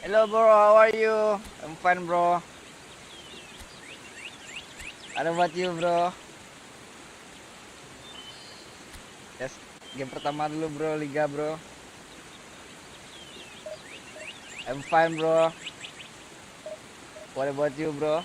Hello bro, how are you? I'm fine bro. How about you bro? Yes, game pertama dulu bro, Liga bro. I'm fine bro. What about you bro?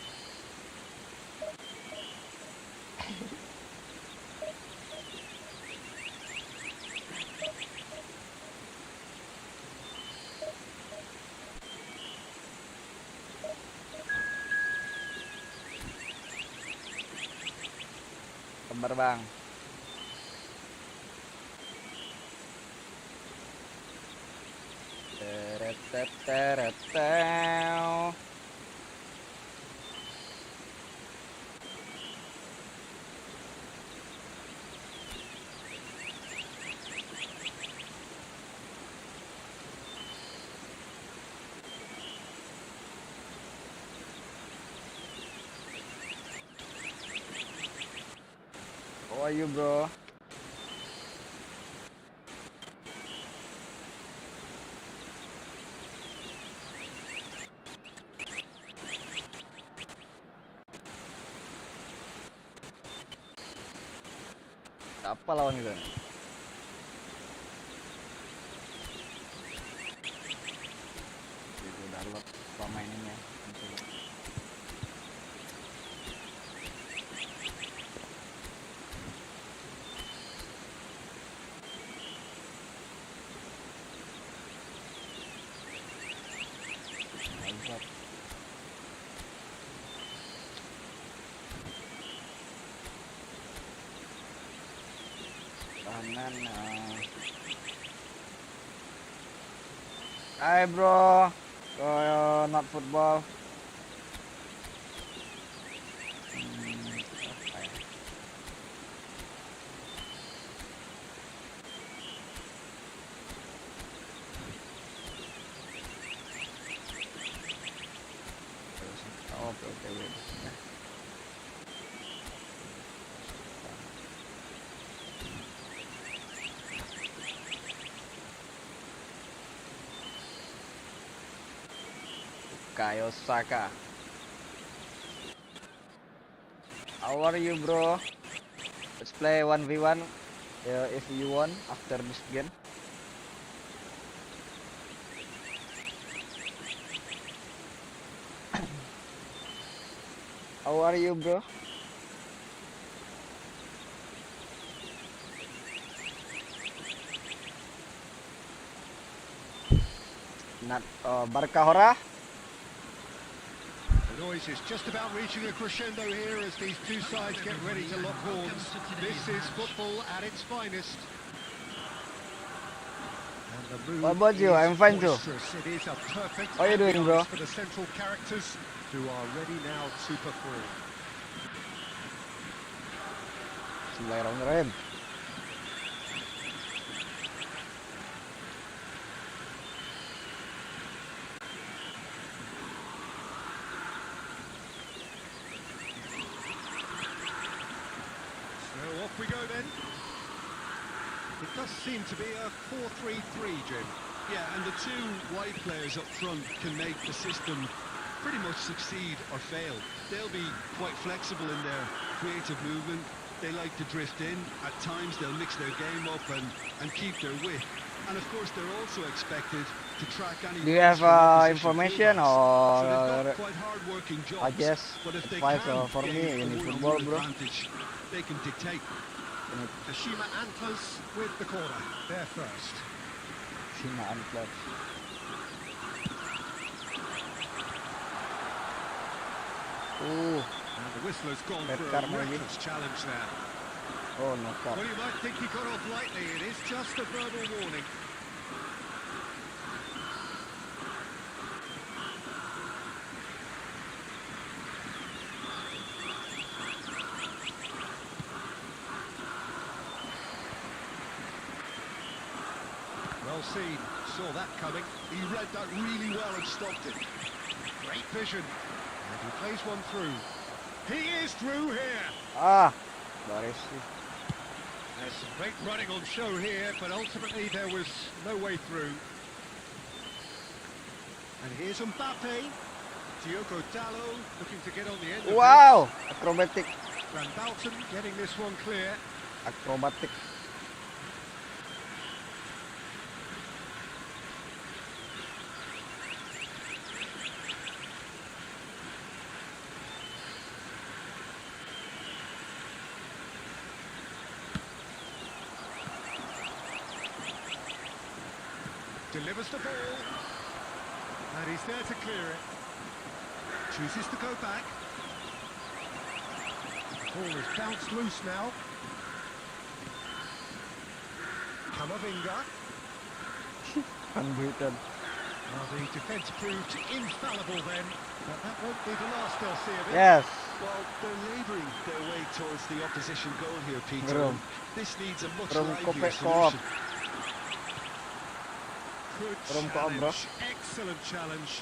Kabar bang? Teretetereteu. How are you bro? Apa lawan kita? Itu udah load pemain ini ya. Mantap. Tahanan. Hai bro, not football. Oke. Kayosaka. How are you bro? Let's play 1v1 if you want after this game. How are you bro? Not Barca Hora. The noise is just about reaching a crescendo here as these two sides get ready to lock horns. This is football at its finest. What about you? I'm fine too. It is a perfect How are you doing bro? for the central characters who are ready now to perform. Bismillahirrahmanirrahim. So off we go then. It does seem to be a 4-3-3, Jim. Yeah, and the two wide players up front can make the system pretty much succeed or fail. They'll be quite flexible in their creative movement. They like to drift in. At times they'll mix their game up and keep their width. And of course they're also expected to track any... Do you have information or quite hard-working jobs, I guess but if they advice can for me gain in a football bro? advantage, they can dictate. Ashima Antlers with the corner. They're first. Shima Antlers. And the whistler's gone Red for card a maybe. reckless challenge there. Oh no card. Well, you might think he got off lightly. It is just a verbal warning. Well seen. Saw that coming. He read that really well and stopped it. Great vision. And he plays one through. He is through here. Baresi. There's some great running on show here, but ultimately there was no way through. And here's Mbappe. Diogo Dallo looking to get on the end of Wow, acrobatic, this. Van Balten getting this one clear. acrobatic. Delivers the ball. And he's there to clear it. Chooses to go back. The ball is bounced loose now. Kamavinga. Unbeaten. Well, the defence proved infallible then, but that won't be the last they'll see of it. Yes. Well, they're labouring their way towards the opposition goal here, Peter. Bro. This needs a much Bro, livelier kopek solution. Good Bro, kok, bro. challenge, excellent challenge.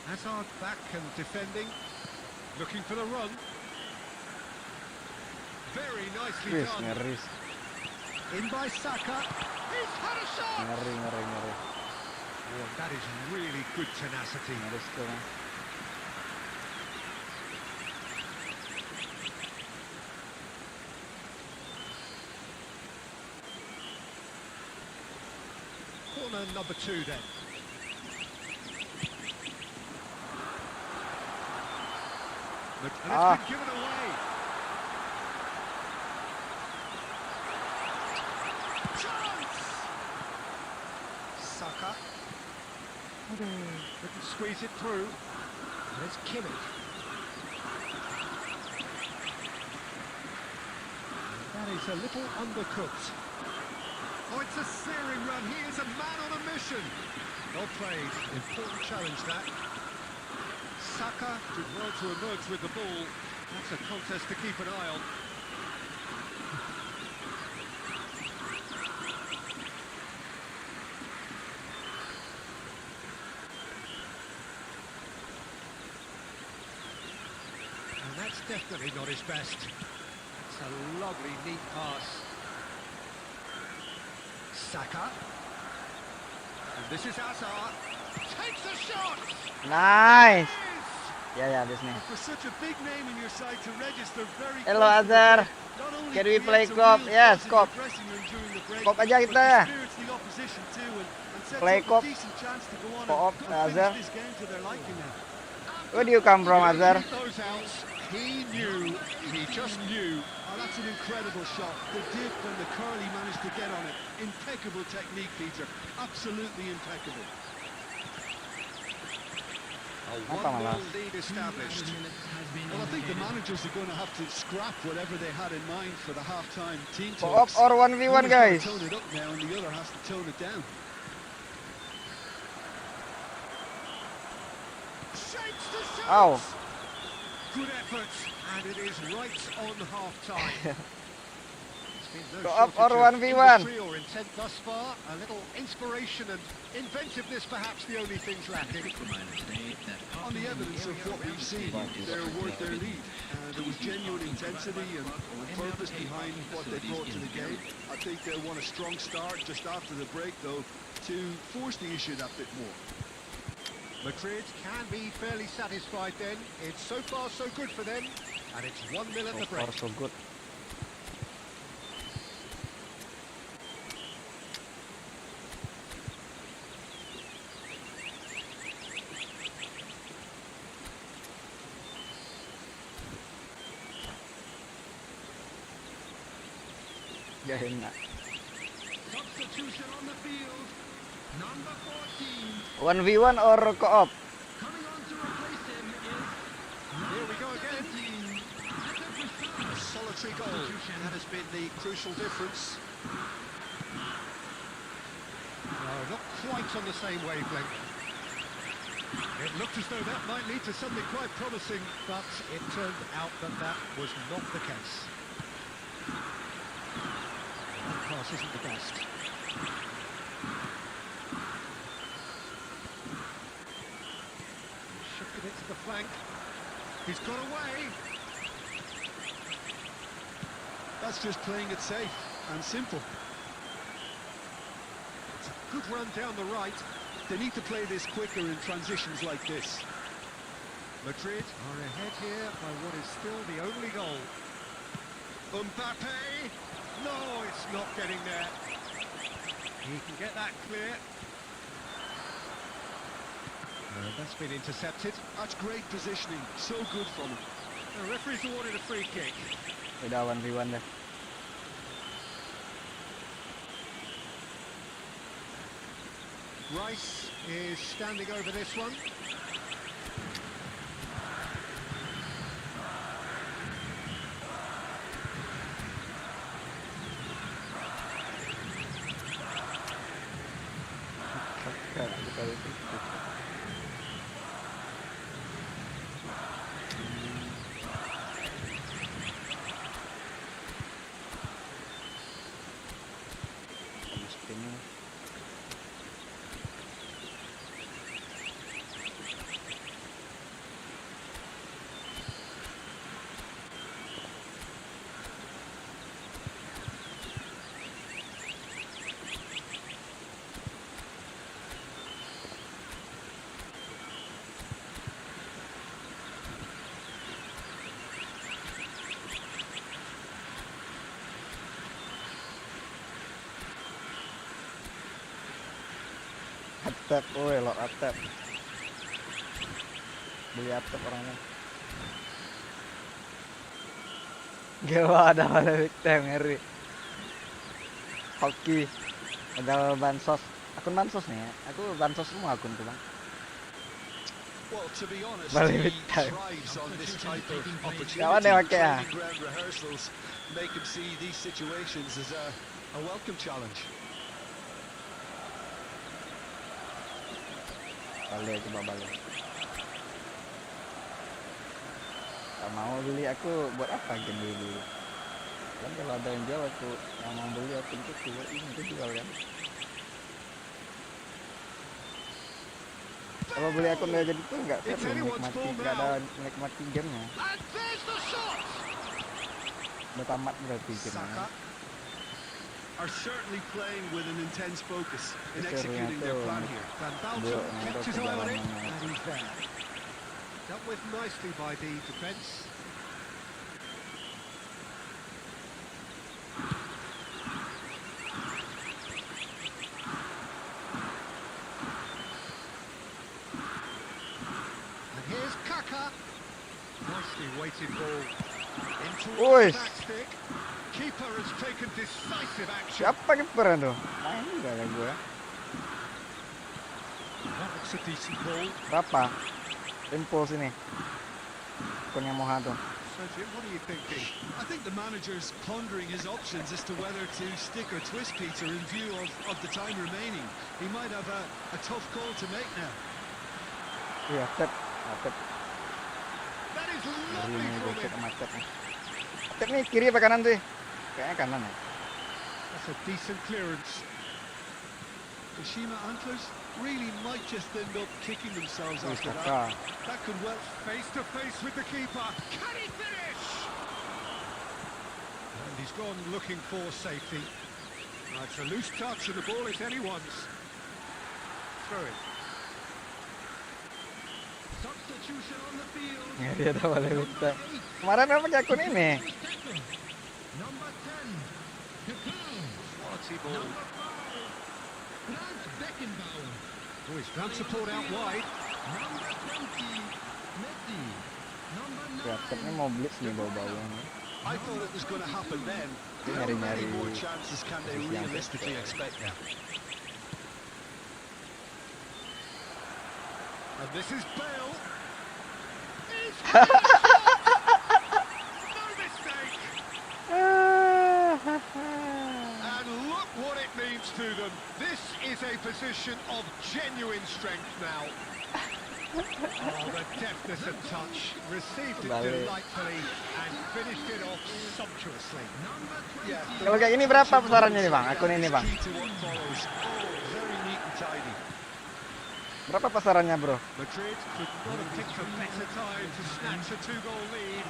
Hazard back and defending, looking for the run. Very nicely Wis, done. ngeri. In by Saka. He's had a shot! Ngeri, ngeri, ngeri. Oh, that is really good tenacity. Ngeri sekali. Corner number 2 then. And it's been given away. Chance! Saka. Couldn't squeeze it through. And it's Kimmich. That is a little undercooked. Oh, it's a searing run. He is a man on a mission. Well played. Important challenge, that. Saka did well to emerge with the ball. That's a contest to keep an eye on. And that's definitely not his best. It's a lovely, neat pass. Saka. And this is Hazard. Takes a shot! Nice. Ya, habis nih. For such a big name in your side to register very Hello, close to the Azhar. break, not only Can we play creates a cop? real Yes, buzz in cop. the dressing room during the break, Cop aja but kita ya. dispirits the opposition too and sets Play up cop. a decent chance to go on Co-op, and Azhar. finish this game to their liking now. Where do you come from, Azhar? Those outs, he knew, he just knew. Oh, that's an incredible shot. The dip and the curl he managed to get on it. Impeccable technique, Peter. Absolutely impeccable. A Apa malah? 1-0 lead established. Well, I think the managers are going to have to scrap whatever they had in mind for the half-time team Co-op talks. or 1v1, One's guys? got to tone it up now, and the other has to tone it down. Shakes the shot! Ow. Good effort, and it is right on half-time. Go up or 1v1. Or intent thus far. A little inspiration and inventiveness, perhaps the only things lacking. On the evidence of what we've seen, they're worth their lead. There was genuine intensity and purpose behind what they brought to the game. I think they'll want a strong start just after the break, though, to force the issue that bit more. Madrid can be fairly satisfied then. It's so far so good for them, and it's 1-0 at So the break. far, so good. Ya enak. Substitution on the field. Number 14. 1v1 or co-op? Coming on to replace him is Here we go again. a Solitary goal. That has been the crucial difference. No, not quite on the same wavelength. It looked as though that might lead to something quite promising, but it turned out that that was not the case. That pass isn't the best. Shifted it to the flank. He's got away. That's just playing it safe. and simple. It's a good run down the right. They need to play this quicker in transitions like this. Madrid are ahead here by what is still the only goal. Mbappe! No, it's not getting there. He can get that clear. That's been intercepted. That's great positioning. So good from him. The referee's awarded a free kick. Udah 1v1 deh. Rice is standing over this one. Atep, woi lo atep. Beli atep orangnya. Gila ada balik tem ngeri. Hoki, ada bansos. Akun bansos nih ya. Aku bansos semua akun tuh bang. Well, to be honest, Balik he time. thrives on this type of opportunity. Kawan yang pakai ya. Training ground rehearsals make him see these situations as a welcome challenge. Balik, coba balik. Gak mau beli aku buat apa game dulu? Kan kalau ada yang jual aku yang mau beli aku itu ini jual kan. Kalau beli akun udah jadi tuh nggak seru nggak ada menikmati gamenya. Udah tamat berarti gamenya. Are certainly playing with an intense focus in executing their plan here. Van Dalton kept his eye on it, and he's there. Dealt with nicely by the defence. And here's Kaka. Nicely weighted ball into Oi. the backstick. Keeper has taken decisive action. Siapa kiperan tuh? Main juga ya gue. That looks a decent ball. Berapa? Impulse ini. Akunnya Moha tuh. So Jim, what are you thinking? I think the manager's pondering his options as to whether to stick or twist Peter in view of the time remaining. He might have a tough call to make now. Iya, tep. Tep. That is Ini lovely gue from cek him. sama tep nih. Tep nih kiri apa kanan sih? Kayaknya kanan ya. That's a decent clearance. The Shima Antlers really might just end up kicking themselves Wih, after that. kakak. That could well... Face to face with the keeper. Can he finish? And he's gone looking for safety. It's a loose touch and the ball is anyone's. Throw it. Substitution on the field. Ya dia tahu balik kita. Kemarin apa pakai akun ini? Number 10. Quality ball. Oh, he's found support out wide. Ya, tepnya mau blitz nih bau-bau. I thought it was going to happen then. How Nyari-nyari many more chances can they posisi yang realistically expect now? And this is Bale. No mistake. And look what it means to them. This is a position of genuine strength now. Oh, the deftness of touch. Received it Balik. delightfully and finished it off sumptuously. Yeah. Kalau kayak gini berapa besarannya nih bang? Akun ini bang? Key to what follows. Oh, very neat and tidy. Berapa pasarannya bro? Madrid could not have picked a better time to snatch a 2-goal lead.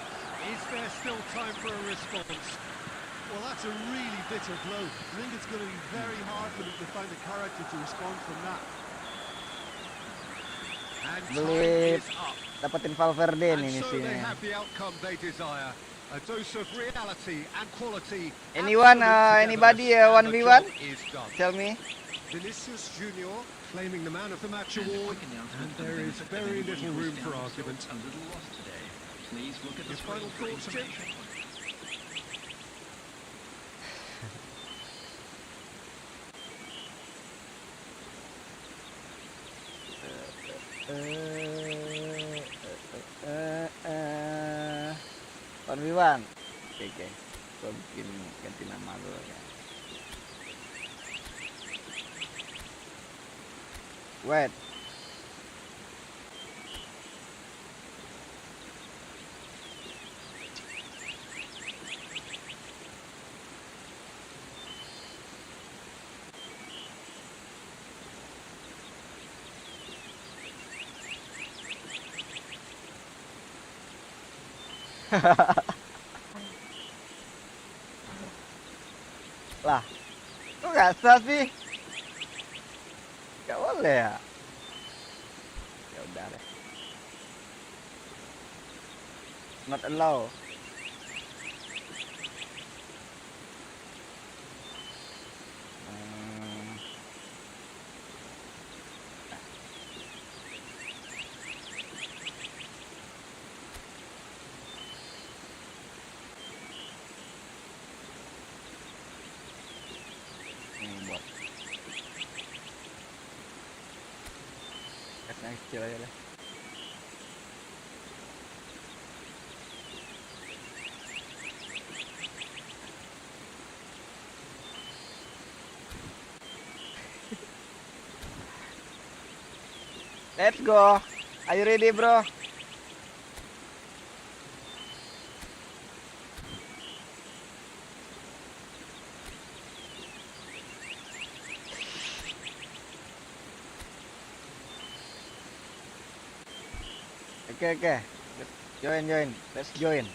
Is there still time for a response? Well, that's a really bitter blow. I think it's going to be very hard for them to find the character to respond from that. And time Beli is up. dapetin Valverde And nih so they misinya. have the outcome they desire. A dose of reality and quality. Anyone, absolute anybody, togetherness, and the 1v1? job is done. Tell me. Vinicius Junior claiming the man of the match award, and there is very little room for argument. Your final thoughts, Jim? One oke. Gue bikin ganti nama dulu ya. Wait. Lah, kok nggak sah sih? Nggak boleh ya? Ya udah deh. Not allow. Buat kasih yang kecil aja lah. Let's go. Are you ready, bro? Okay. Join. Let's join.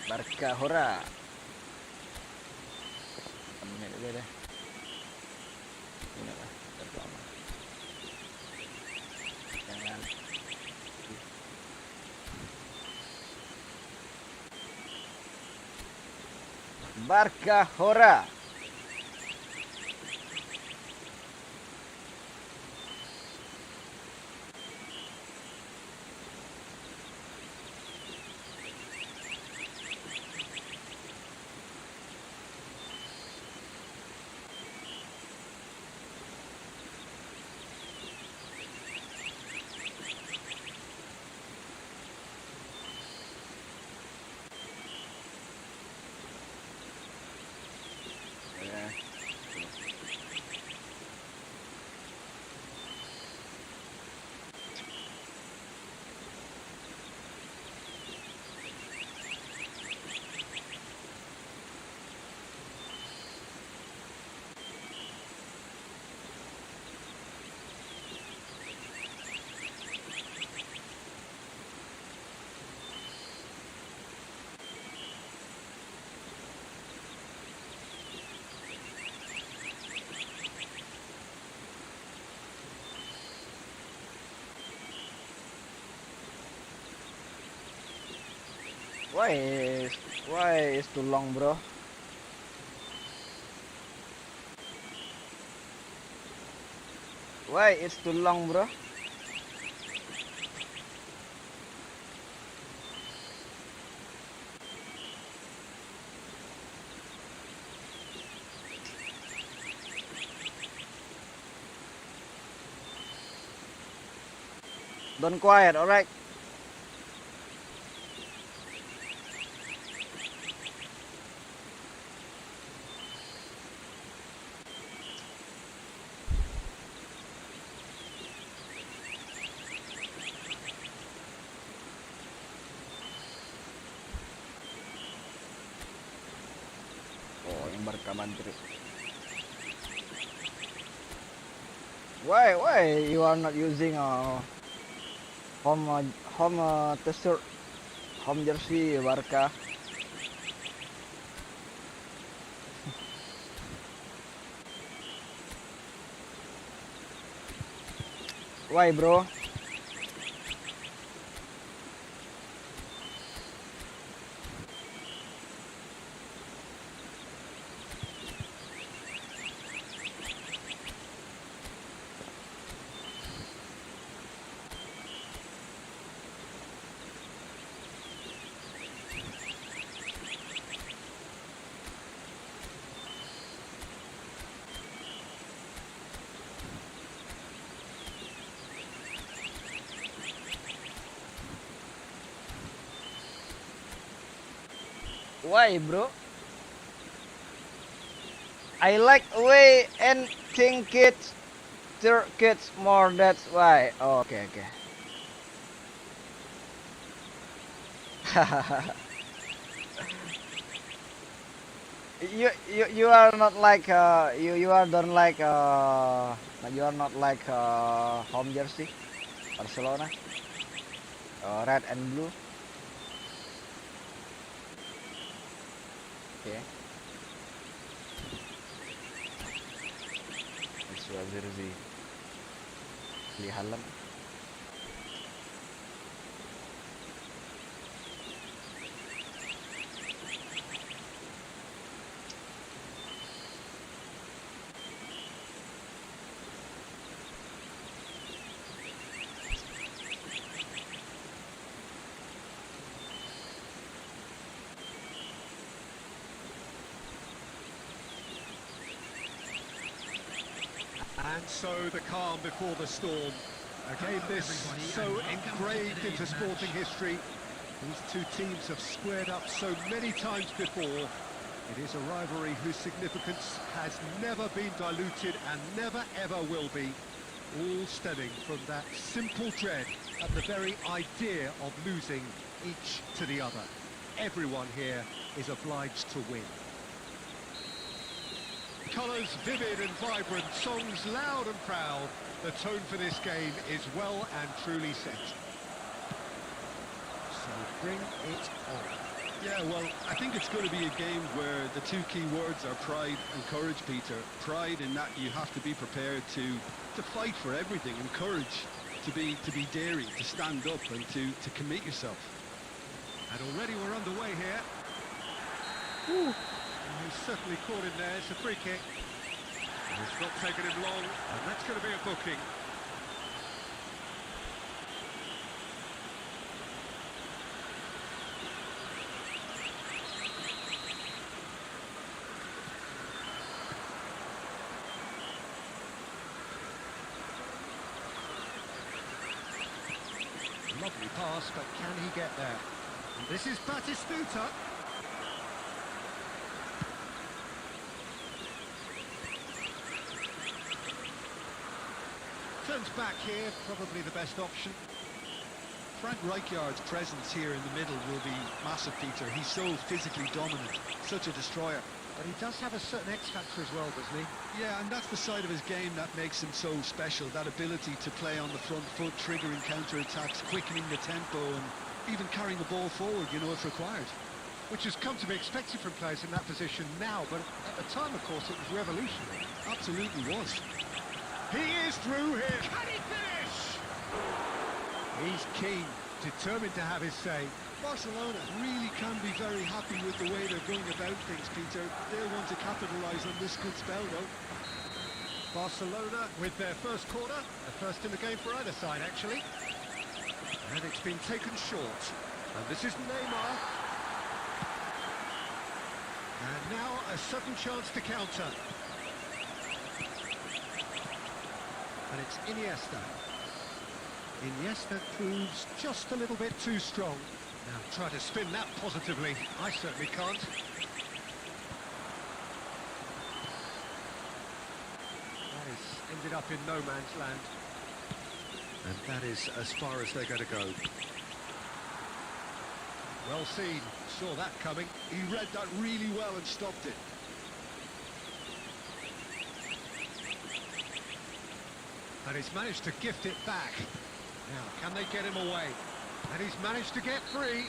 Barca Hora. Temennya dulu deh. Ini lah, terutama. Jangan. Barca Hora. Why is too long, bro? Why it's too long, bro? Don't quiet, alright? Barca Madrid. Why you are not using home t-shirt, home jersey Barca? Why, bro? Why, bro? I like away and think kids, kids more. That's why. Oh, okay, okay. You are not like you are don't like you are not like home jersey Barcelona, red and blue. Okay. It's jersey di Harlem. And so the calm before the storm. A game this so engraved into sporting history. These two teams have squared up so many times before. It is a rivalry whose significance has never been diluted and never ever will be. All stemming from that simple dread at the very idea of losing each to the other. Everyone here is obliged to win. Colours vivid and vibrant, songs loud and proud. The tone for this game is well and truly set. So bring it on. Yeah, well, I think it's going to be a game where the two key words are pride and courage, Peter. Pride in that you have to be prepared to fight for everything, and courage to be daring, to stand up and to commit yourself. And already we're underway here. Whew. He's certainly caught him there. It's a free kick. It's not taken him long, and that's going to be a booking. Lovely pass, but can he get there? And this is Batistuta. Turns back here, probably the best option. Frank Rijkaard's presence here in the middle will be massive, Peter. He's so physically dominant, such a destroyer. But he does have a certain X-factor as well, doesn't he? Yeah, and that's the side of his game that makes him so special, that ability to play on the front foot, triggering counter-attacks, quickening the tempo, and even carrying the ball forward, you know, if required. Which has come to be expected from players in that position now, but at the time, of course, it was revolutionary. Absolutely was. He is through here. Can he finish? He's keen, determined to have his say. Barcelona really can be very happy with the way they're going about things, Peter. They'll want to capitalise on this good spell, though. Barcelona with their first corner, the first in the game for either side, actually. And it's been taken short. And this is Neymar. And now a sudden chance to counter. And it's Iniesta. Iniesta proves just a little bit too strong. Now try to spin that positively. I certainly can't. That has ended up in no man's land. And that is as far as they're going to go. Well seen. Saw that coming. He read that really well and stopped it. And he's managed to gift it back. Now, can they get him away? And he's managed to get free.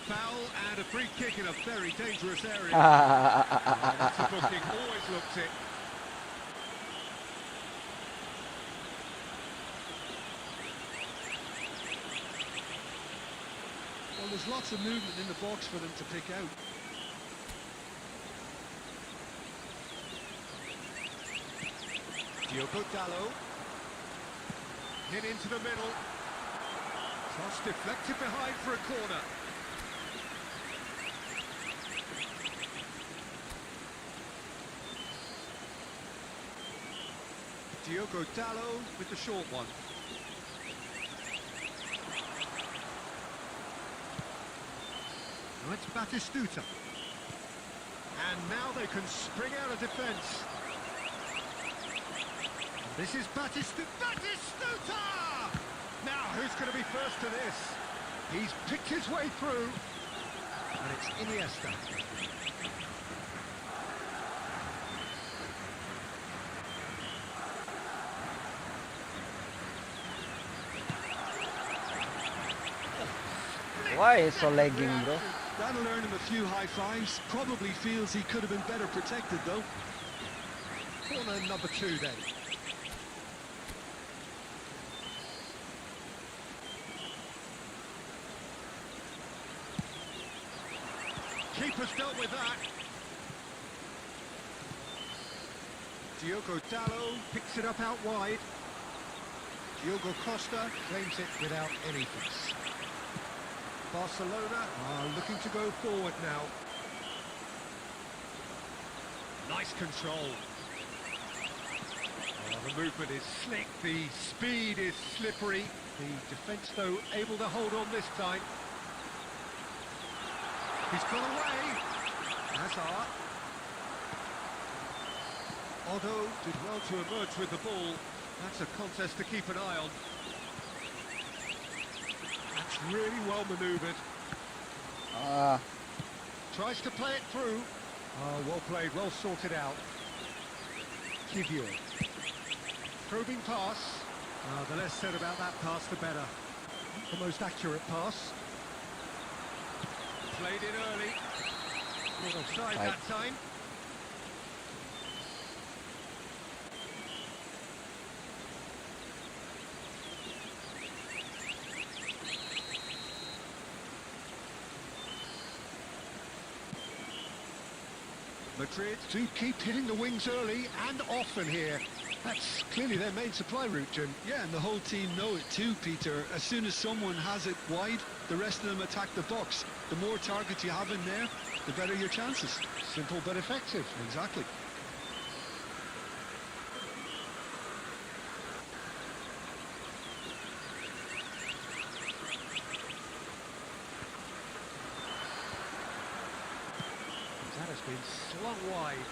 Foul and a free kick in a very dangerous area. That's a booking, always looks it. Well, there's lots of movement in the box for them to pick out. Diogo Dalot. Hit into the middle. Toss deflected behind for a corner. Diogo Dalot with the short one. Now it's Batistuta. And now they can spring out of defence. This is Batistuta! Now, who's going to be first to this? He's picked his way through. And it's Iniesta. Why is so lagging, bro? That'll earn him a few high fives. Probably feels he could have been better protected, though. Corner number 2 then. Keeper's dealt with that. Diogo Dalot picks it up out wide. Diogo Costa claims it without any fuss. Barcelona are looking to go forward now. Nice control. Oh, the movement is slick, the speed is slippery. The defence, though, able to hold on this time. He's gone away. Hazard. Otto did well to emerge with the ball. That's a contest to keep an eye on. That's really well manoeuvred. Tries to play it through. Oh, well played, well sorted out. Kivior. Probing pass. The less said about that pass, the better. The most accurate pass. Played it early. Not offside that time. Madrid do keep hitting the wings early and often here. That's clearly their main supply route, Jim. Yeah, and the whole team know it too, Peter. As soon as someone has it wide, the rest of them attack the box. The more targets you have in there, the better your chances. Simple but effective. Exactly. That has been slung wide.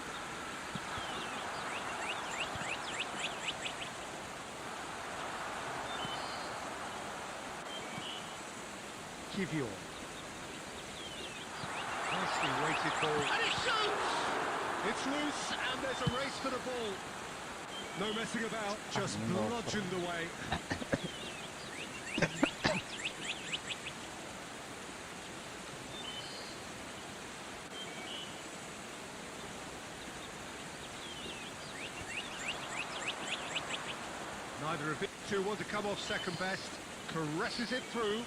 Kivior. Nicely weighted ball. And he shoots! It's loose and there's a race for the ball. No messing about, just bludgeoned away. Neither of the two want to come off second best. Caresses it through.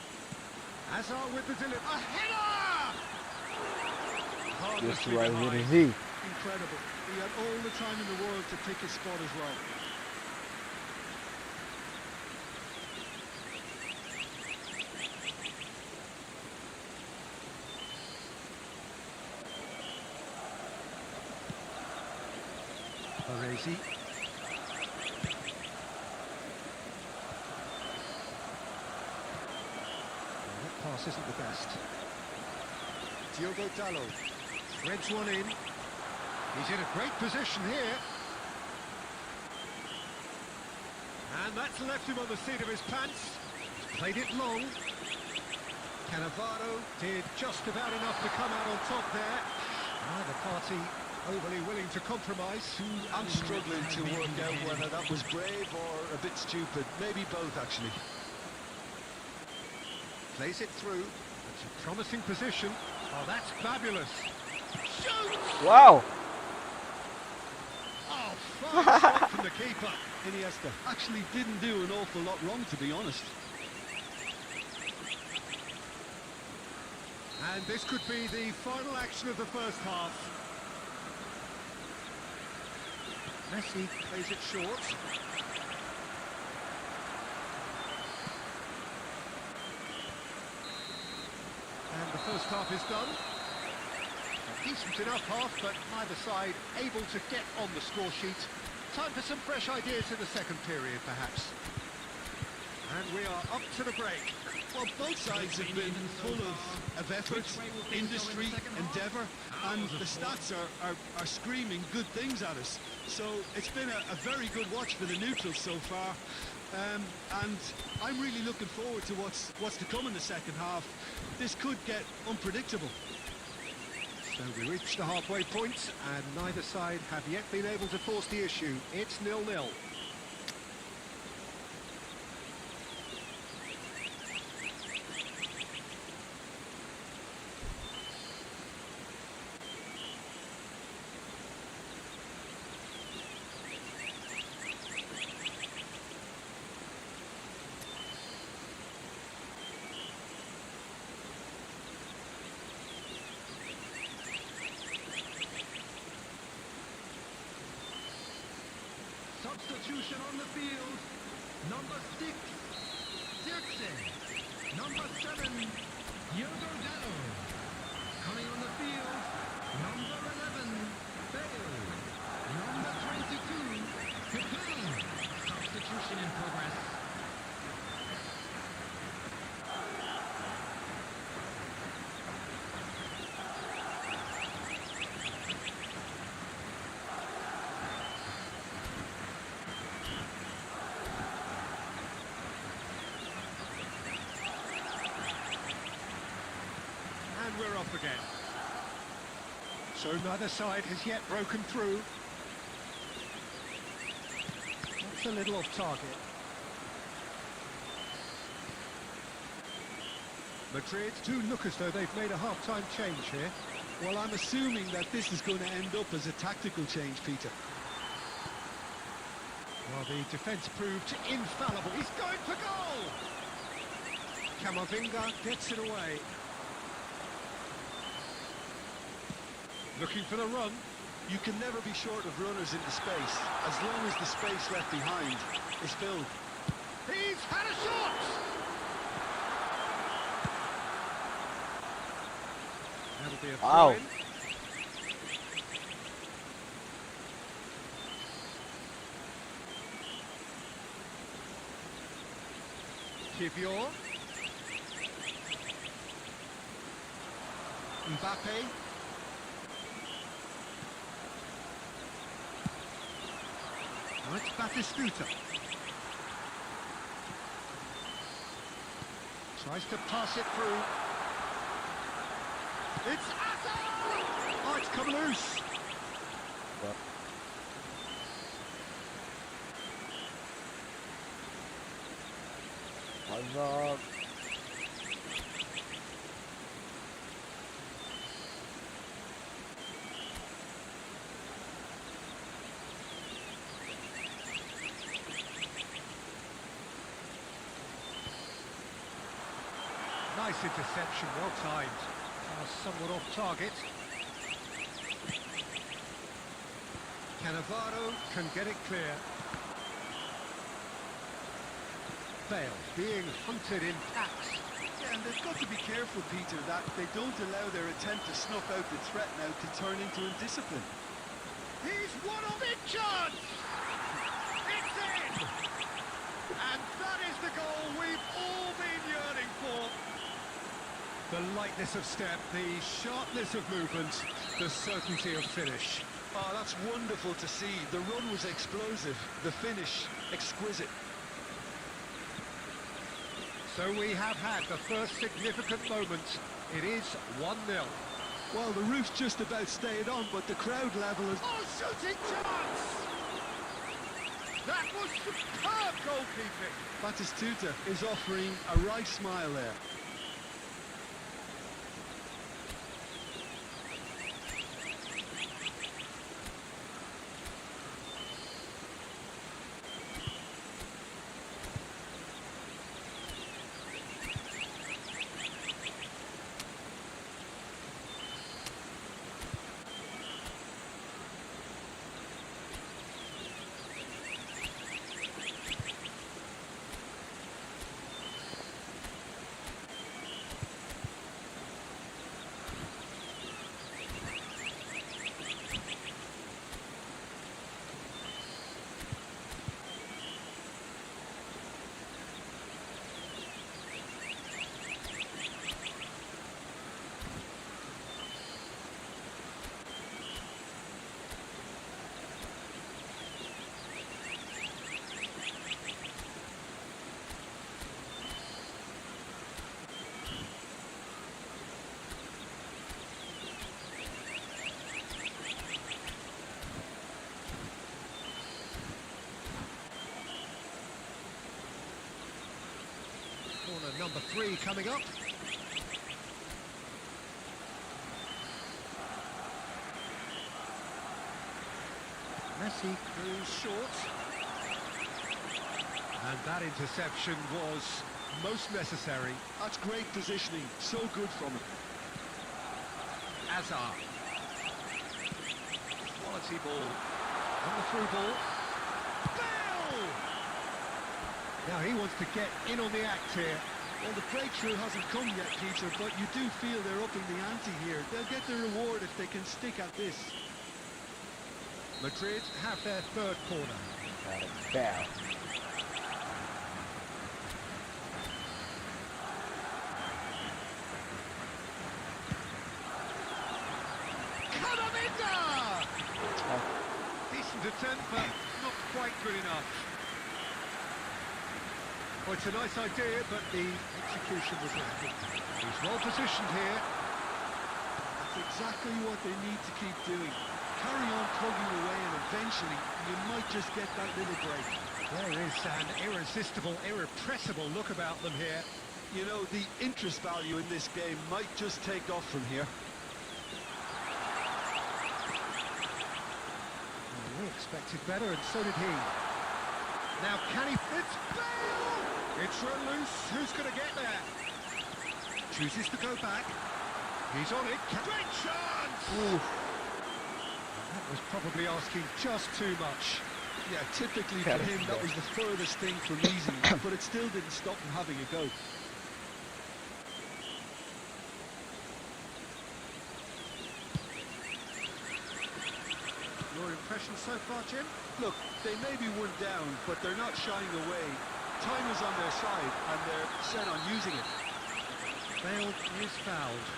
Hazard with the delivery. A header! Just Harmlessly right behind. here, Z. Incredible. He had all the time in the world to pick his spot as well. Baresi. That pass isn't the best. Diogo Dalot. Threads one in. He's in a great position here. And that's left him on the seat of his pants. He's played it long. Cannavaro did just about enough to come out on top there. Neither party overly willing to compromise. I'm struggling to work out whether that was brave or a bit stupid. Maybe both, actually. Plays it through. It's a promising position. Oh, that's fabulous. Shoots! Wow. Oh, fine strike from the keeper. Iniesta actually didn't do an awful lot wrong, to be honest. And this could be the final action of the first half. Messi plays it short. And the first half is done. A decent enough half, but neither side able to get on the score sheet. Time for some fresh ideas in the second period, perhaps. And we are up to the break. Well, both sides have been full of effort, industry, endeavour, and the stats are screaming good things at us. So it's been a very good watch for the neutrals so far, and I'm really looking forward to what's to come in the second half. This could get unpredictable. So we reach the halfway point, and neither side have yet been able to force the issue. It's 0-0. Substitution on the field. Number 6, Zirkzee. Number 7, Giordano. Coming on the field, number 11, Bale. Number 22, Capelli. Substitution in progress. And we're off again. So neither side has yet broken through. That's a little off target. Madrid do look as though they've made a half-time change here. Well, I'm assuming that this is going to end up as a tactical change, Peter. Well, the defence proved infallible. He's going for goal! Camavinga gets it away. Looking for the run. You can never be short of runners into space, as long as the space left behind is filled. He's had a shot! That'll be a Wow. throw-in. Kivior. Mbappe. Well, it's Batistuta. Tries to pass it through. It's Hazard! Oh, it's come loose. Hazard. Nice interception, well timed. Somewhat off target. Cannavaro can get it clear. Bale being hunted in packs. Yeah, and they've got to be careful, Peter, that they don't allow their attempt to snuff out the threat now to turn into indiscipline. He's one of it, chance! It's in! And that is the goal we've all been yearning for. The lightness of step, the sharpness of movement, the certainty of finish. Oh, that's wonderful to see. The run was explosive, the finish exquisite. So we have had the first significant moment. It is 1-0. Well, the roof's just about stayed on, but the crowd level is... Oh, shooting chance! That was superb goalkeeping. Batistuta is offering a right smile there. Corner number 3 coming up. Messi through short. And that interception was most necessary. That's great positioning, so good from him. Hazard. Quality ball. On the through ball. Bell! Now he wants to get in on the act here. Well, the breakthrough hasn't come yet, Peter, but you do feel they're upping the ante here. They'll get the reward if they can stick at this. Madrid have their third corner. Got a bell. Cadaminda! Decent attempt, but not quite good enough. Well, it's a nice idea, but the execution was lacking. He's well positioned here. That's exactly what they need to keep doing. Carry on plugging away, and eventually you might just get that little break. There is an irresistible, irrepressible look about them here. You know, the interest value in this game might just take off from here. Well, we expected better, and so did he. Now, can he fit? Bale! It's run loose. Who's going to get there? Chooses to go back. He's on it. Great chance! Ooh. That was probably asking just too much. Yeah, typically for him that was the furthest thing from easy, but it still didn't stop him having a go. Your impression so far, Jim? Look, they may be one down, but they're not shying away. Time is on their side, and they're set on using it. Bale is fouled.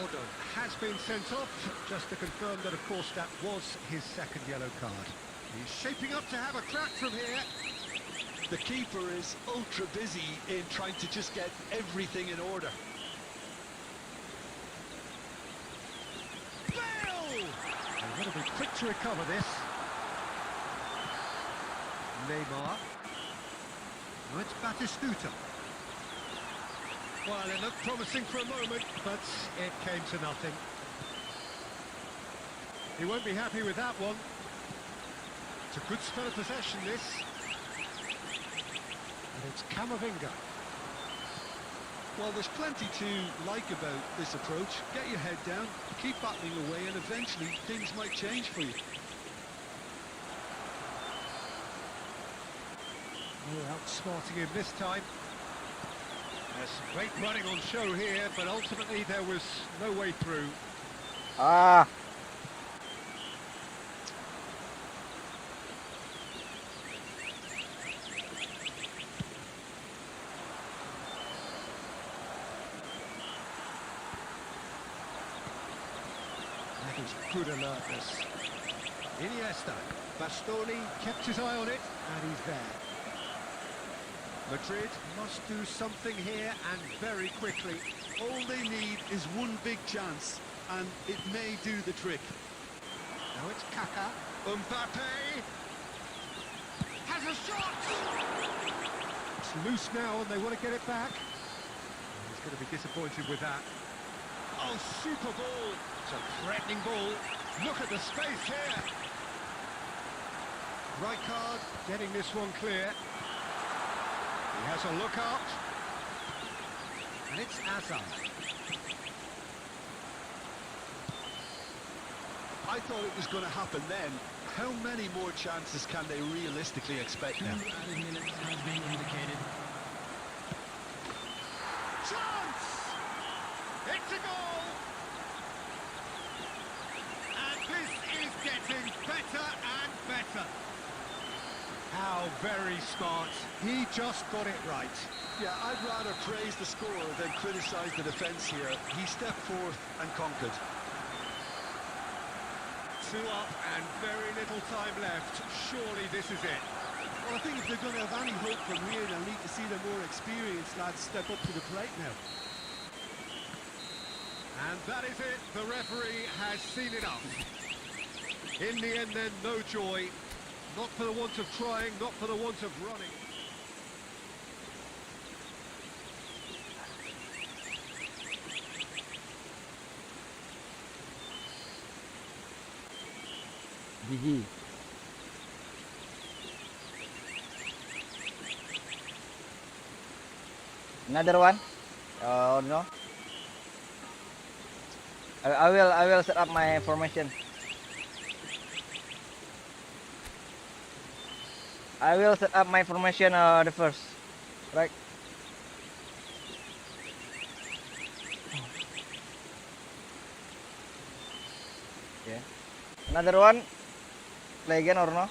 Odo has been sent off, just to confirm that, of course, that was his second yellow card. He's shaping up to have a crack from here. The keeper is ultra busy in trying to just get everything in order. Bale! They've got to be quick to recover this. Neymar. Now it's Batistuta. Well, it looked promising for a moment, but it came to nothing. He won't be happy with that one. It's a good spell of possession, this. And it's Camavinga. Well, there's plenty to like about this approach. Get your head down, keep battling away, and eventually things might change for you. Oh, outsmarting him this time. There's some great running on show here, but ultimately there was no way through. Ah. That is good alertness. Iniesta. Bastoni kept his eye on it, and he's there. Madrid must do something here, and very quickly. All they need is one big chance, and it may do the trick. Now it's Kaka. Mbappe! Has a shot! It's loose now, and they want to get it back. He's going to be disappointed with that. Oh, super ball! It's a threatening ball. Look at the space here. Rijkaard getting this one clear. He has a look out. And it's Hazard. I thought it was going to happen then. How many more chances can they realistically expect now? 2 added minutes has been indicated. Chance! It's a goal! And this is getting better and better. How very smart. He just got it right. Yeah, I'd rather praise the scorer than criticise the defence here. He stepped forth and conquered. 2 up and very little time left. Surely this is it. Well, I think if they're going to have any hope from here, they'll need to see the more experienced lads step up to the plate now. And that is it. The referee has seen enough. In the end then, no joy. Not for the want of trying, not for the want of running. GG. Another one? Or no? I will set up my formation. I will set up my formation the first, right? Okay. Another one. Play again or no?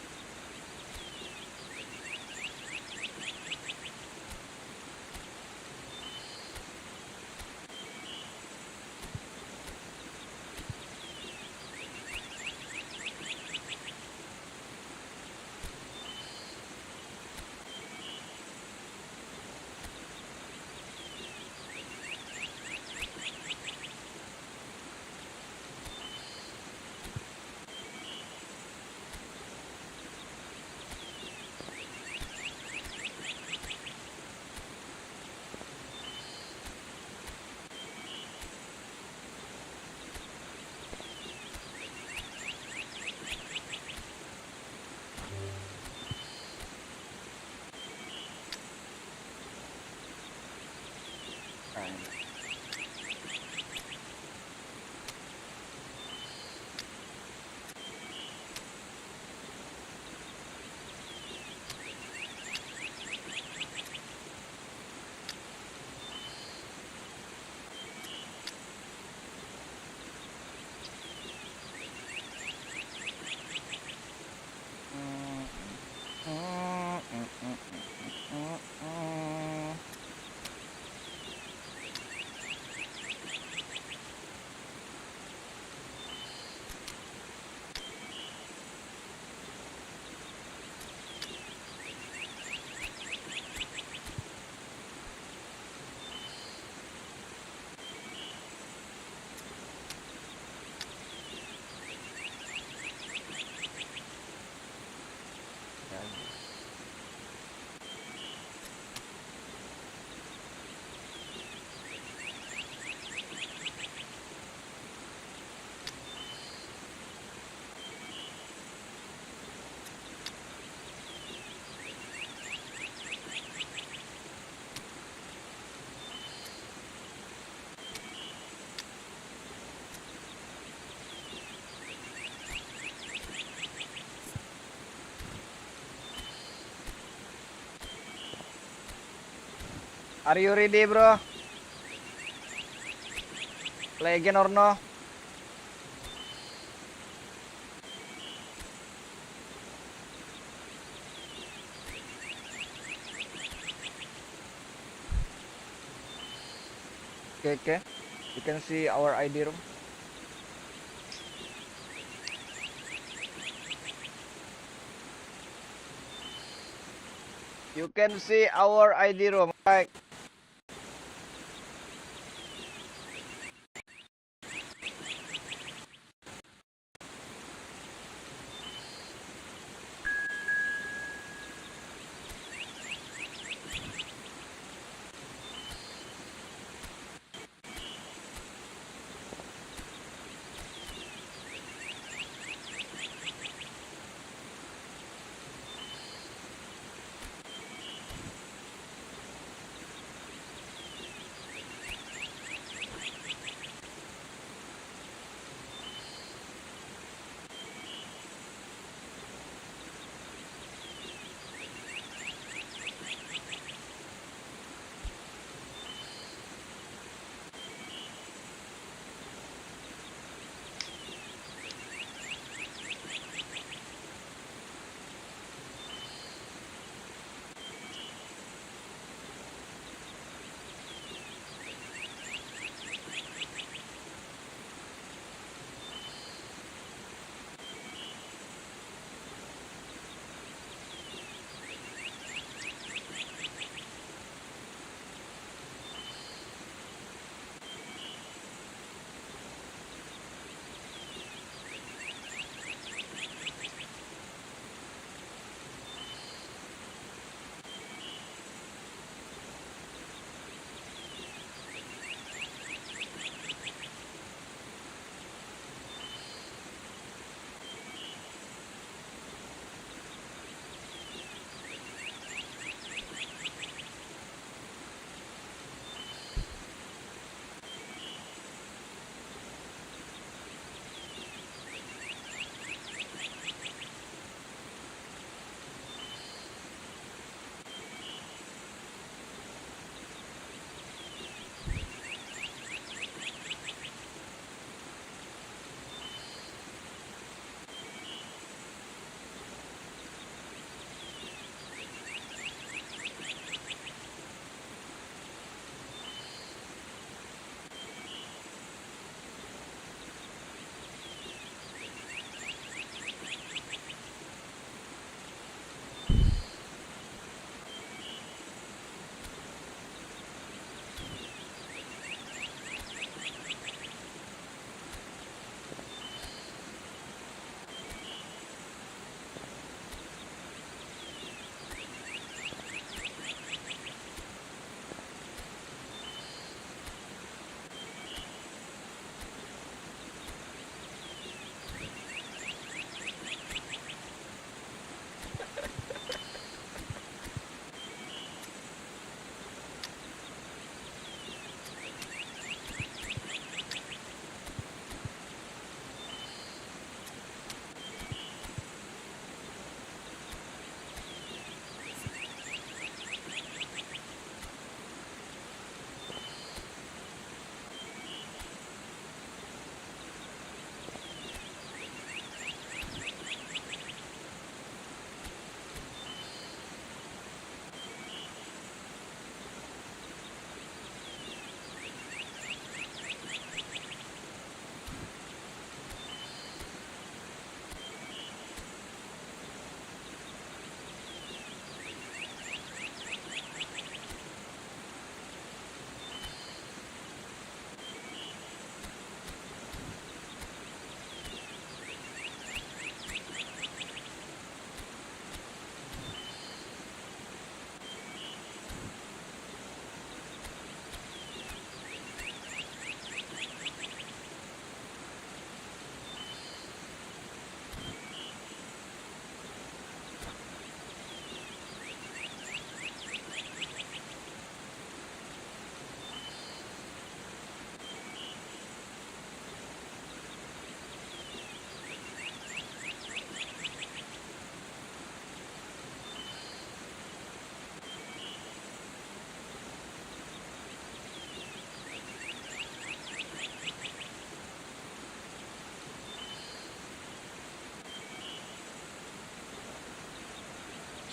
Are you ready, bro? Play again or no? Okay. You can see our ID room. You can see our ID room, right?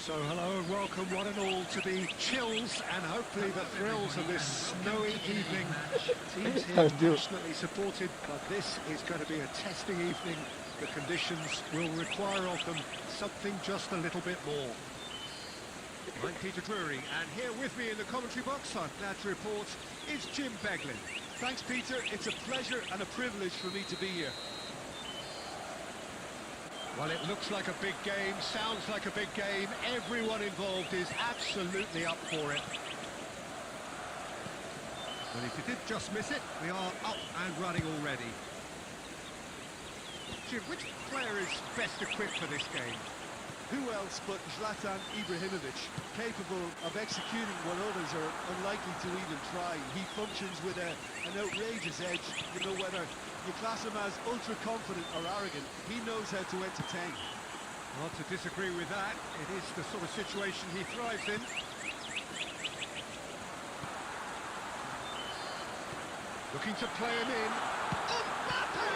So hello and welcome one and all to the chills and hopefully the thrills of this snowy evening. Teams here passionately supported, but this is going to be a testing evening. The conditions will require of them something just a little bit more. I'm Peter Drury, and here with me in the commentary box, I'm glad to report, is Jim Beglin. Thanks, Peter. It's a pleasure and a privilege for me to be here. Well, it looks like a big game, sounds like a big game. Everyone involved is absolutely up for it. But if you did just miss it, we are up and running already. Jim, which player is best equipped for this game? Who else but Zlatan Ibrahimovic, capable of executing what others are unlikely to even try. He functions with an outrageous edge. You know, whether you class him as ultra-confident or arrogant, he knows how to entertain. Not to disagree with that. It is the sort of situation he thrives in. Looking to play him in. Mbappe!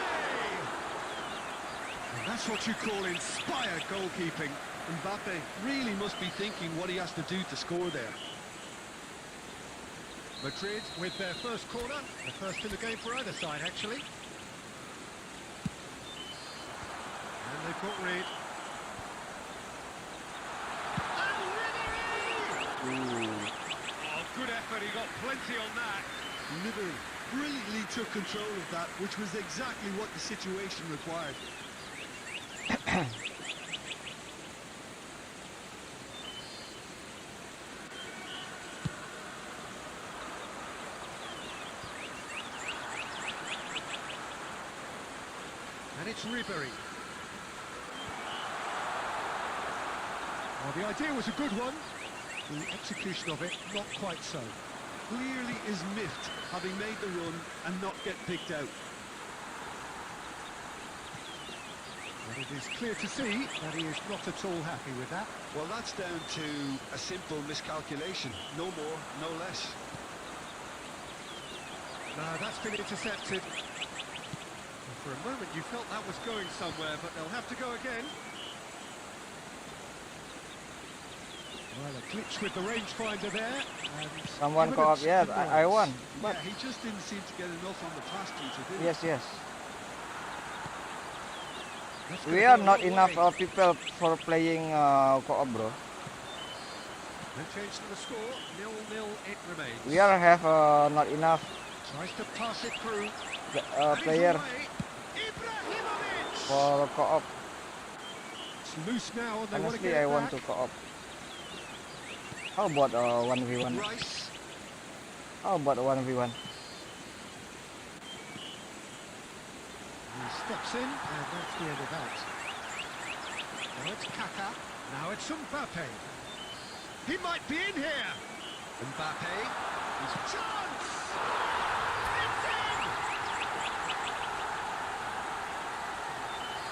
And that's what you call inspired goalkeeping. Mbappe really must be thinking what he has to do to score there. Madrid with their first corner, the first in the game for either side, actually. And they've got Reed. Ooh. Oh, good effort, he got plenty on that. Liverpool brilliantly took control of that, which was exactly what the situation required. And it's Ribery. Well, the idea was a good one. The execution of it, not quite so. Clearly is miffed, having made the run and not get picked out. But it is clear to see that he is not at all happy with that. Well, that's down to a simple miscalculation. No more, no less. Now, that's been intercepted. And for a moment, you felt that was going somewhere, but they'll have to go again. Well, a glitch with the rangefinder there. And Someone call up. Yes, I won. But Yeah, he just didn't seem to get enough on the pass, Peter, did he? yes, yes. That's We gonna are go not all enough way. people for playing co-op, bro. No change to the score. 0-0 it remains. We are have not enough Tries to pass it through. And he's player away. Ibrahimovic! for co-op. It's loose now, and they want to Honestly, get it I want back. to co-op. How about 1v1? Rice. How about 1v1? He steps in, and that's the end of that. Now it's Kaka. Now it's Mbappe. He might be in here. Mbappe. His chance! It's in!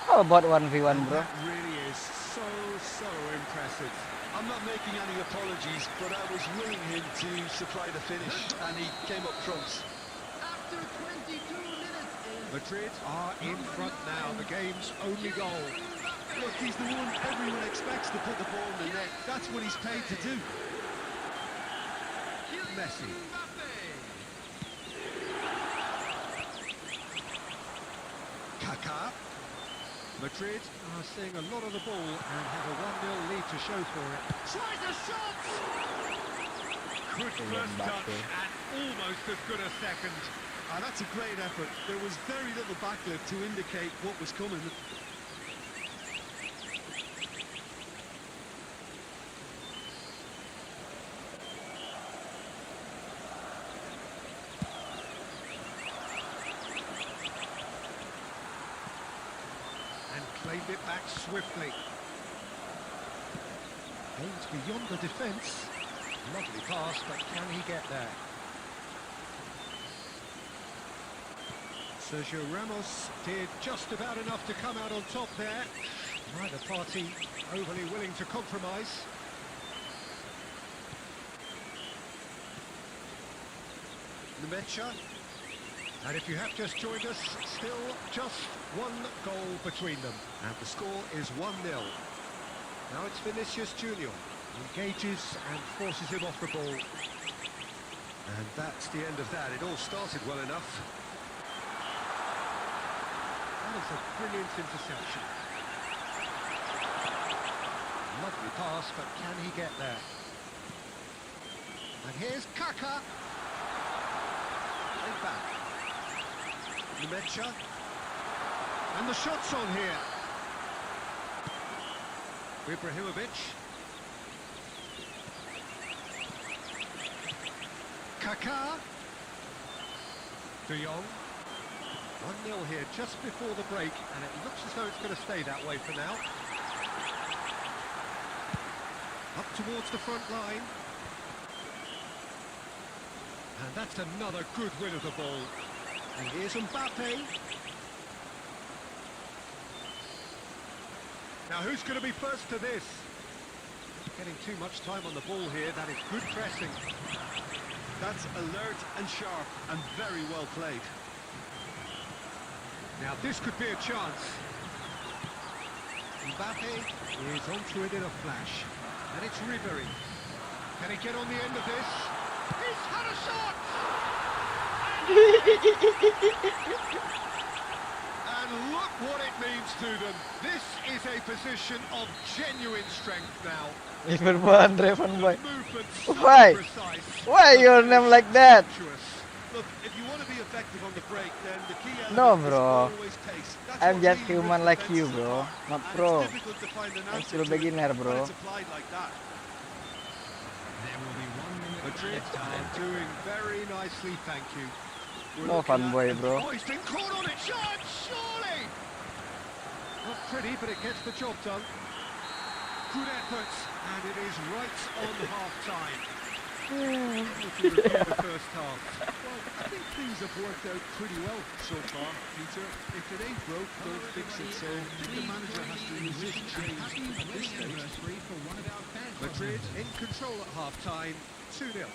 How about 1v1, bro? That really is so impressive. I'm not making any apologies, but I was willing him to supply the finish, and he came up trumps. After 22 minutes. Madrid are in front now, the game's only goal. Look, he's the one everyone expects to put the ball in the net. That's what he's paid to do. Messi. Kaka. Madrid are seeing a lot of the ball and have a 1-0 lead to show for it. Tries a shot! Good first touch and almost as good a second. That's a great effort. There was very little backlift to indicate what was coming. And claimed it back swiftly. Gains beyond the defence. Lovely pass, but can he get there? Sergio Ramos did just about enough to come out on top there. Neither party overly willing to compromise. Nemecha. And if you have just joined us, still just one goal between them. And the score is 1-0. Now it's Vinicius Junior. Engages and forces him off the ball. And that's the end of that. It all started well enough. That is a brilliant interception. Lovely pass, but can he get there? And here's Kaka. And back. Numecha. And the shot's on here. Ibrahimovic. Kaka. De Jong. 1-0 here just before the break, and it looks as though it's going to stay that way for now. Up towards the front line. And that's another good win of the ball. And here's Mbappe. Now who's going to be first to this? Getting too much time on the ball here. That is good pressing. That's alert and sharp and very well played. Now this could be a chance. Mbappe is onto it in a flash. And it's Ribery. Can he get on the end of this? He's had a shot! And look what it means to them. This is a position of genuine strength now. Efootball driven boy. Movement so Why? precise. Why your name like that? Look, if you want to be effective on the break, then the key element No, is bro. always pace. That's I'm what just really human the like defense you, is bro. about. Not And pro. it's difficult to find an I'm answer still to it beginner, when bro. it's applied like that. There will be 1 minute Madrid added time. are doing very nicely, thank you. We're No looking fun at boy, an- bro. Oh, he's been caught on it, shot, surely! Not pretty, but it gets the job done. Good effort, and it is right on half-time. If you review the first half. Well, I think things have worked out pretty well so far, Peter. If it ain't broke, don't fix it. So the manager has to resist change Happy at this wedding stage. anniversary for one of our fan club Madrid members. in control at half-time, 2-0.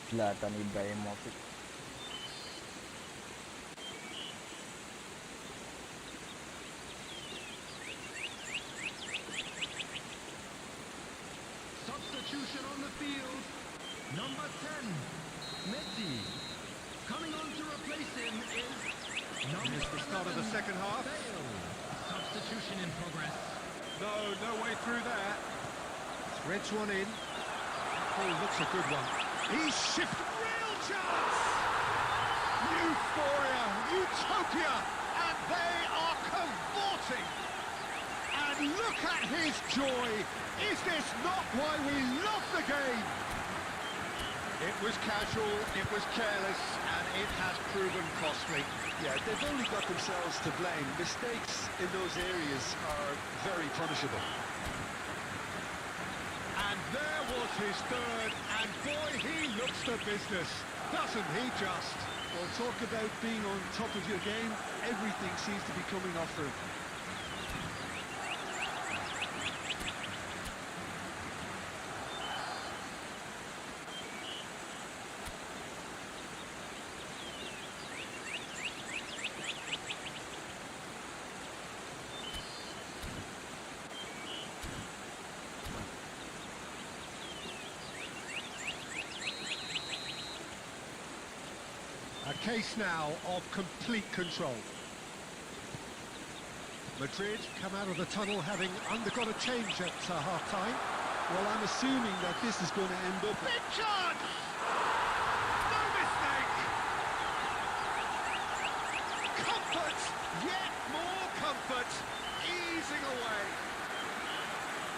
Zlatan Ibrahimovic. Substitution on the field. Number 10, Messi. Coming on to replace him is number Here's the start of the 11, second half. Bale. Substitution in progress. No way through there. Threads one in. Oh, looks a good one. He's shifted. Real chance! Euphoria, utopia, and they are cavorting. And look at his joy. Is this not why we love the game? It was casual, it was careless, and it has proven costly. Yeah, they've only got themselves to blame. Mistakes in those areas are very punishable. And there was his third, and boy, he looks the business, doesn't he just? Well, talk about being on top of your game. Everything seems to be coming off for him. A case now of complete control. Madrid come out of the tunnel having undergone a change at half-time. Well, I'm assuming that this is going to end up... Big chance! No mistake! Comfort! Yet more comfort! Easing away.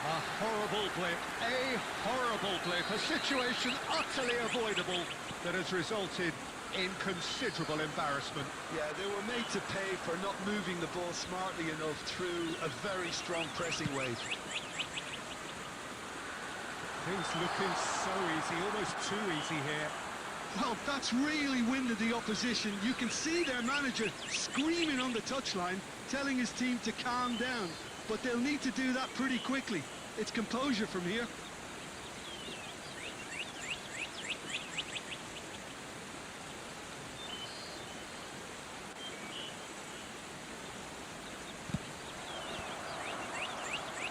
A horrible blip. A horrible blip. A situation utterly avoidable that has resulted in considerable embarrassment. Yeah, they were made to pay for not moving the ball smartly enough through a very strong pressing wave. Things looking so easy, almost too easy here. Well, that's really winded the opposition. You can see their manager screaming on the touchline, telling his team to calm down. but they'll need to do that pretty quickly. It's composure from here.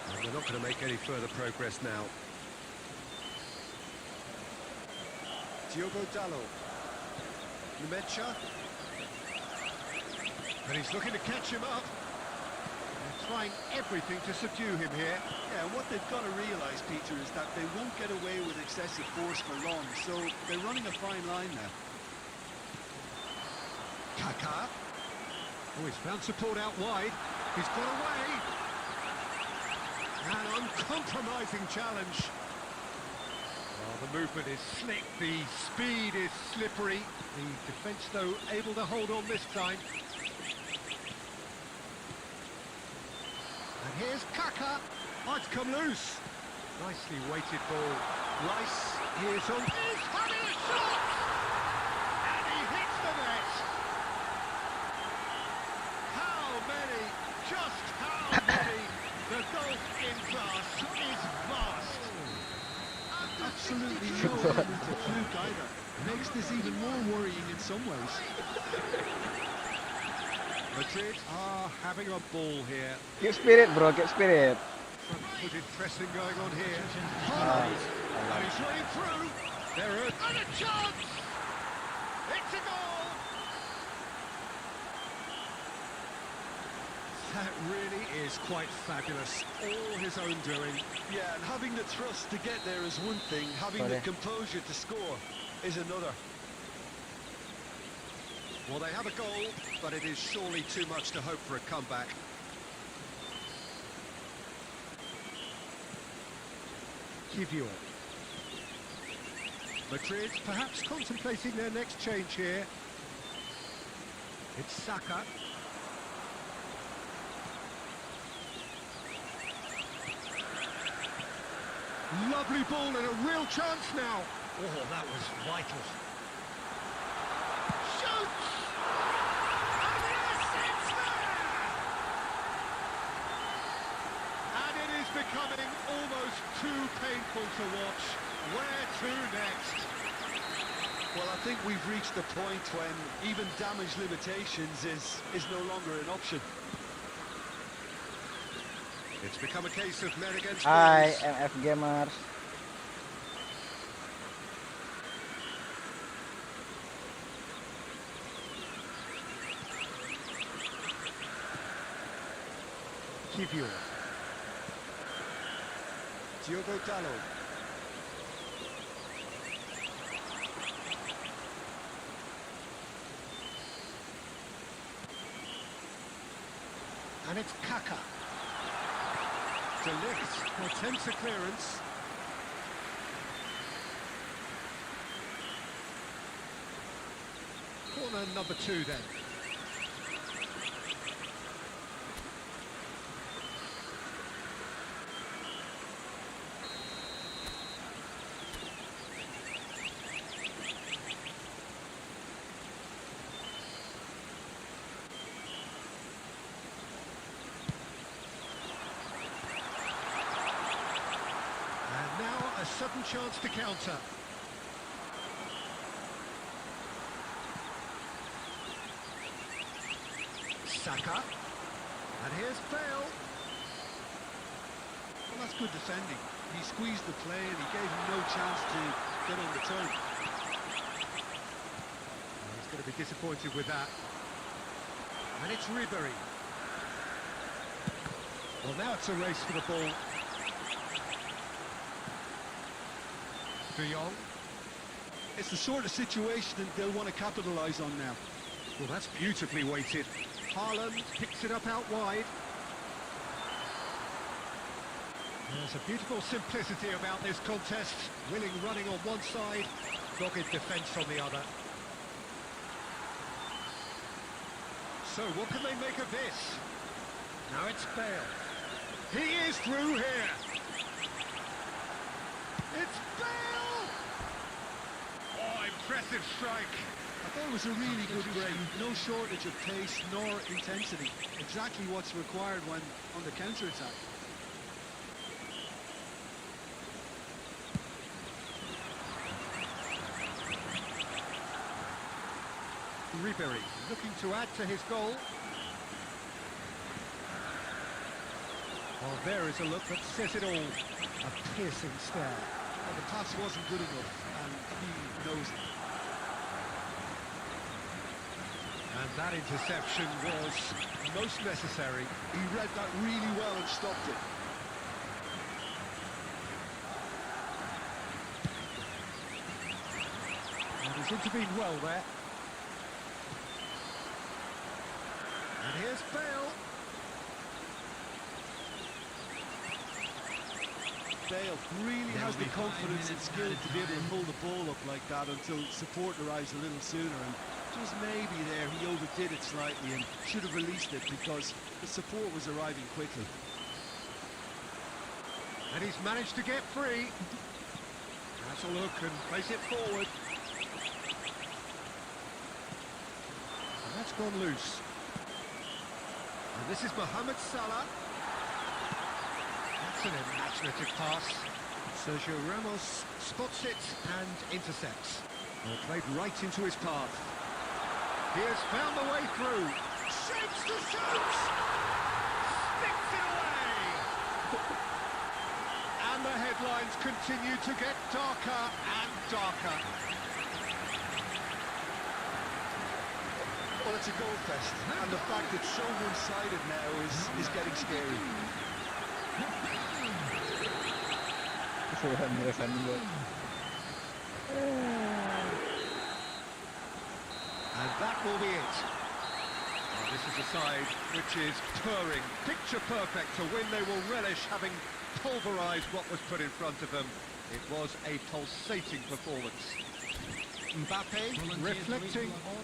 And they're not going to make any further progress now. Diogo Dalot. Numecha. And he's looking to catch him up. They're trying everything to subdue him here. Yeah, and what they've got to realise, Peter, is that they won't get away with excessive force for long, so they're running a fine line now. Kaká. Oh, he's found support out wide. He's got away. An uncompromising challenge. Oh, the movement is slick, the speed is slippery. The defence, though, able to hold on this time. And here's Kaká. Oh, it's come loose. Nicely weighted ball. Rice, here's on. He's having a shot! And he hits the net. How many? Just how many? The golf in class is vast. Absolutely no element of fluke either. Makes this even more worrying in some ways. Madrid are having a ball here. Keep spirit, bro. Keep spirit. Front-footed pressing going on here. Haaland. And he's running through. There is and a chance. It's a goal. That really is quite fabulous. All his own doing. Yeah, and having the thrust to get there is one thing, having the composure to score is another. Well, they have a goal, but it is surely too much to hope for a comeback. Kivior. Madrid perhaps contemplating their next change here. It's Saka. Lovely ball and a real chance now. Oh, that was vital. Shoots! And yes, it's there! And it is becoming almost too painful to watch. Where to next? Well, I think we've reached the point when even damage limitations is no longer an option. It's become a case of men against Hi, boys. MF Gamers. Kivior. Diogo Dalot. And it's Kaká. Delivers. Attempts a clearance. Corner number 2 then. A sudden chance to counter. Saka. And here's Bale. Well, that's good defending. He squeezed the play and he gave him no chance to get on the turn. He's going to be disappointed with that. And it's Ribery. Well, now it's a race for the ball. De Jong. It's the sort of situation that they'll want to capitalise on now. Well, that's beautifully weighted. Haaland picks it up out wide. There's a beautiful simplicity about this contest. Willing running on one side, dogged defence on the other. So what can they make of this? Now it's Bale. He is through here. It's Bale! Oh, impressive strike. I thought it was a really good break. No shortage of pace nor intensity. Exactly what's required when on the counter-attack. Ribery looking to add to his goal. Well, there is a look that says it all. A piercing stare. Well, the pass wasn't good enough, and he knows it. And that interception was most necessary. He read that really well and stopped it. And he's intervened well there. And here's Bale. Bale really has the confidence and skill to be able to pull the ball up like that until support arrives a little sooner, and just maybe there he overdid it slightly and should have released it because the support was arriving quickly. And he's managed to get free. Has a look and plays it forward. And that's gone loose. And this is Mohamed Salah. That's an imaginative pass. Sergio Ramos spots it and intercepts. Well, played right into his path. He has found the way through. Shapes to shoot! Sticks it away! And the headlines continue to get darker and darker. Well, it's a goal fest, and the fact it's so one-sided now is getting scary. And that will be it. Now, this is a side which is purring, picture perfect to win. They will relish having pulverised what was put in front of them. It was a pulsating performance. Mbappe reflecting on...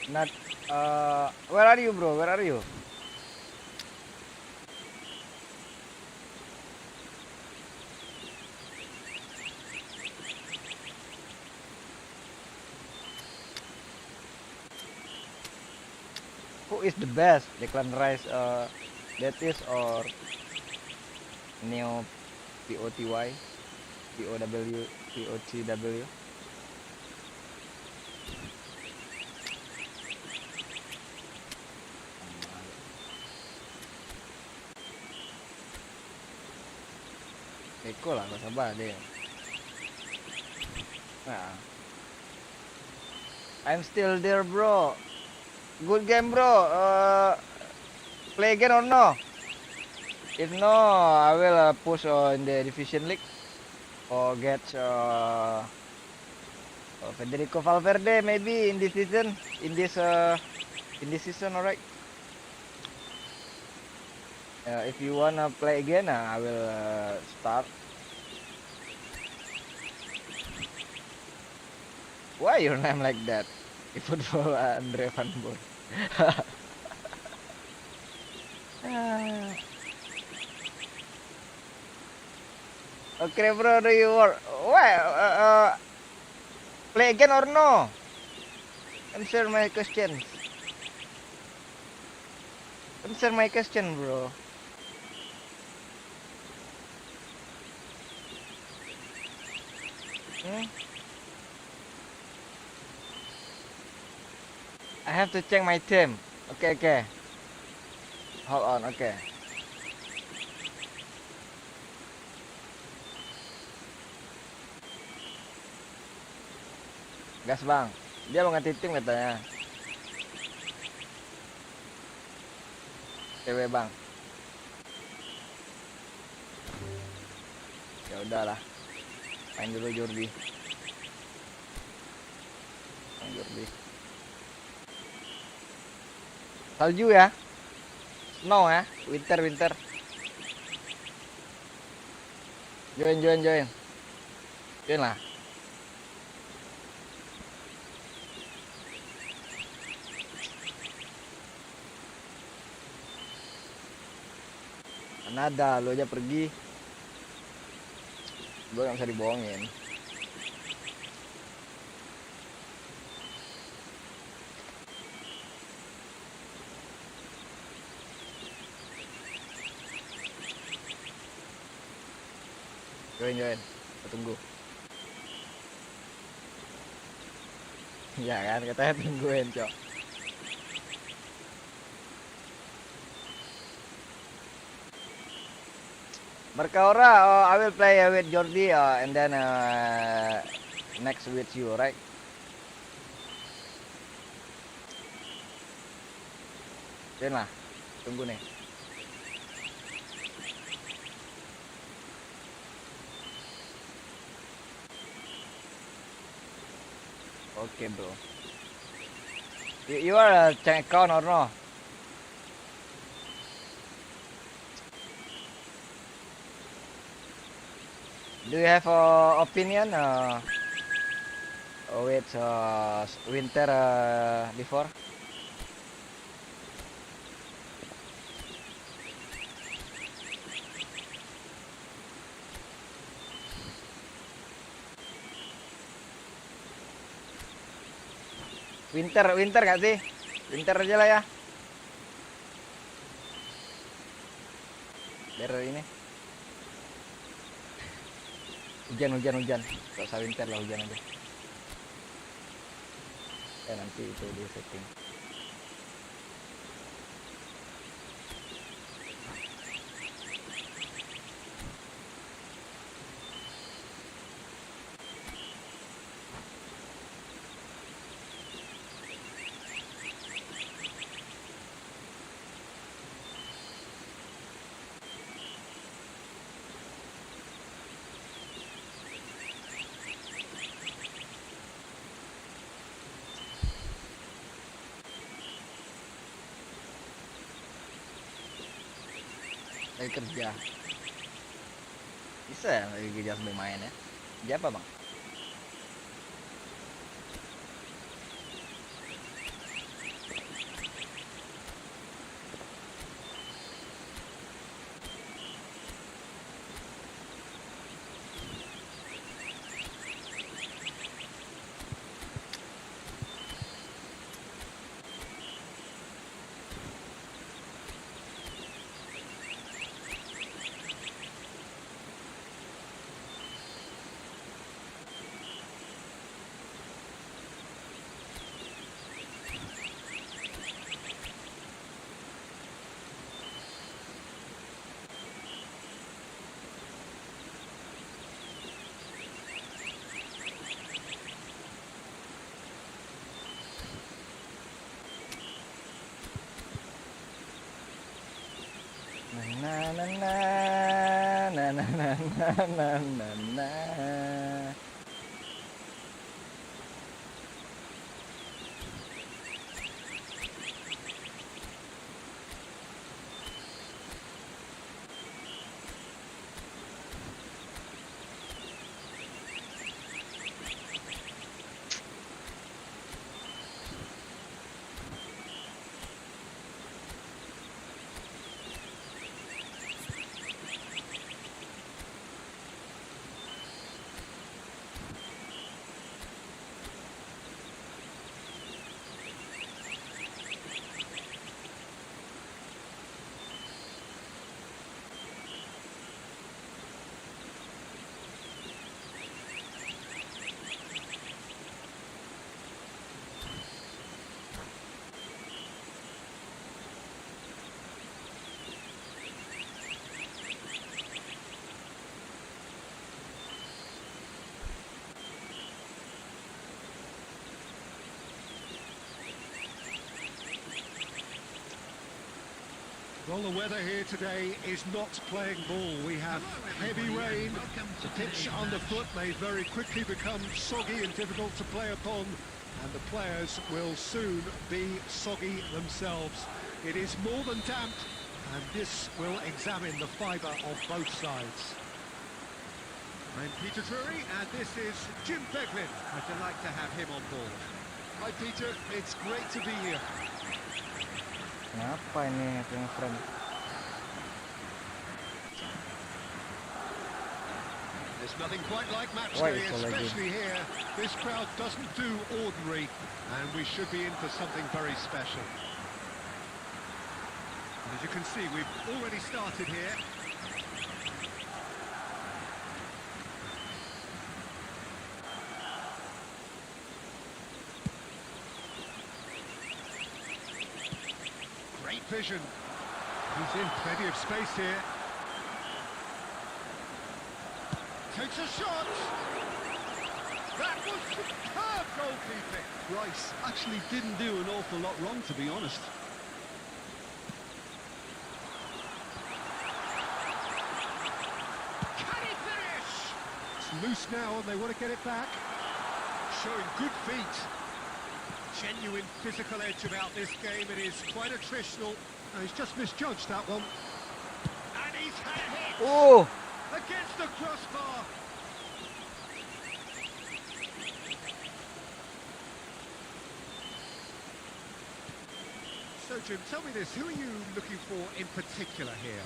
Not. Where are you, bro? Where are you? Who is the best? Declan Rice, that is, or Neo POTY, POW, POTW? Eko lah, kau sabar dia. Nah. I'm still there, bro. Good game, bro. Play again or no? If no, I will push in the division league or get Federico Valverde maybe in this season. In this season, alright. If you wanna play again, I will start. Why your name like that? Efootball Andre Van Boon. Okay, bro, do you work? Why? Play again or no? Answer my questions. Answer my question, bro. I have to check my team. Okay. Hold on, okay. Gas bang, dia mau ganti tim katanya. Cewek bang. Ya udahlah. Main dulu Jordi. Main Jordi. Salju ya. Snow ya. Winter. Join. Join lah. Kanada, lu aja pergi. Gue gak bisa dibohongin. Join. Kita tunggu. Ya kan, katanya tungguin, Cok. Merkaura, I will play with Jordi and then next with you, right? Join lah. Tunggu nih. Okay, bro. You are a check account or no? Do you have opinion with winter before? Winter nggak sih? Winter aja lah ya. Biar ini. Hujan. Gak usah winter lah, hujan aja. Nanti itu di setting. Lagi kerja. Bisa ya lagi kerja sambil main ya. Kerja apa bang? Na. Well, the weather here today is not playing ball. We have heavy rain. The pitch underfoot may very quickly become soggy and difficult to play upon, and the players will soon be soggy themselves. It is more than damp, and this will examine the fibre of both sides. I'm Peter Drury, and this is Jim Beglin. I delight to have him on board. Hi Peter, it's great to be here. Kenapa ini punya friend? There's nothing quite like match Why day, it's all like this? especially here. This crowd doesn't do ordinary, and we should be in for something very special. As you can see, we've already started here. Great vision. He's in plenty of space here. Takes a shot. That was superb goalkeeping. Rice actually didn't do an awful lot wrong, to be honest. Can he finish? It's loose now and they want to get it back. Showing good feet. Genuine physical edge about this game. It is quite attritional. Oh, he's just misjudged that one. And he's had a hit Oh, against the crossbar. So, Jim, tell me this. Who are you looking for in particular here?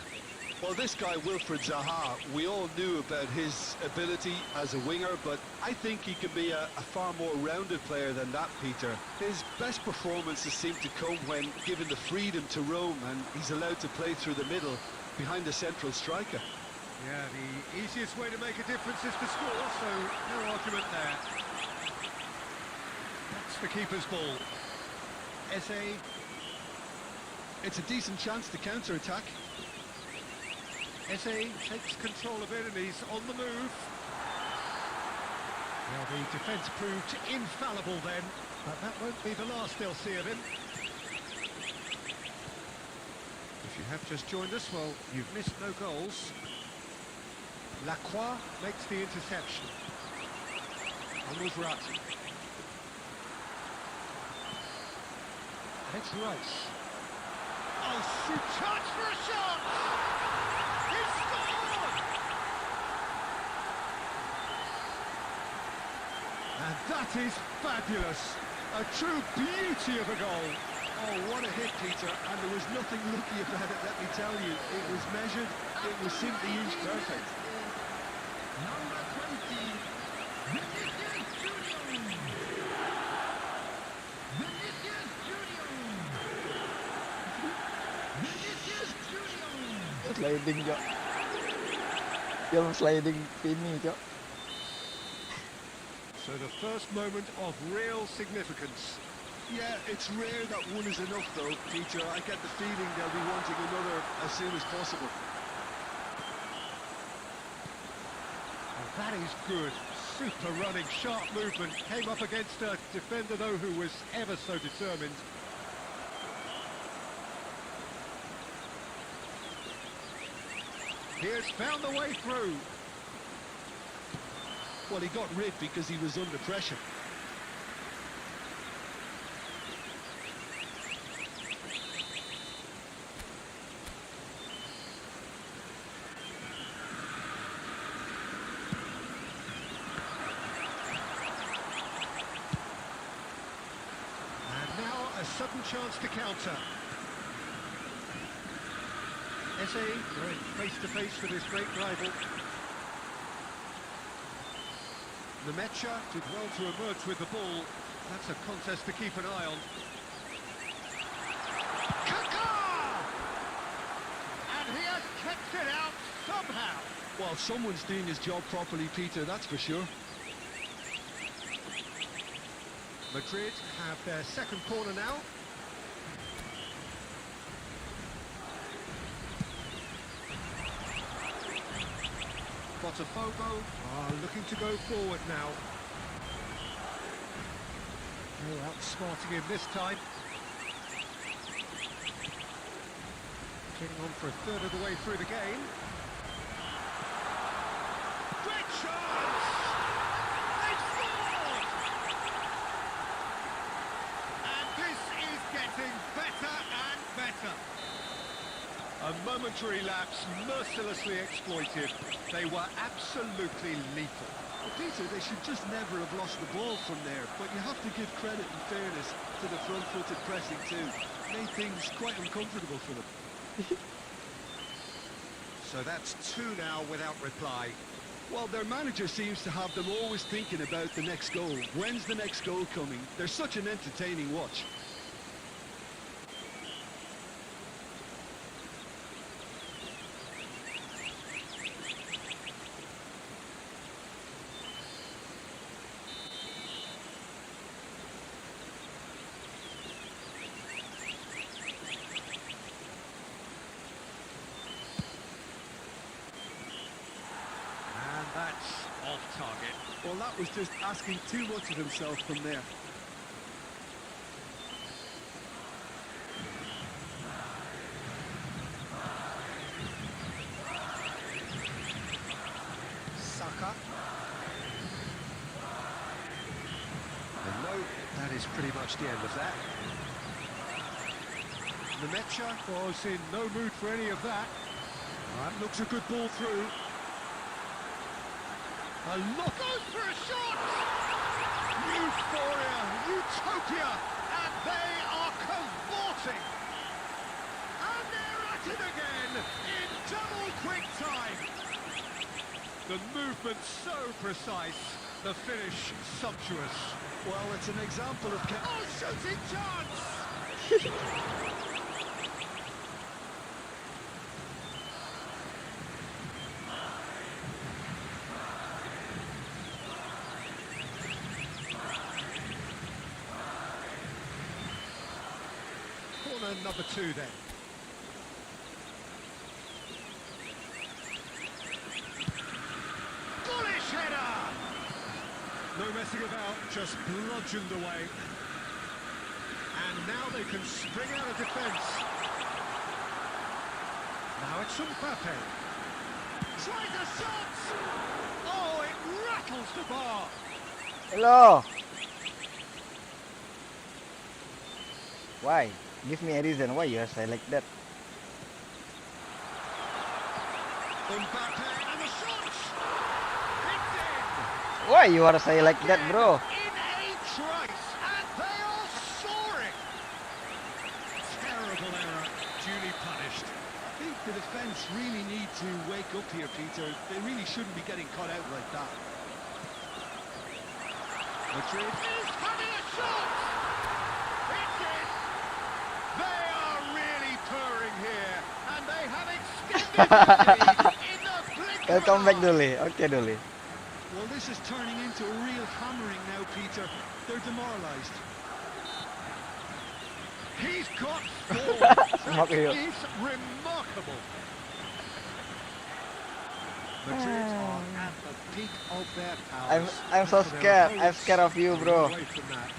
Well, this guy, Wilfried Zaha, we all knew about his ability as a winger, but I think he can be a far more rounded player than that, Peter. His best performances seem to come when given the freedom to roam, and he's allowed to play through the middle behind the central striker. Yeah, the easiest way to make a difference is to score, so no argument there. That's the keeper's ball. Eze. It's a decent chance to counter-attack. Eze takes control of it and he's on the move. Well, the defence proved infallible then, but that won't be the last they'll see of him. If you have just joined us, well, you've missed no goals. Lacroix makes the interception. On was Rat. It's Rice. Oh, shoot, chance for a shot! He scored! And that is fabulous. A true beauty of a goal. Oh, what a hit, Peter, and there was nothing lucky about it, let me tell you. It was measured, it was simply inch perfect. Number 20, Vinicius Junior. Vinicius Junior. Vinicius Junior. sliding, Cok. Yang sliding sini, Cok. So the first moment of real significance. Yeah, it's rare that one is enough, though, Peter. I get the feeling they'll be wanting another as soon as possible. And that is good. Super running, sharp movement. Came up against a defender, though, who was ever so determined. He has found the way through. Well, he got rid because he was under pressure. And now a sudden chance to counter. Eze going face to face with his great rival. Nemecha did well to emerge with the ball. That's a contest to keep an eye on. Kaka! And he has kept it out somehow. Well, someone's doing his job properly, Peter, that's for sure. Madrid have their second corner now. Botafogo are looking to go forward now. No outsmarting him this time. Getting on for a third of the way through the game. Great chance! They've scored! And this is getting better and better. A momentary lapse, mercilessly exploited. They were absolutely lethal. Well, Peter, they should just never have lost the ball from there, but you have to give credit and fairness to the front-footed pressing too. Made things quite uncomfortable for them. So that's two now without reply. Well, their manager seems to have them always thinking about the next goal. When's the next goal coming? They're such an entertaining watch. That's off target. Well, that was just asking too much of himself from there. Saka. And no, that is pretty much the end of that. Nemecha was in no mood for any of that. That looks a good ball through. A look goes for a shot! Euphoria, utopia, and they are cavorting! And they're at it again in double quick time! The movement so precise, the finish sumptuous. Well, it's an example of... Oh, shooting chance! Corner number two then. Bullish header! No messing about, just bludgeoned away. And now they can spring out of defence. Now it's Mbappe. Tries a shot! Oh, it rattles the bar. Hello. Why? Give me a reason why you are say like that. Mbappe and the shot! It's in! Why you are say like that, bro? In a trice, and they are soaring! Terrible error, duly punished. I think the defence really need to wake up here, Peter. They really shouldn't be getting caught out like that. Madrid is having a shot! It's in! They are really purring here, and they have extended the lead in the blink of Welcome an back, eye. Duli. Okay, Duli. Well, this is turning into a real hammering now, Peter. They're demoralised. He's got four. Smoke you. That is remarkable. Madrid are at the peak of their powers. I'm so And their scared. I'm opponents scared of you, are bro. away from that.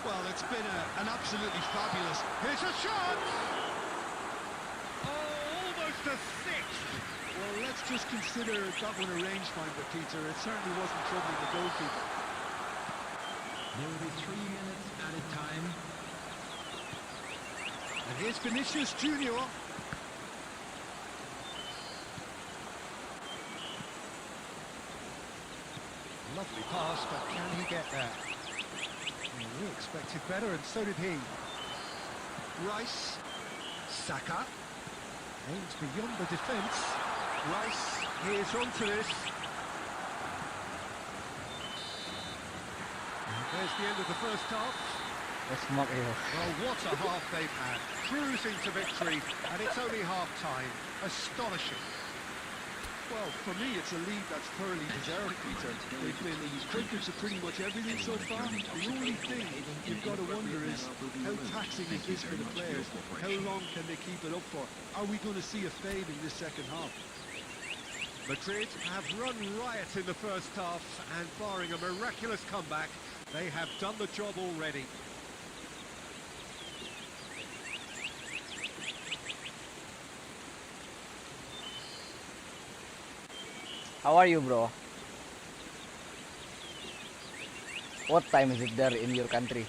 Well, it's been an absolutely fabulous... Here's a shot! Oh, almost a sixth. Well, let's just consider that one a rangefinder, Peter. It certainly wasn't troubling the goalkeeper. There will be 3 minutes added time. And here's Vinicius Junior. Lovely pass, but can he get there? We expected better, and so did he. Rice, Saka, aims beyond the defence. Rice, he is onto this. And there's the end of the first half. Let's smoke you. Well, what a half they've had. Cruising to victory, and it's only half-time. Astonishing. Well, for me, it's a lead that's thoroughly deserved, Peter. They've been critics of pretty much everything so far. The only thing you've got to wonder is how taxing is this for the players? How long can they keep it up for? Are we going to see a fade in this second half? Madrid have run riot in the first half, and barring a miraculous comeback, they have done the job already. How are you, bro? What time is it there in your country?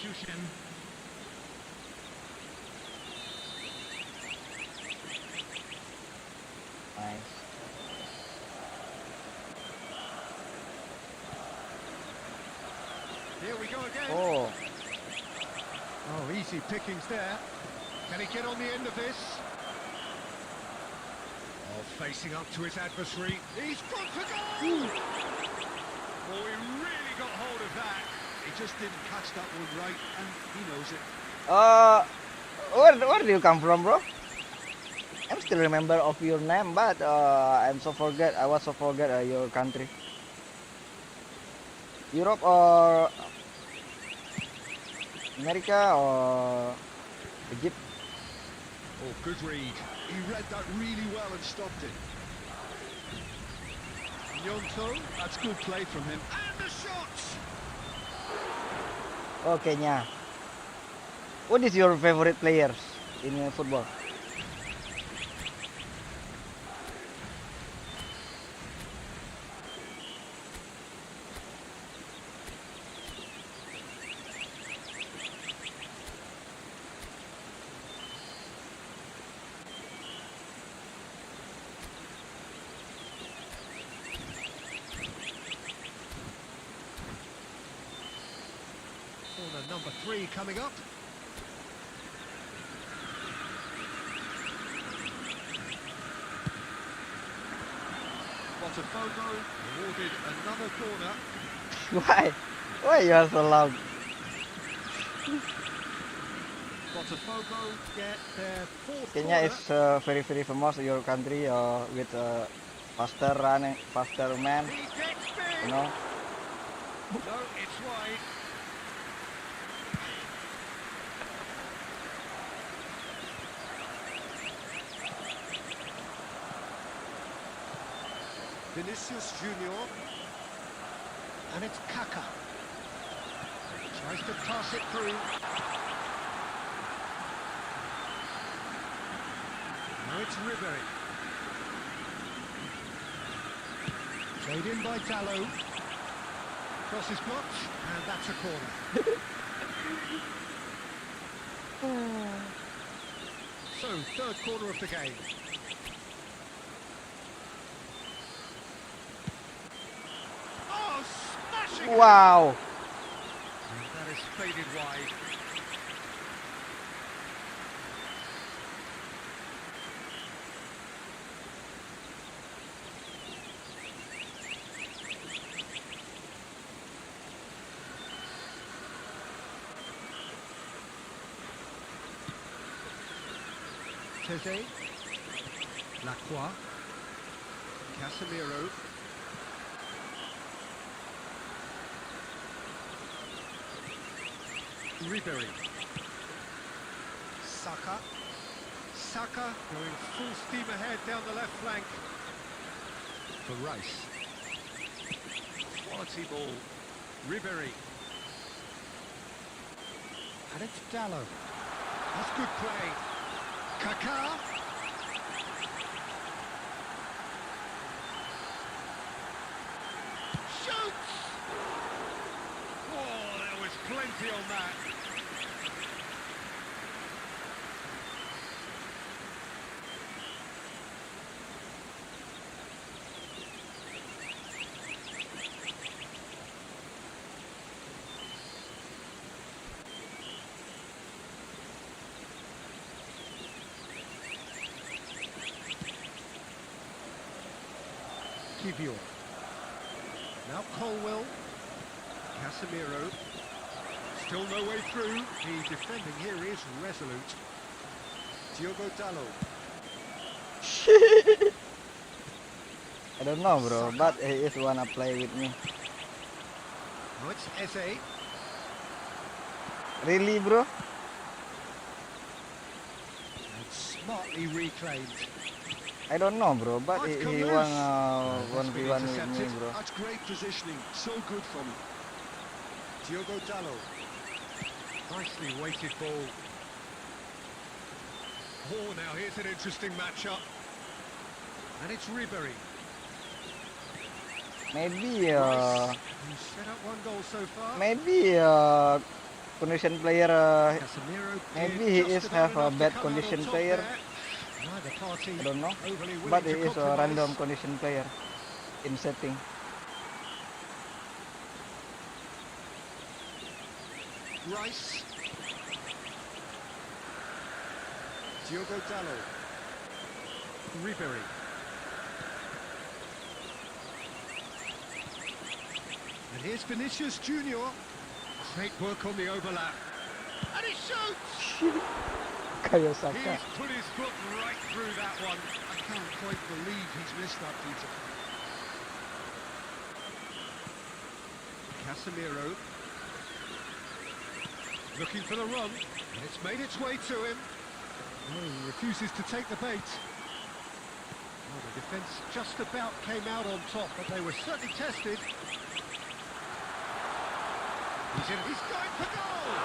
substitution. Nice. Here we go again. Oh, Oh, easy pickings there. Can he get on the end of this? Oh, facing up to his adversary. He's gone for goal! Oh, he really got hold of that. He just didn't catch that one right, and he knows it. where do you come from, bro? I'm still remember of your name, but I was so forget your country. Europe or America or Egypt? Oh, good read. He read that really well and stopped it. Nyonto, that's good play from him. And the shots! Oh, Kenya. What is your favorite players in football? Corner number 3 coming up. Botafogo awarded another corner. Why? Why you are so loud? Botafogo get their fourth Kenya corner. is very famous your country with faster man. He gets big. You know. No, it's wide. Vinicius Junior. And it's Kaka. Tries to pass it through. Now it's Ribery. Played in by Tallow. Cross is blocked, and that's a corner. So, third corner of the game. Oh, smashing! Wow. And that is faded wide. Teze, Lacroix, Casemiro, Ribery, Saka, going full steam ahead down the left flank for Rice. Quality ball, Ribery, and it's Dallo. That's good play. Kaká. Shoots! Oh, there was plenty on that. Kivior. Now Colwell. Casemiro. Still no way through. The defending here is resolute. Diogo Dallo. I don't know, bro, but he is wanna play with me. Now it's Eze. Really, bro? And smartly reclaimed. I don't know, bro, but I've he come won loose. That's been 1v1 with me, intercepted. bro. That's great positioning. So good from him. Diogo Dallo. Nicely weighted ball. Oh, now here's an interesting matchup. And it's Ribery. Maybe Rice, who's set up one goal so far. maybe condition player. Casemiro Maybe did he just is about have a enough to bad come out on condition top player. there. Neither party I don't know, overly but willing he to is a compromise. random condition player in setting. Rice. Diogo Dalot. Ribery. And here's Vinicius Junior. Great work on the overlap. And he shoots! Kayo Saka. He's put his foot right through that one. I can't quite believe he's missed that, Peter. Casemiro. Looking for the run. And it's made its way to him. Oh, he refuses to take the bait. Well, the defence just about came out on top, but they were certainly tested. He's going for goal!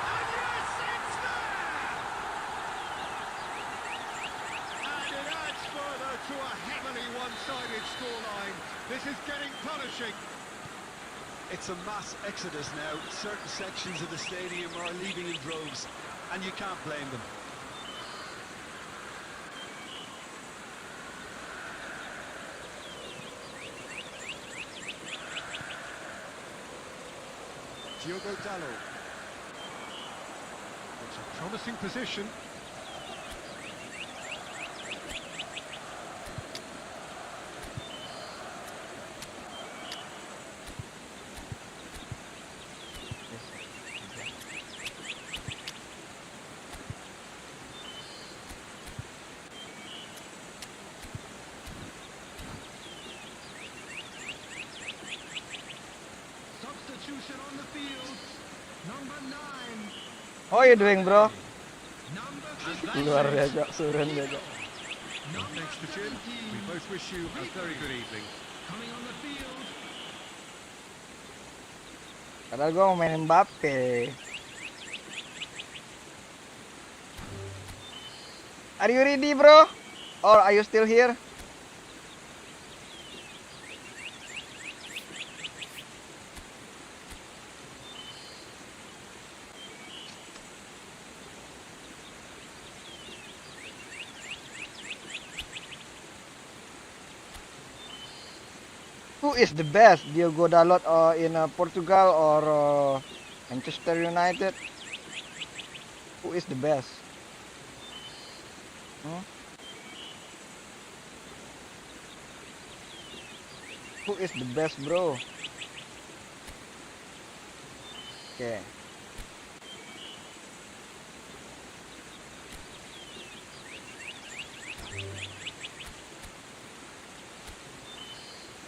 And yes, it's there! And it adds further to a heavily one-sided scoreline. This is getting punishing. It's a mass exodus now. Certain sections of the stadium are leaving in droves, and you can't blame them. Diogo Dalot. It's a promising position. Substitution on the field. Number 9. How are you doing, bro? Number Luar biasa, surun biasa. Thanks to Jim. We both wish you a very good evening. coming on the field. Padahal gue mau main Mbappe. Are you ready, bro? Or are you still here? Who is the best, Diogo Dalot in Portugal or Manchester United? Who is the best? Hmm? Who is the best, bro? Okay.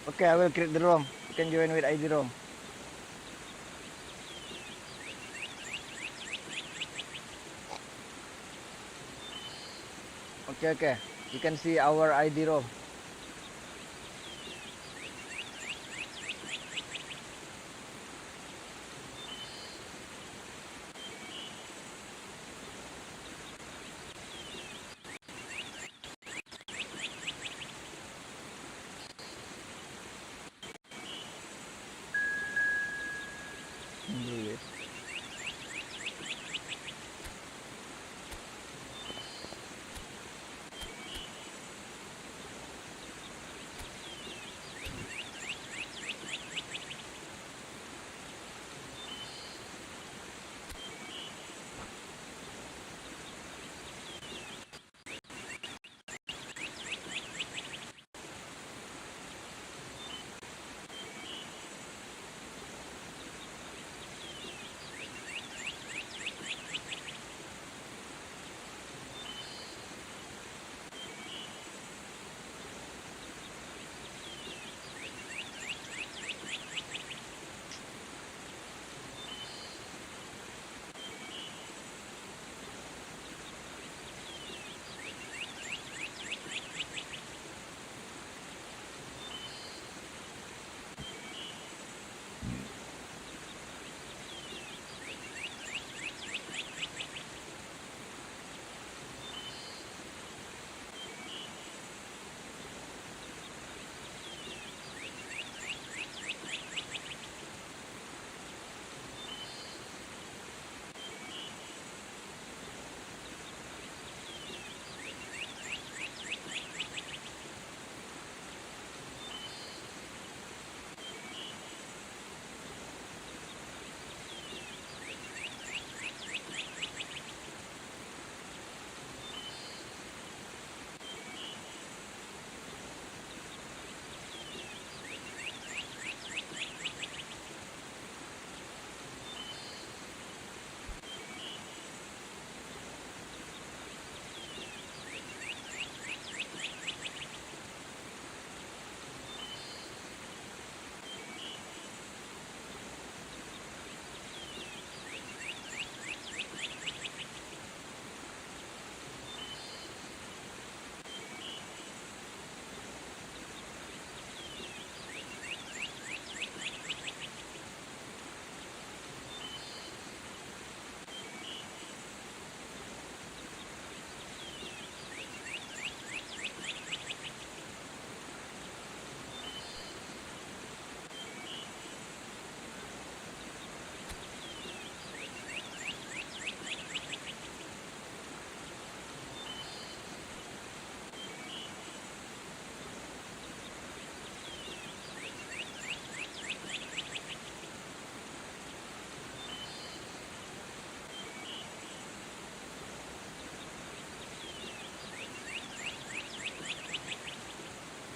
Okay, I will create the room. You can join with ID room. Okay. You can see our ID room. Dulu.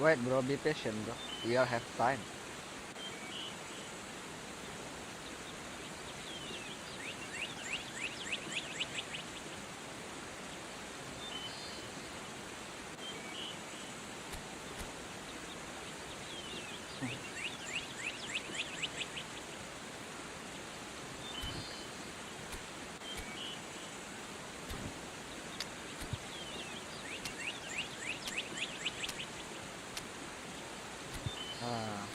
Wait, bro, be patient, bro. We'll have time. Ah.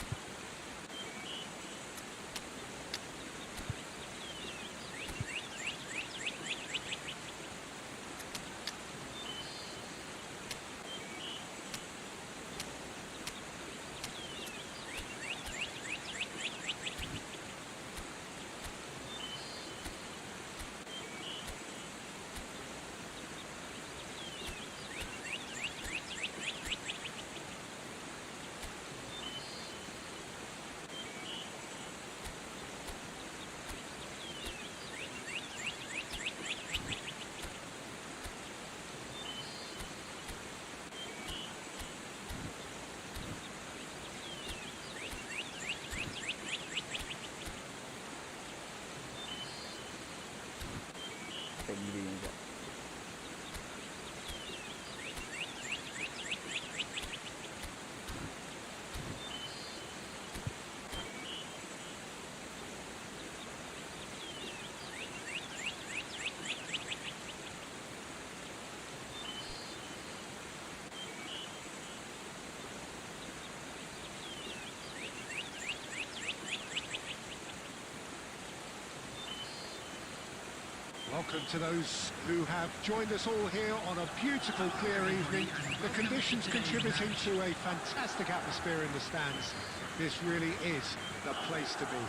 Kayak gini juga. Welcome to those who have joined us all here on a beautiful, clear evening. The conditions contributing to a fantastic atmosphere in the stands. This really is the place to be.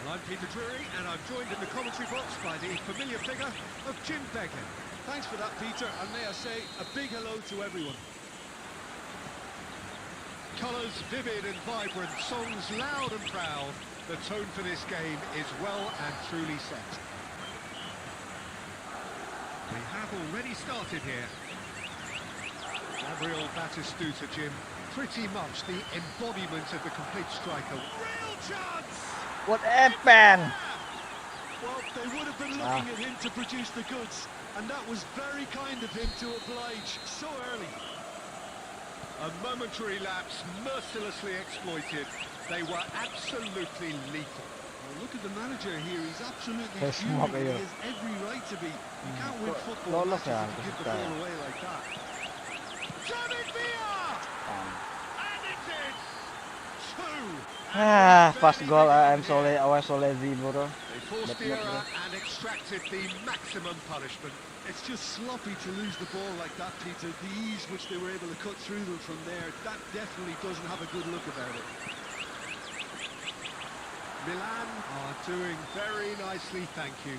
Well, I'm Peter Drury, and I'm joined in the commentary box by the familiar figure of Jim Beglin. Thanks for that, Peter, and may I say a big hello to everyone. Colours vivid and vibrant, songs loud and proud. The tone for this game is well and truly set. We have already started here. Gabriel Batistuta, Jim, pretty much the embodiment of the complete striker. Real chance! What happened? Well, they would have been looking at him to produce the goods, and that was very kind of him to oblige so early. A momentary lapse mercilessly exploited. They were absolutely lethal. Well, look at the manager here, he's absolutely Yes, fuming. Mark, He yeah. has every right to be. You can't win football Lolos matches ya, if you give the kita. ball away like that. David Villa! And it's in! Two! Ah, pas goal. I was so lazy, bro. They forced But the not error and extracted the maximum punishment. It's just sloppy to lose the ball like that, Peter. The ease which they were able to cut through them from there, that definitely doesn't have a good look about it. Milan are doing very nicely, thank you.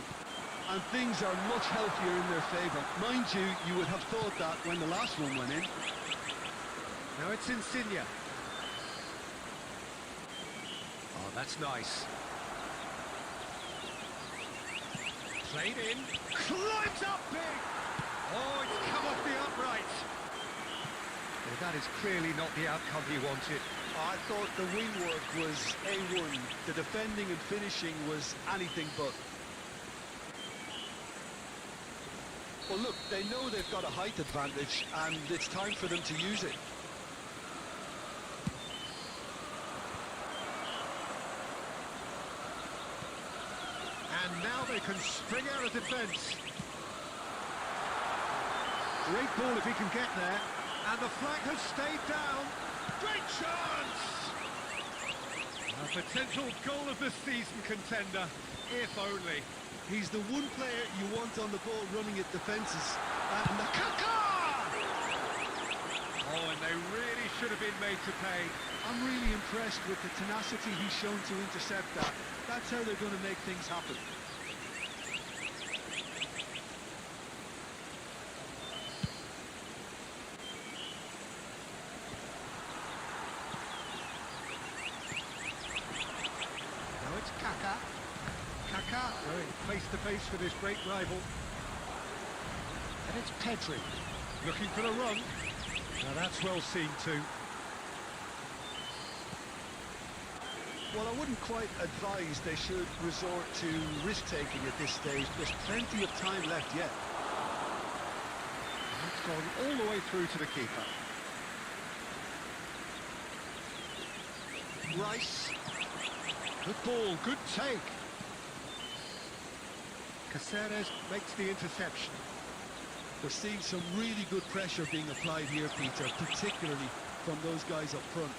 And things are much healthier in their favour. Mind you, you would have thought that when the last one went in. Now it's Insigne. Oh, that's nice. Played in. Climbs up big! Oh, it's come off the upright. Well, that is clearly not the outcome he wanted. I thought the wing work was A1. The defending and finishing was anything but. Well, look, they know they've got a height advantage, and it's time for them to use it. And now they can spring out of defence. Great ball if he can get there. And the flag has stayed down. Great chance! A potential goal of the season contender, if only. He's the one player you want on the ball running at defences. And the Kaka! Oh, and they really should have been made to pay. I'm really impressed with the tenacity he's shown to intercept that. That's how they're going to make things happen. Now it's Kaka. Kaka going face to face with his great rival. And it's Pedri looking for the run. Now that's well seen too. Well, I wouldn't quite advise they should resort to risk-taking at this stage. There's plenty of time left yet. It's gone all the way through to the keeper. Rice. Good ball, good take. Caceres makes the interception. We're seeing some really good pressure being applied here, Peter, particularly from those guys up front.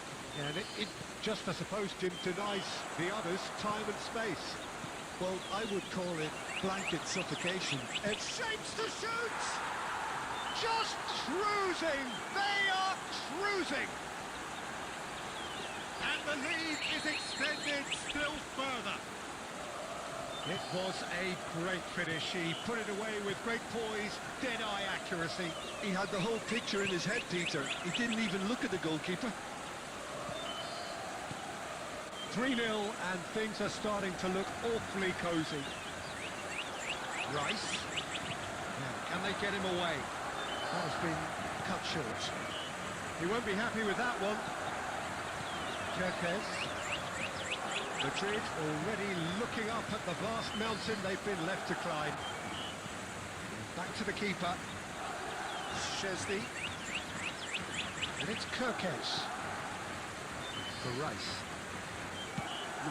And it just, I suppose, Jim, denies the others time and space. Well, I would call it blanket suffocation. It shapes to shoot! Just cruising! They are cruising! And the lead is extended still further. It was a great finish. He put it away with great poise, dead-eye accuracy. He had the whole picture in his head, Peter. He didn't even look at the goalkeeper. 3-0, and things are starting to look awfully cosy. Rice. Now, can they get him away? That has been cut short. He won't be happy with that one. Kerkez. Madrid already looking up at the vast mountain they've been left to climb. Back to the keeper. Szczesny. And it's Kerkez. For Rice.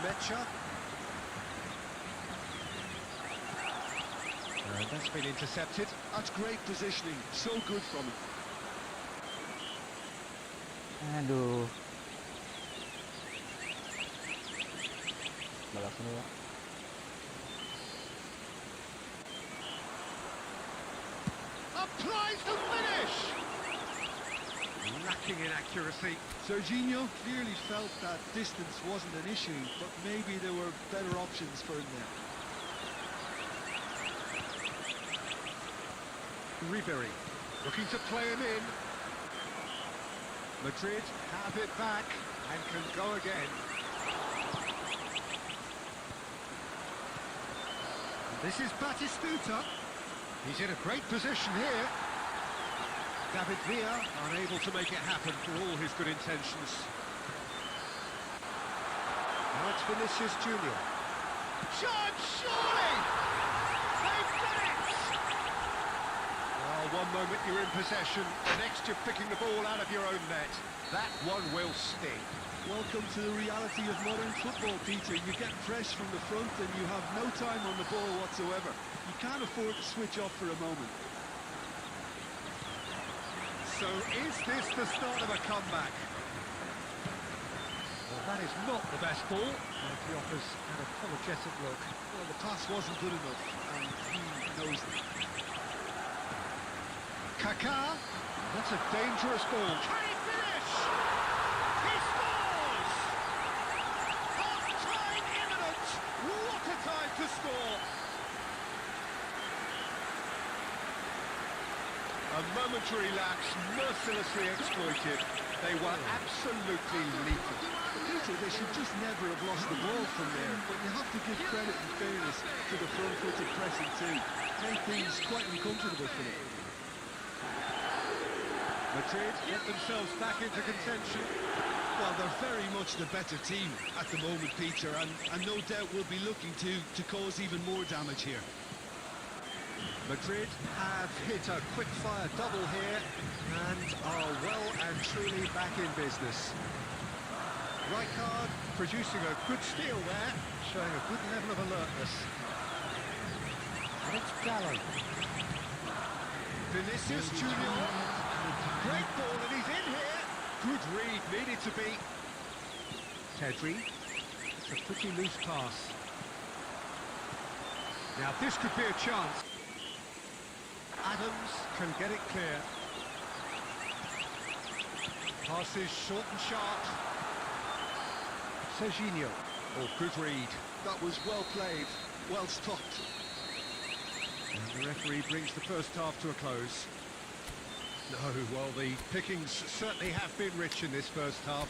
Mecha. That's been intercepted. That's great positioning. So good from him. Aduh. Balas semua. Applies the finish! Lacking in accuracy. Serginho clearly felt that distance wasn't an issue, but maybe there were better options for him there. Ribery looking to play him in. Madrid have it back and can go again. This is Batistuta. He's in a great position here. David Villa unable to make it happen for all his good intentions. Now it's Vinicius Junior. Chance, surely! They've done it! Well, one moment you're in possession, the next you're picking the ball out of your own net. That one will sting. Welcome to the reality of modern football, Peter. You get press from the front and you have no time on the ball whatsoever. You can't afford to switch off for a moment. So is this the start of a comeback? Well, that is not the best ball. And he offers an apologetic look. Well, the pass wasn't good enough, and he knows it. Kaká. That's a dangerous ball. Can he finish? He scores! Half-time imminent. What a time to score! A momentary lapse, mercilessly exploited. They were absolutely lethal. Peter, they should just never have lost the ball from there, but you have to give credit and fairness to the front-footed pressing too. Made things quite uncomfortable for them. Madrid get themselves back into contention. Well, they're very much the better team at the moment, Peter, and no doubt will be looking to cause even more damage here. Madrid have hit a quick-fire double here and are well and truly back in business. Rijkaard producing a good steal there, showing a good level of alertness. And it's Gallo. Vinicius Junior. Great ball, and he's in here. Good read, needed to be. Pedri. It's a pretty loose pass. Now this could be a chance. Adams can get it clear. Passes short and sharp. Serginho. Oh, good read. That was well played, well stopped. And the referee brings the first half to a close. No, well, the pickings certainly have been rich in this first half.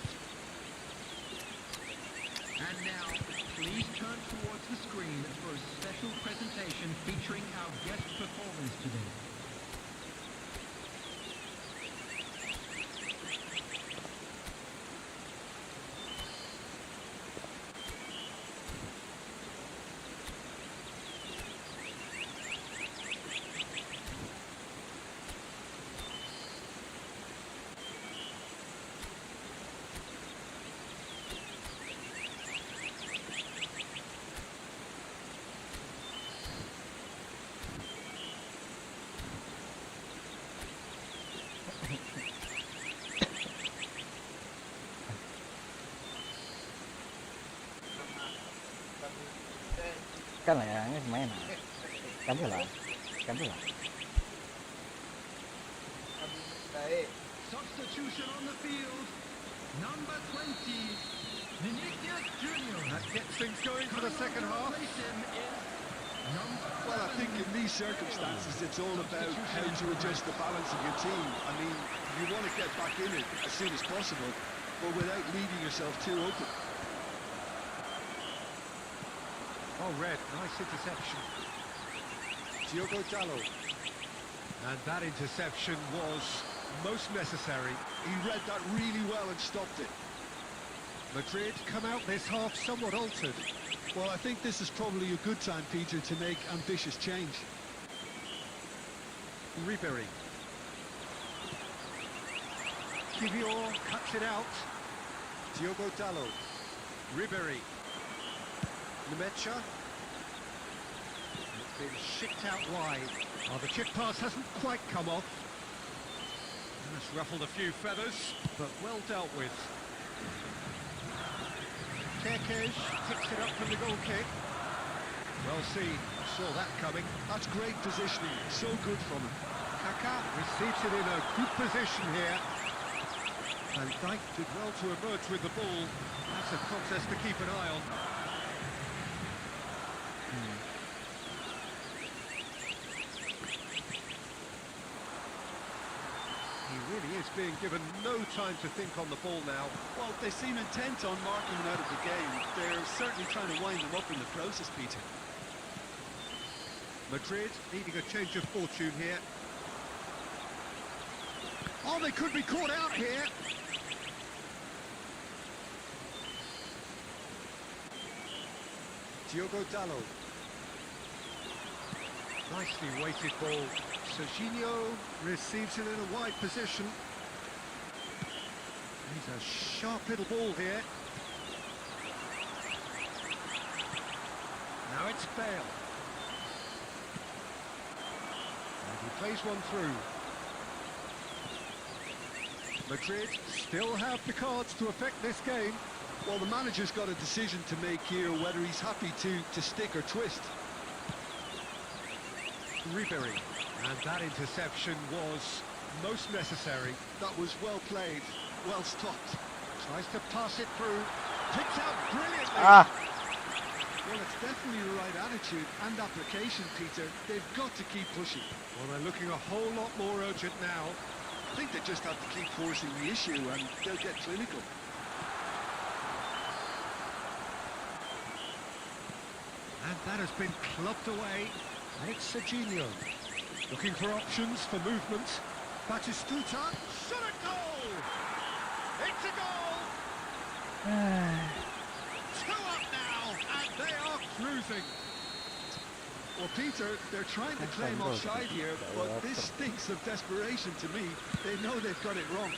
And now, please turn towards the screen for a special presentation featuring our guest performance today. Kan lah ya, ini pemain. Ganti lah. Ganti lah. Substitution on the field. Number 20, Vinicius Junior. That gets things going for the second half. Replace him is number Well, I 7. think in these circumstances, it's all about how to adjust the balance of your team. I mean, you want to get back in it as soon as possible, but without leaving yourself too open. Oh, Red, nice interception. Diogo Dalot. And that interception was most necessary. He read that really well and stopped it. Madrid come out this half somewhat altered. Well, I think this is probably a good time, Peter, to make ambitious change. Ribery. Kivior cuts it out. Diogo Dalot. Ribery. Nemecha. It's been shipped out wide. Oh, the chip pass hasn't quite come off. That's ruffled a few feathers, but well dealt with. Kerkez picks it up from the goal kick. Well seen, saw that coming. That's great positioning, so good from him. Kaká receives it in a good position here. And Dijk did well to emerge with the ball. That's a contest to keep an eye on. He really is being given no time to think on the ball now. Well, they seem intent on marking him out of the game. They're certainly trying to wind him up in the process, Peter. Madrid needing a change of fortune here. Oh, they could be caught out here. Diogo Dalot. Nicely weighted ball. Serginho receives it in a wide position. He's a sharp little ball here. Now it's Bale. And he plays one through. Madrid still have the cards to affect this game. Well, the manager's got a decision to make here, whether he's happy to stick or twist. Ribery. And that interception was most necessary. That was well played, well stopped. Tries to pass it through. Picks out brilliantly. Ah, Well, it's definitely the right attitude and application, Peter. They've got to keep pushing. Well, they're looking a whole lot more urgent now. I think they just have to keep forcing the issue and they'll get clinical. And that has been clubbed away. And it's Serginho. Looking for options for movement. Batistuta. Shot a goal! It's a goal! 2 up now, and they are cruising. Well, Peter, they're trying to claim offside here, but this stinks of desperation to me. They know they've got it wrong.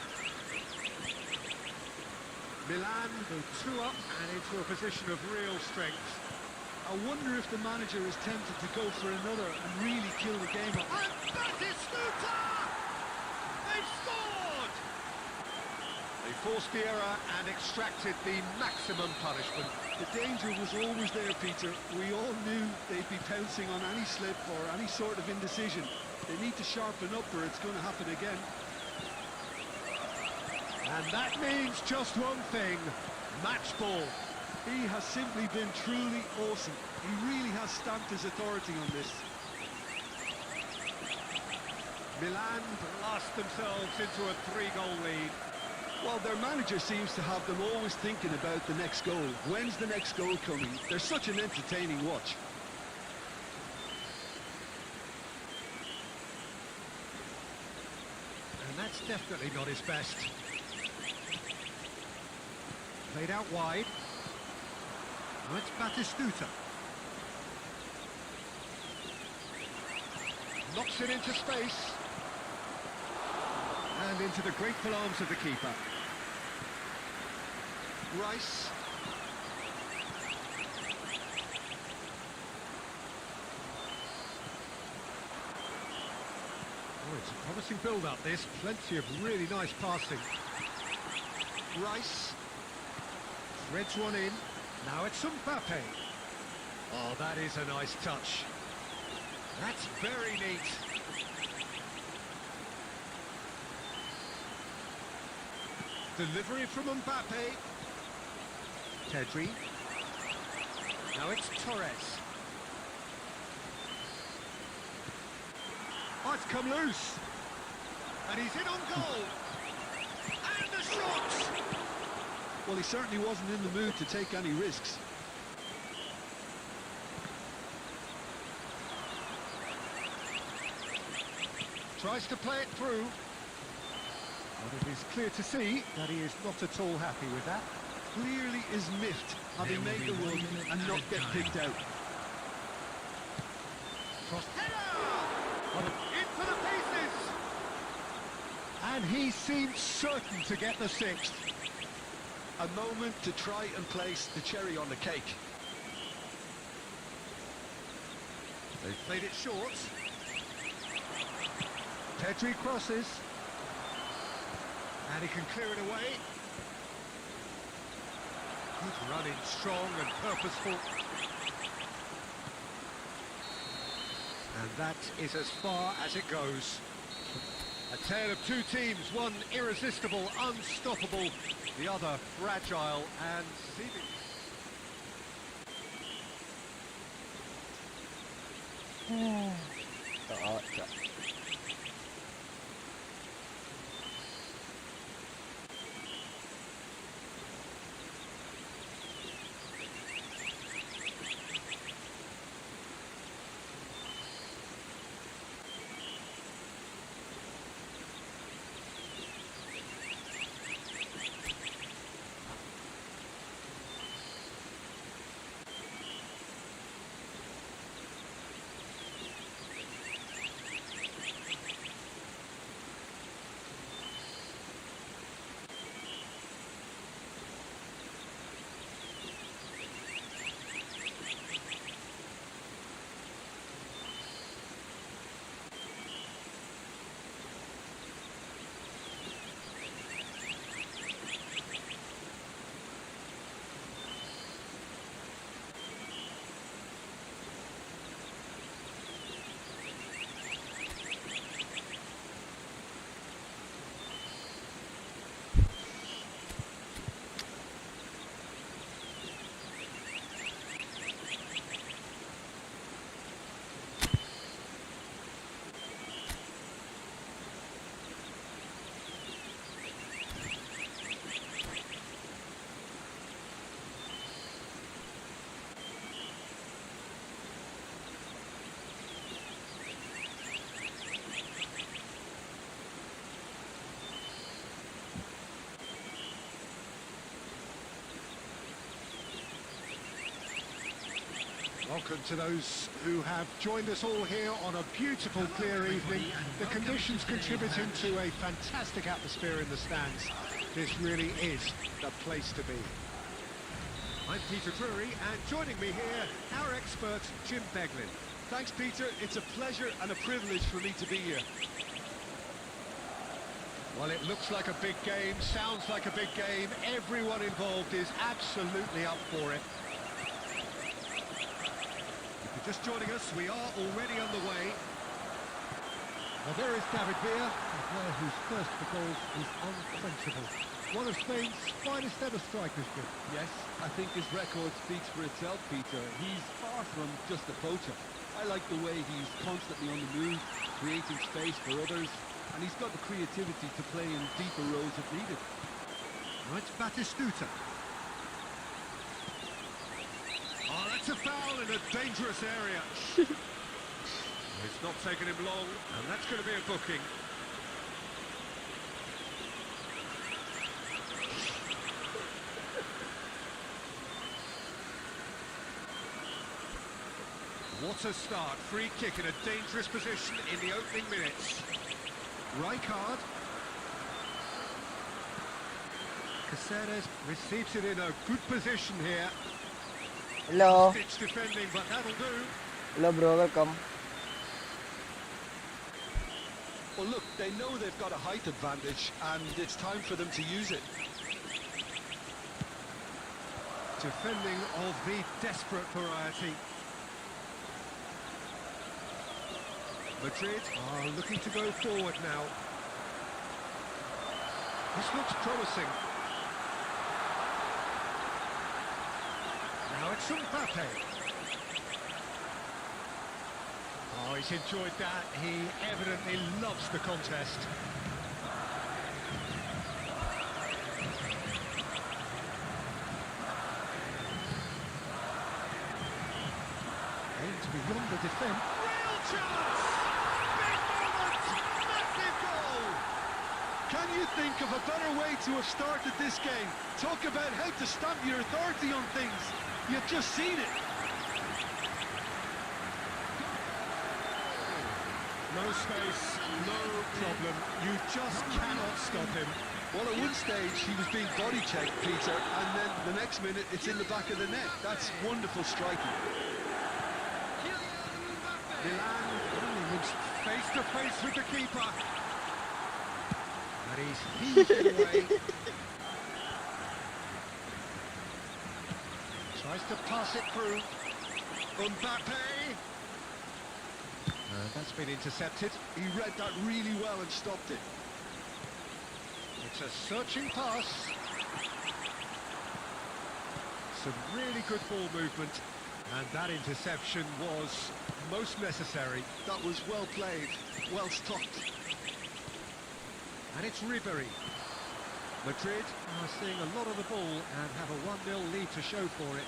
Milan go 2 up and into a position of real strength. I wonder if the manager is tempted to go for another and really kill the game off. And Batistuta! They've scored! They forced the error and extracted the maximum punishment. The danger was always there, Peter. We all knew they'd be pouncing on any slip or any sort of indecision. They need to sharpen up or it's going to happen again. And that means just one thing, match ball. He has simply been truly awesome. He really has stamped his authority on this. Milan blast themselves into a 3-goal lead. Well, their manager seems to have them always thinking about the next goal. When's the next goal coming? They're such an entertaining watch. And that's definitely not his best. Played out wide. Now it's Batistuta. Knocks it into space. And into the grateful arms of the keeper. Rice. Oh, it's a promising build-up, this. Plenty of really nice passing. Rice. Threads one in. Now it's Mbappe. Oh, that is a nice touch. That's very neat. Delivery from Mbappe. Pedri. Now it's Torres. Oh, it's come loose. And he's in on goal. And the shot! Well, he certainly wasn't in the mood to take any risks. Tries to play it through. But it is clear to see that he is not at all happy with that. Clearly is miffed, having made the run and not get picked out. Cross header! Into the pieces! And he seemed certain to get the sixth. A moment to try and place the cherry on the cake. They've played it short. Pedri crosses. And he can clear it away. Good running, strong and purposeful. And that is as far as it goes. A tale of two teams, one irresistible, unstoppable, the other fragile and seemingly... Welcome to those who have joined us all here on a beautiful clear evening. The conditions contributing to a fantastic atmosphere in the stands. This really is the place to be. I'm Peter Drury, and joining me here, our expert, Jim Beglin. Thanks, Peter. It's a pleasure and a privilege for me to be here. Well, it looks like a big game, sounds like a big game. Everyone involved is absolutely up for it. Just joining us, we are already on the way. Well, there is David Villa, a player whose thirst for goals is unquenchable. One of Spain's finest ever strikers, Jim. Yes, I think his record speaks for itself, Peter. He's far from just a poacher. I like the way he's constantly on the move, creating space for others, and he's got the creativity to play in deeper roles if needed. Right, Batistuta. Oh, that's a foul in a dangerous area. It's not taking him long, and that's going to be a booking. What a start. Free kick in a dangerous position in the opening minutes. Rijkaard. Caceres receives it in a good position here. Hello. Stitch defending, but that'll do. Hello, bro. Welcome. Well, look, they know they've got a height advantage, and it's time for them to use it. Defending of the desperate variety. Madrid are looking to go forward now. This looks promising. Now it's Mbappe. Oh, he's enjoyed that. He evidently loves the contest. Aimed beyond the defence. Real chance! Big moment! Massive goal! Can you think of a better way to have started this game? Talk about how to stamp your authority on things. You've just seen it. No space, no problem. You just cannot stop him. Well, at one stage, he was being body checked, Peter, and then the next minute, it's in the back of the net. That's wonderful striking. Milan only was face to face with the keeper. And he's heaved it away. Tries to pass it through. Mbappe. That's been intercepted. He read that really well and stopped it. It's a searching pass. Some really good ball movement. And that interception was most necessary. That was well played, well stopped. And it's Ribery. Madrid are seeing a lot of the ball and have a 1-0 lead to show for it.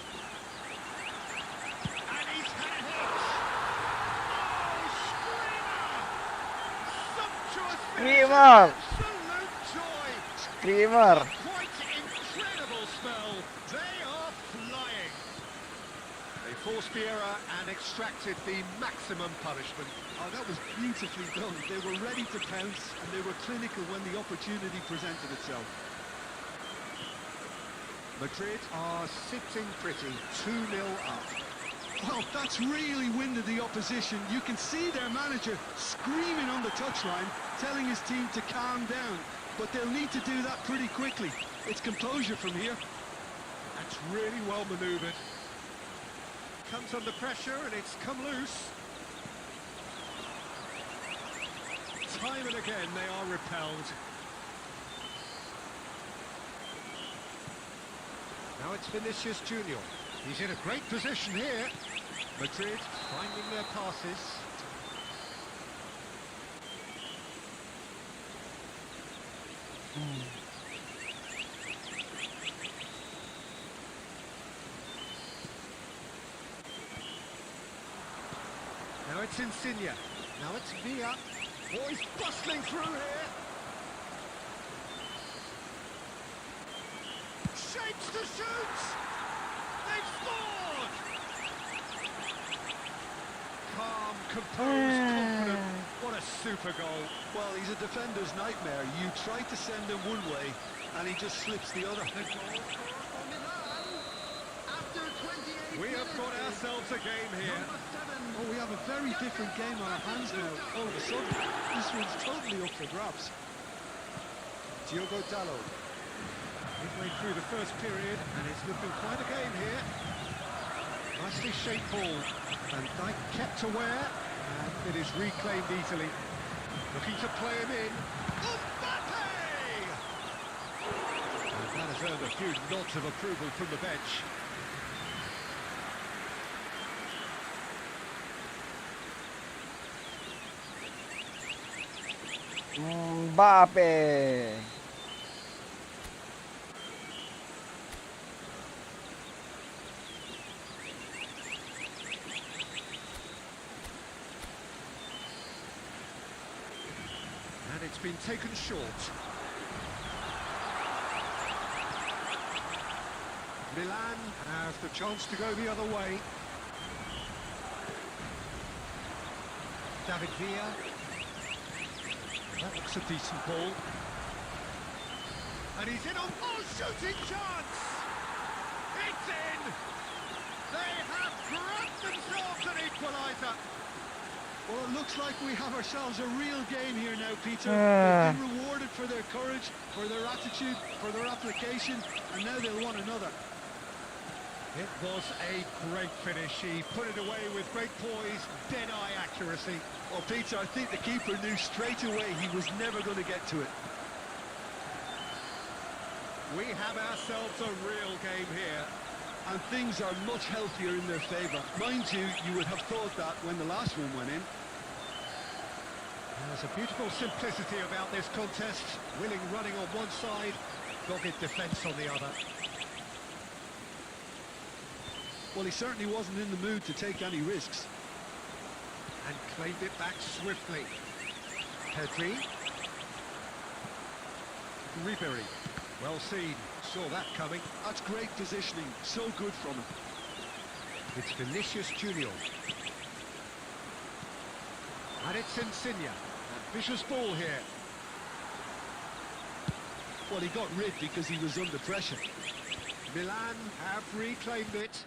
And he's had it! Oh, screamer! Sumptuous finish! Screamer! Absolute joy! Screamer. Quite incredible spell. They are flying. They forced the error and extracted the maximum punishment. Oh, that was beautifully done. They were ready to pounce, and they were clinical when the opportunity presented itself. Madrid are sitting pretty, 2-0 up. Well, that's really winded the opposition. You can see their manager screaming on the touchline, telling his team to calm down. But they'll need to do that pretty quickly. It's composure from here. That's really well manoeuvred. Comes under pressure and it's come loose. Time and again they are repelled. Now it's Vinicius Junior. He's in a great position here. Madrid finding their passes. Now it's Insigne. Now it's Villa. Boys bustling through here. Shapes to shoot. They've scored. Calm, composed, confident. What a super goal. Well, he's a defender's nightmare. You try to send him one way, and he just slips the other. We have got ourselves a game here. Oh, we have a very different game on our hands now. All of a sudden, this one's totally up for grabs. Diogo Dalot. Midway through the first period, and it's looking quite a game here. Nicely shaped ball. And Dyke kept aware, and it is reclaimed easily. Looking to play him in. Mbappe! And that has earned a few nods of approval from the bench. Mbappe. And it's been taken short. Milan have the chance to go the other way. David Villa. That looks a decent ball. And he's in on... Oh, shooting chance! It's in! They have grabbed themselves an equaliser. Well, it looks like we have ourselves a real game here now, Peter. They've been rewarded for their courage, for their attitude, for their application, and now they'll want another. It was a great finish. He put it away with great poise, dead-eye accuracy. Well, Peter, I think the keeper knew straight away he was never going to get to it. We have ourselves a real game here. And things are much healthier in their favour. Mind you, you would have thought that when the last one went in. There's a beautiful simplicity about this contest. Willing running on one side, dogged defence on the other. Well, he certainly wasn't in the mood to take any risks. And claimed it back swiftly. Pedri. Ribery. Well seen. Saw that coming. That's great positioning. So good from him. It's Vinicius Junior. And it's Insigne. Vicious ball here. Well, he got rid because he was under pressure. Milan have reclaimed it.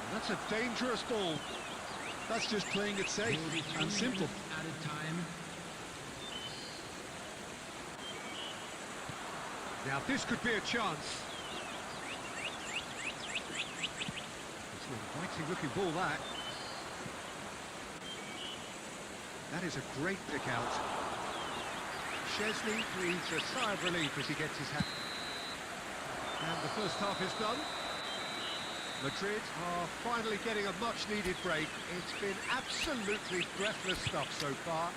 And that's a dangerous ball. That's just playing it safe and simple. Added time. Now this could be a chance. It's an inviting looking ball, that. That is a great pick out. Chesney breathes a sigh of relief as he gets his hat. And the first half is done. Madrid are finally getting a much-needed break. It's been absolutely breathless stuff so far.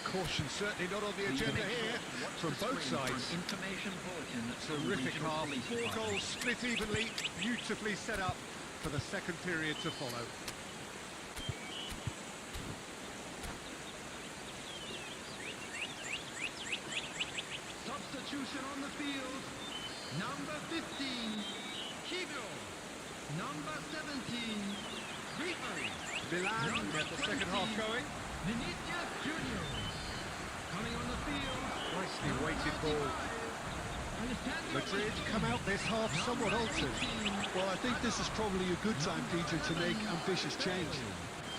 Caution certainly not on the agenda here from both sides. Information bulletin. Terrific half. 4 goals split evenly, beautifully set up for the second period to follow. Substitution on the field. Number 15, Kibio. Number 17, Ribery. Milan get the second half going. Vinicius Junior. Coming on the field. Nicely weighted ball. Madrid come out this half somewhat altered. Well, I think this is probably a good time, Peter, to make ambitious change.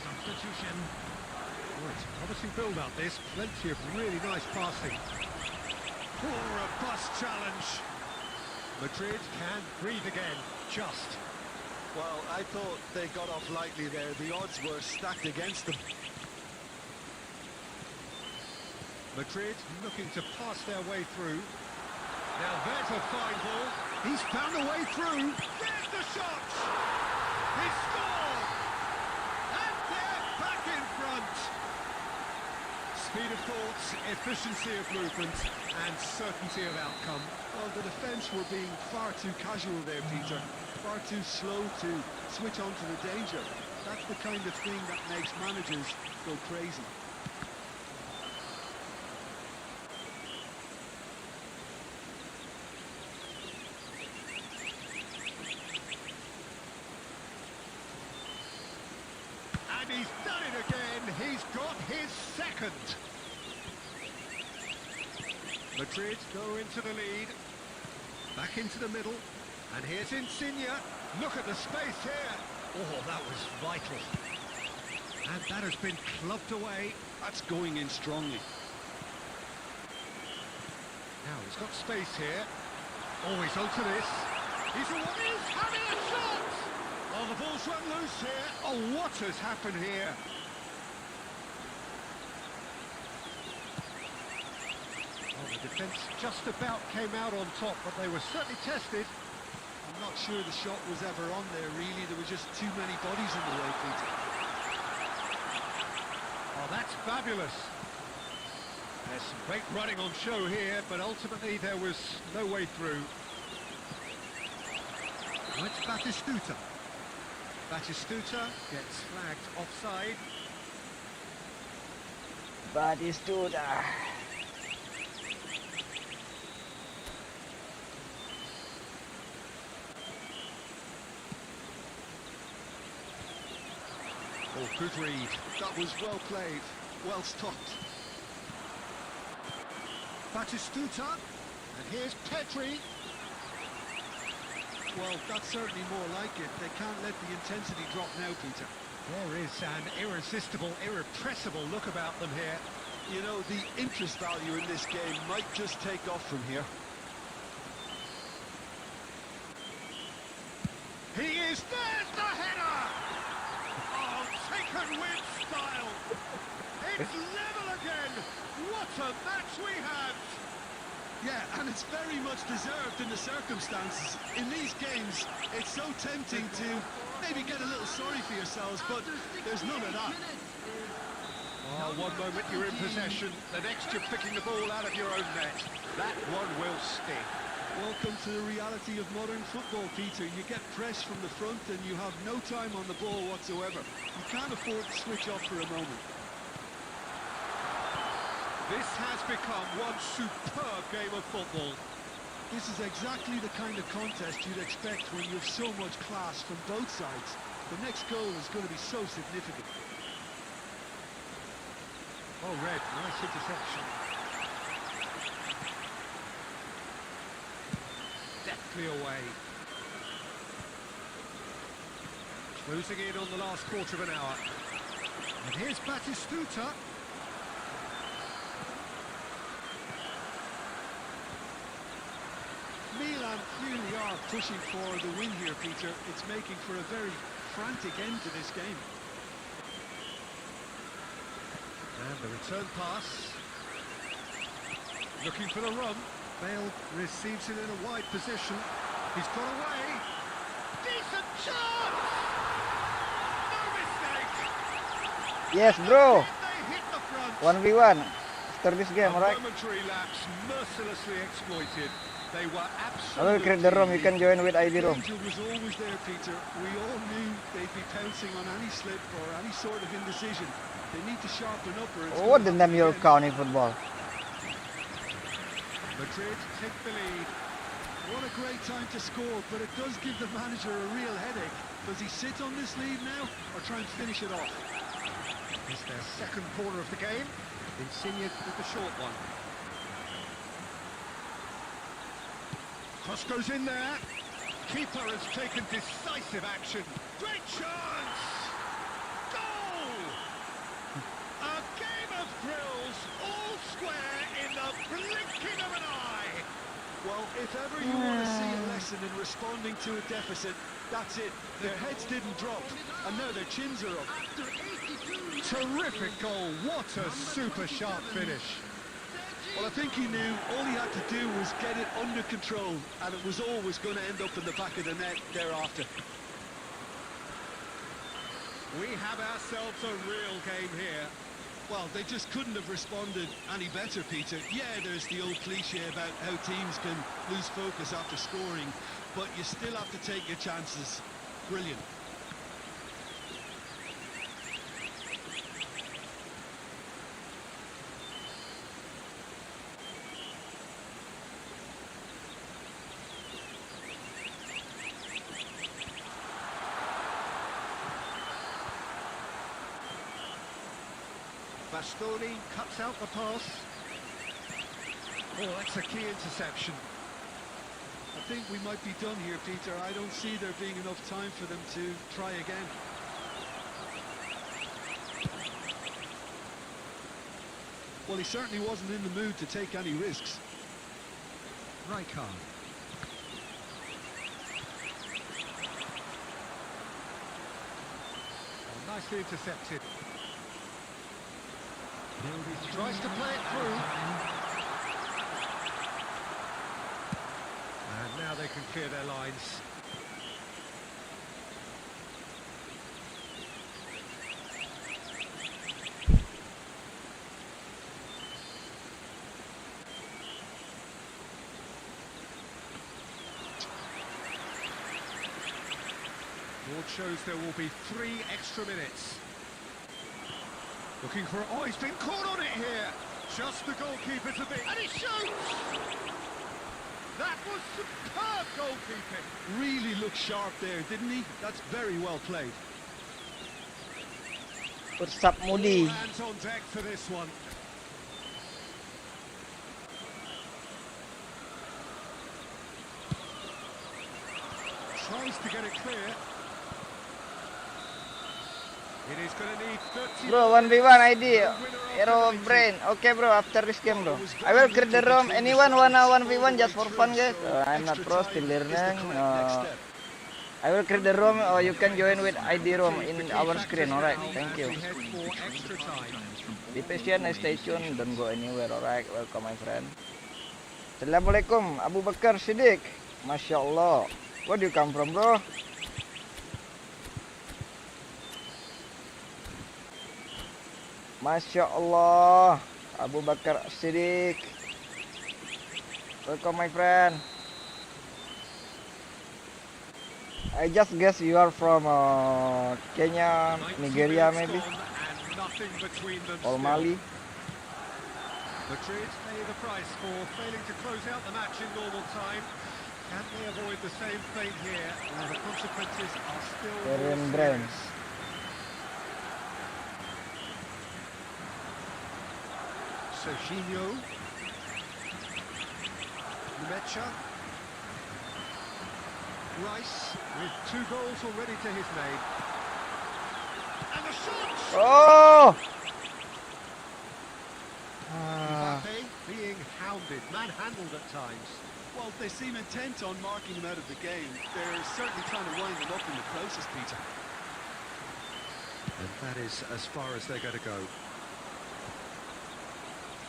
Substitution. Oh, it's a promising build-up, this. Plenty of really nice passing. Poor robust challenge. Madrid can breathe again, just. Well, I thought they got off lightly there. The odds were stacked against them. Madrid looking to pass their way through. Now there's a fine ball. He's found a way through. There's the shot! He scored! And they're back in front! Speed of thoughts, efficiency of movement, and certainty of outcome. Well, the defence were being far too casual there, Peter. Far too slow to switch on to the danger. That's the kind of thing that makes managers go crazy. And he's done it again. He's got his second. Madrid go into the lead. Back into the middle. And here's Insigne. Look at the space here. Oh, that was vital. And that has been clubbed away. That's going in strongly. Now he's got space here. Oh, he's onto this. He's having a shot! Oh, the ball's run loose here. Oh, what has happened here? Oh, the defence just about came out on top, but they were certainly tested. I'm not sure the shot was ever on there, really. There were just too many bodies in the way, Peter. Oh, that's fabulous. There's some great running on show here, but ultimately there was no way through. Now it's Batistuta. Batistuta gets flagged offside. Batistuta. Oh, good read. That was well played, well stopped. Batistuta, and here's Pedri. Well, that's certainly more like it. They can't let the intensity drop now, Peter. There is an irresistible, irrepressible look about them here. You know, the interest value in this game might just take off from here. a match we have! Yeah, and it's very much deserved in the circumstances. In these games, it's so tempting to maybe get a little sorry for yourselves, but there's none of that. Oh, one moment you're in possession, the next you're picking the ball out of your own net. That one will sting. Welcome to the reality of modern football, Peter. You get press from the front and you have no time on the ball whatsoever. You can't afford to switch off for a moment. This has become one superb game of football. This is exactly the kind of contest you'd expect when you have so much class from both sides. The next goal is going to be so significant. Oh, Red, nice interception. Deftly away. Closing in on the last quarter of an hour. And here's Batistuta. Milan clearly are pushing for the win here, Peter. It's making for a very frantic end to this game. And the return pass. Looking for the run. Bale receives it in a wide position. He's got away. Decent chance! No mistake! Yes, bro. They hit the front. 1v1 after this game, A alright? momentary lapse mercilessly exploited. They were I absolutely... will create the room. You can join with ID room. Danger was always there, Peter. We all knew they'd be pouncing on any slip or any sort of indecision. They need to sharpen up or it's Oh, gonna dendam happen your again. count in football. Madrid take the lead. What a great time to score, but it does give the manager a real headache. Does he sit on this lead now or try and finish it off? It's their second corner of the game. Insigne with the short one. Cross goes in there. Keeper has taken decisive action. Great chance! Goal! A game of thrills, all square in the blinking of an eye. Well, if ever you want to see a lesson in responding to a deficit, that's it. Their heads didn't drop, and now their chins are up. Terrific goal. What a super sharp finish. Well, I think he knew all he had to do was get it under control, and it was always going to end up in the back of the net thereafter. We have ourselves a real game here. Well, they just couldn't have responded any better, Peter. Yeah, there's the old cliche about how teams can lose focus after scoring, but you still have to take your chances. Brilliant. Bastoni cuts out the pass. Oh, that's a key interception. I think we might be done here, Peter. I don't see there being enough time for them to try again. Well, he certainly wasn't in the mood to take any risks. Rijkaard. Oh, nicely intercepted. Tries to play it through. And now they can clear their lines. Board shows there will be 3 extra minutes. Looking for... Oh, he's been caught on it here. Just the goalkeeper to beat. And he shoots! That was superb goalkeeping. Really looked sharp there, didn't he? That's very well played. Bersab Mudi. All hands on deck for this one. Tries to get it clear. It is going to need 30... Bro, 1v1 ID. Hero brain. Okay, bro. After this game, bro. I will create the room. Anyone wanna 1v1 just for fun, guys? I'm not pro, still learning. I will create the room, or you can join with ID room in our screen. Alright, thank you. Head for extra time. Be patient and stay tuned. Don't go anywhere. Alright, welcome my friend. Assalamualaikum, Abu Bakar Siddiq. Masya Allah. Where do you come from, bro? Masya Allah, Abu Bakar Siddiq. Welcome my friend. I just guess you are from Kenya, 90 Nigeria minutes maybe, gone and nothing between them or still. Mali. Madrid pay the price for failing to close out the match in normal time. Can they avoid the same fate here, where the consequences are still Karen more Brand. serious? Serginho. Mecha. Rice with 2 goals already to his name. And the shot! Oh! Mbappe being hounded, manhandled at times. Well, they seem intent on marking him out of the game. They're certainly trying to wind him up in the process, Peter. And that is as far as they're going to go.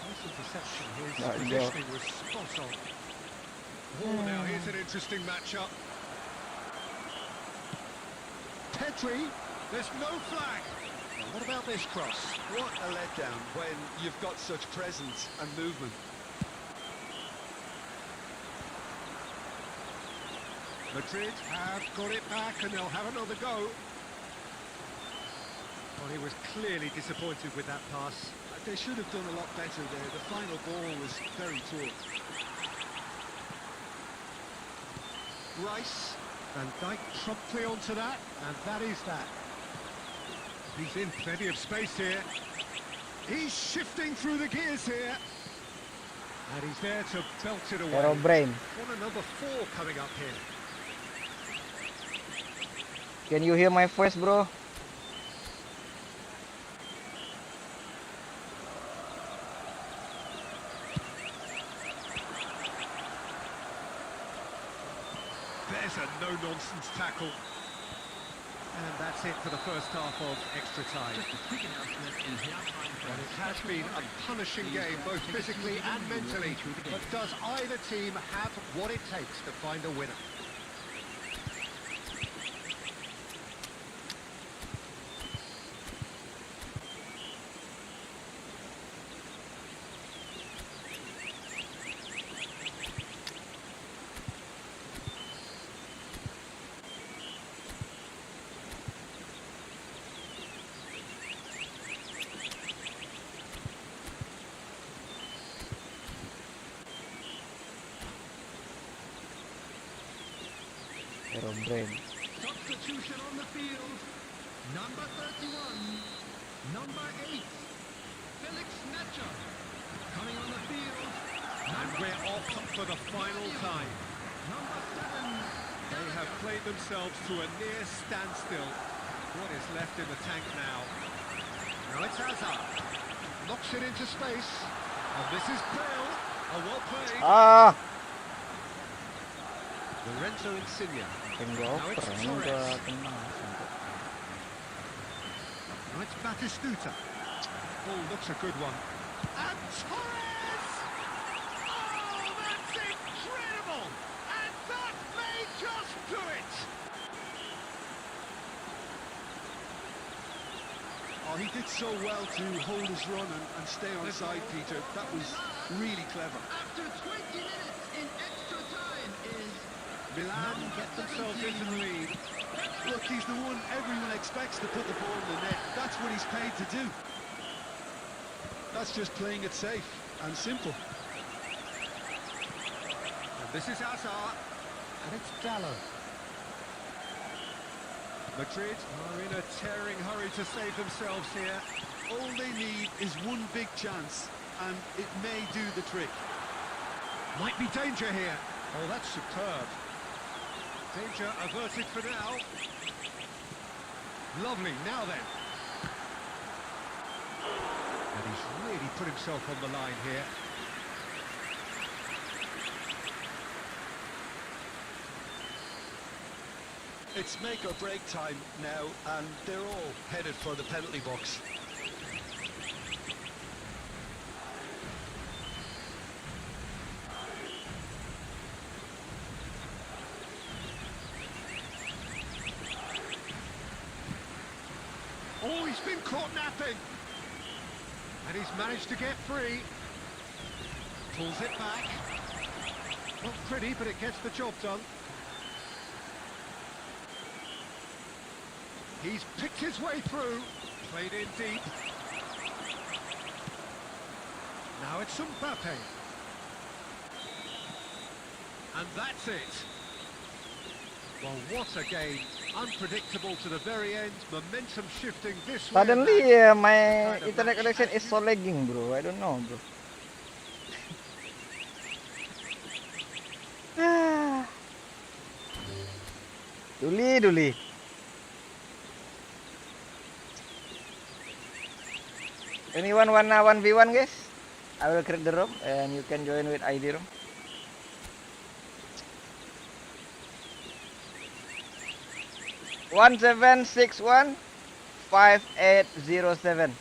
Nice interception. His There you go. positioning was spot on. Oh, now here's an interesting matchup. Pedri, there's no flag. Now, what about this cross? What a letdown when you've got such presence and movement. Madrid have got it back and they'll have another go. Well, he was clearly disappointed with that pass. They should have done a lot better there. The final ball was very poor. Rice, Van Dijk promptly onto that, and that is that. He's in plenty of space here. He's shifting through the gears here. And he's there to belt it away. Hero Brain. What a number 4 coming up here. Can you hear my voice, bro? There's a no-nonsense tackle. And that's it for the first half of extra time. Just a quick announcement in halftime. And it has been a punishing game, both physically and mentally. But does either team have what it takes to find a winner? Hero Brain. Substitution on the field. Number 31. Number 8. Felix Mecha. Coming on the field. And we're off for the final time. Number 7. They have played themselves to a near standstill. What is left in the tank now? Now it's Hazard. Knocks it into space. And this is Bale. Oh, well played. Ah, Lorenzo Insigne. tinggal Now it's oper, ini Torres. udah tenang sampai. Now it's Batistuta. Oh, looks a good one. And Torres! Oh, that's incredible! And that may just do it! Oh, he did so well to hold his run and stay on side, Peter. That was really clever. After 20 minutes in extra time is Milan get themselves into the lead. Look, he's the one everyone expects to put the ball in the net. That's what he's paid to do. That's just playing it safe and simple. And this is Hazard. And it's Gallo. Madrid are in a tearing hurry to save themselves here. All they need is one big chance, and it may do the trick. Might be danger here. Oh, that's superb. Danger averted for now. Lovely, now then. And he's really put himself on the line here. It's make or break time now, and they're all headed for the penalty box. caught napping. And he's managed to get free. Pulls it back. Not pretty, but it gets the job done. He's picked his way through. Played in deep. Now it's Mbappe. And that's it. Well, what a game. Unpredictable to the very end. Momentum shifting this way. Suddenly, and my kind of internet match connection as is so lagging, bro. I don't know, bro. Duli. Anyone wanna 1v1, guys? I will create the room and you can join with ID room. One 5807.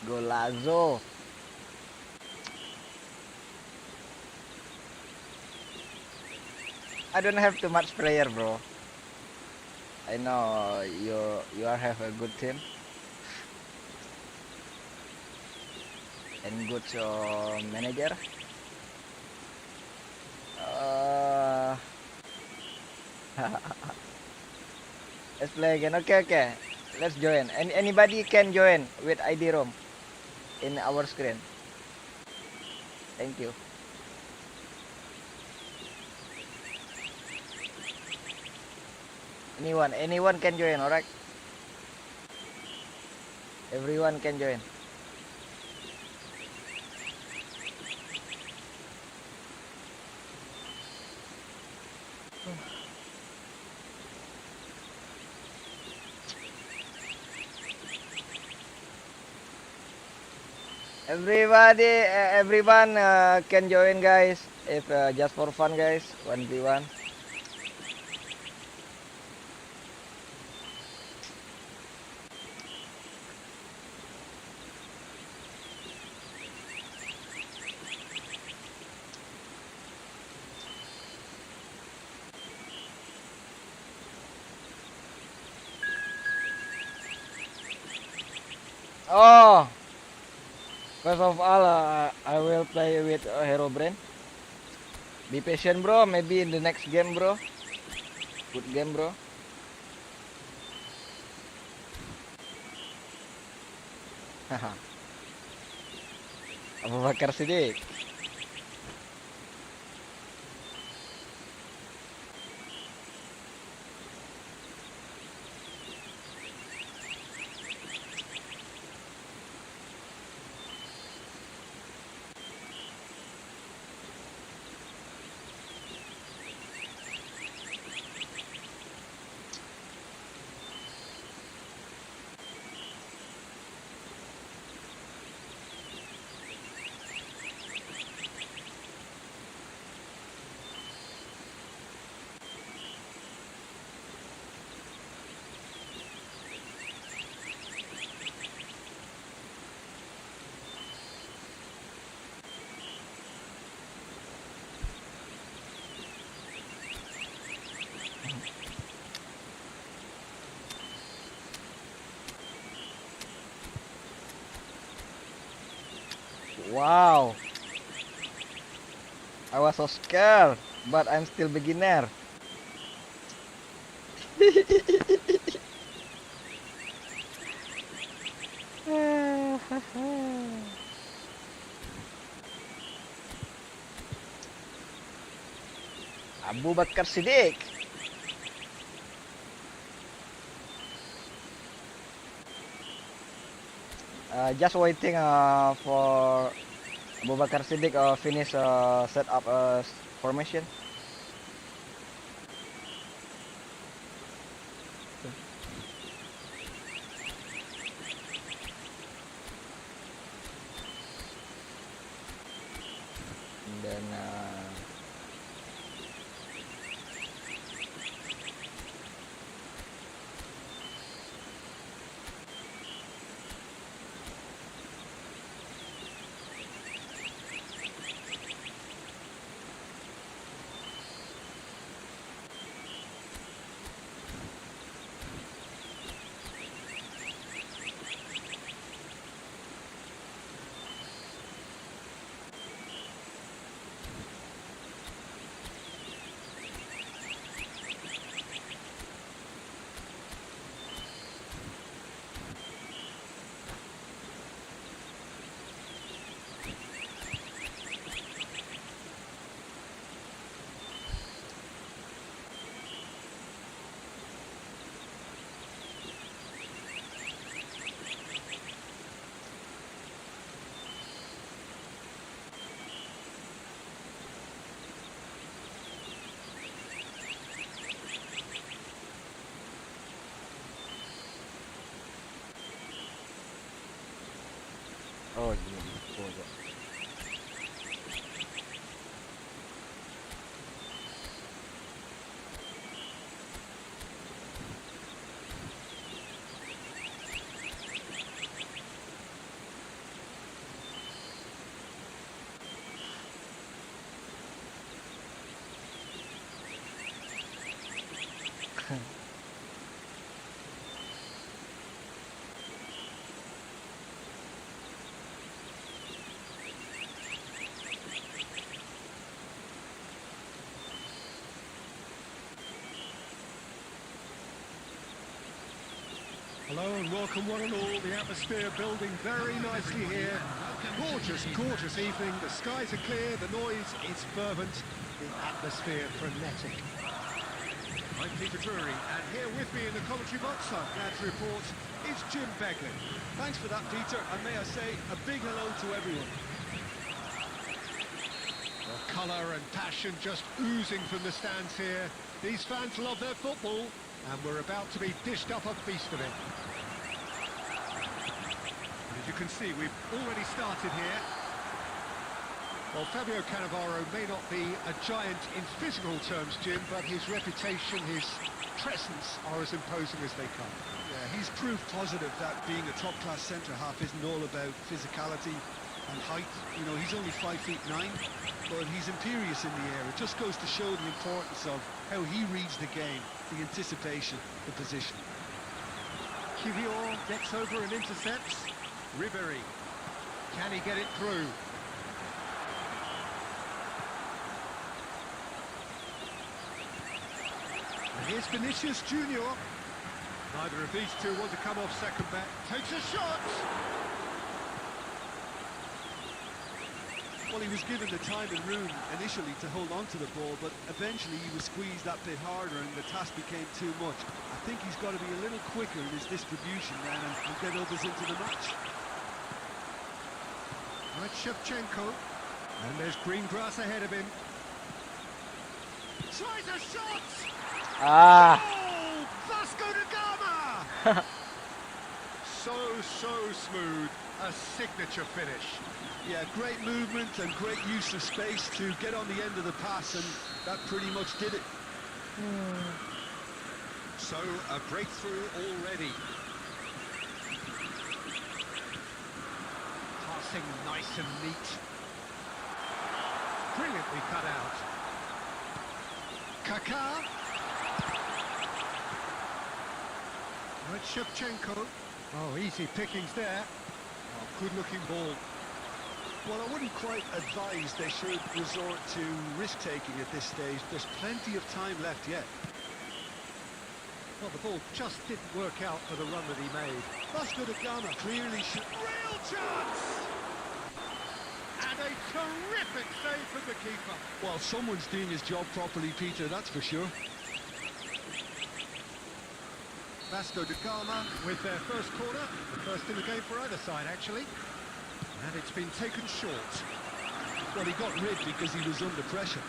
Golazo. I don't have too much player, bro. I know you are have a good team and good manager. Let's play again. Okay. Let's join. Anybody can join with ID room in our screen. Thank you. Anyone can join, alright? Everyone can join. Everyone can join, guys. If just for fun, guys. 1v1. Oh, first of all, I will play with Hero Brain. Be patient, bro. Maybe in the next game, bro. Good game, bro. Haha. Abu Bakar Siddiq. Wow. I was so scared, but I'm still beginner. Abu Bakar Siddiq. Just waiting for Abu Bakar Siddiq finish set up formation. then oh iya betul kok. Hello and welcome one and all. The atmosphere building very nicely here. Gorgeous, gorgeous evening. The skies are clear, the noise is fervent, the atmosphere frenetic. I'm Peter Drury, and here with me in the commentary box, I'm glad to report, is Jim Begley. Thanks for that, Peter, and may I say a big hello to everyone. The colour and passion just oozing from the stands here. These fans love their football, and we're about to be dished up a feast of it. As you can see, we've already started here. Well, Fabio Cannavaro may not be a giant in physical terms, Jim, but his reputation, his presence are as imposing as they come. Yeah, he's proof positive that being a top-class centre-half isn't all about physicality and height. You know, he's only 5'9", but he's imperious in the air. It just goes to show the importance of how he reads the game, the anticipation, the position. Kivior gets over and intercepts. Ribéry, can he get it through? And here's Vinicius Junior. Neither of these two want to come off second back. Takes a shot! Well, he was given the time and room initially to hold on to the ball, but eventually he was squeezed that bit harder and the task became too much. I think he's got to be a little quicker in his distribution then and get others into the match. Right, Shevchenko. And there's green grass ahead of him. Tries a shot! Ah, Oh! Vasco da Gama! So smooth. A signature finish. Yeah, great movement and great use of space to get on the end of the pass, and that pretty much did it. So, a breakthrough already. Passing nice and neat. Brilliantly cut out. Kaká. Right, Shevchenko. Oh, easy pickings there. Oh, good-looking ball. Well, I wouldn't quite advise they should resort to risk-taking at this stage. There's plenty of time left yet. Well, the ball just didn't work out for the run that he made. Vasco da Gama clearly should... Real chance! And a terrific save from the keeper. Well, someone's doing his job properly, Peter, that's for sure. Vasco da Gama with their first corner, the first in the game for either side, actually. And it's been taken short. Well, he got rid because he was under pressure.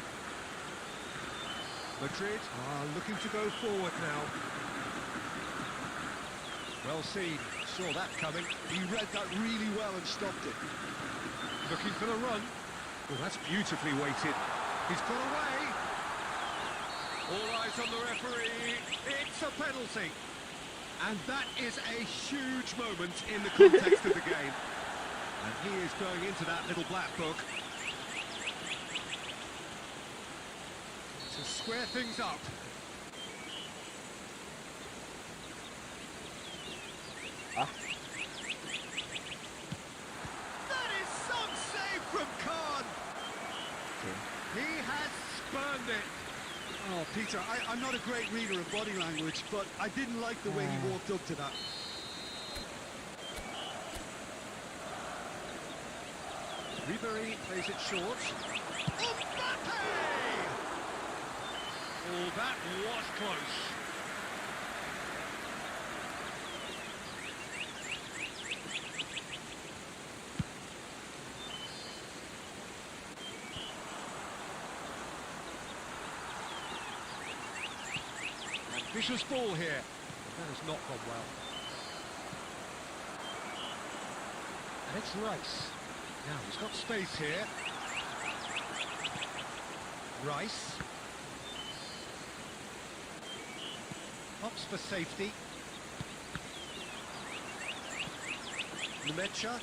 Madrid are looking to go forward now. Well seen, saw that coming. He read that really well and stopped it. Looking for the run. Well, that's beautifully weighted. He's got away. All eyes on the referee. It's a penalty. And that is a huge moment in the context of the game. And he is going into that little black book to square things up. Ah. That is some save from Khan. Okay. He has spurned it. Oh, Peter, I'm not a great reader of body language, but I didn't like the way he walked up to that. Ribery plays it short. Mbappe! Oh, that was close. Ambitious ball here. That has not gone well. And it's Rice. Now he's got space here. Rice. Pops for safety. Lemecha.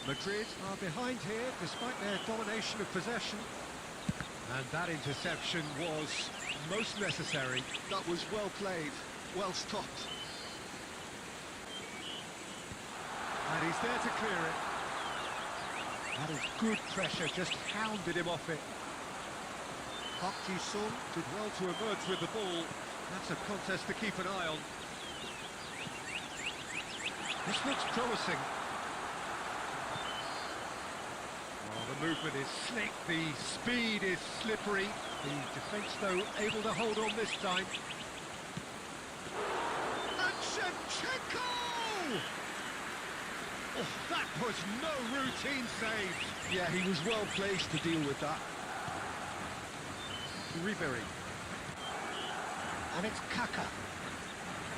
Madrid are behind here despite their domination of possession. And that interception was most necessary. That was well played, well stopped. And he's there to clear it. That is good pressure, just hounded him off it. Park Ji-sung did well to emerge with the ball. That's a contest to keep an eye on. This looks promising. Oh, the movement is slick, the speed is slippery. The defence, though, able to hold on this time. And Shevchenko! Oh, that was no routine save. Yeah, he was well placed to deal with that. Ribery. And it's Kaka.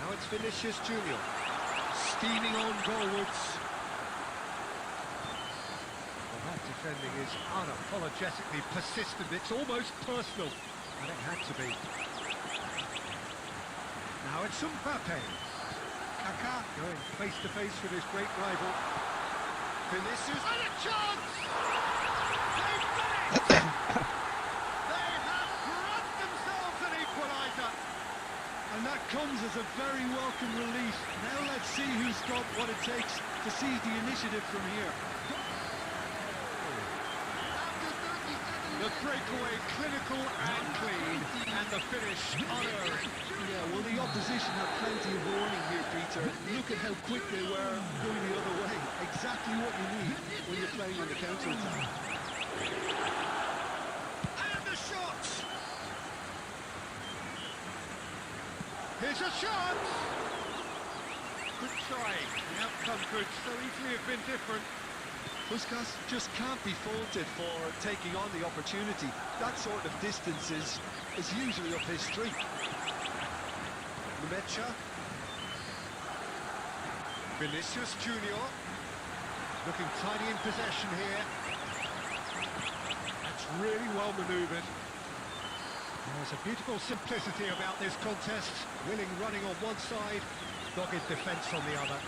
Now it's Vinicius Junior. Steaming on goalwards. Well, that defending is unapologetically persistent. It's almost personal. And it had to be. Now it's Mbappe. Kaka going face to face with his great rival. Vinicius, and a chance! They've done it! They have grabbed themselves an equaliser! And that comes as a very welcome relief. Now let's see who's got what it takes to seize the initiative from here. The breakaway clinical and clean, and the finish unearned. Yeah, well, the opposition had plenty of warning here, Peter. Look at how quick they were going the other way. Exactly what you need when you're playing on the counter-attack. And the shot! Here's a shot! Good try. The outcome could so easily have been different. Puskas just can't be faulted for taking on the opportunity. That sort of distance is usually up his street. Lemecha. Vinicius Junior. Looking tidy in possession here. That's really well manoeuvred. There's a beautiful simplicity about this contest. Willing running on one side, dogged defence on the other.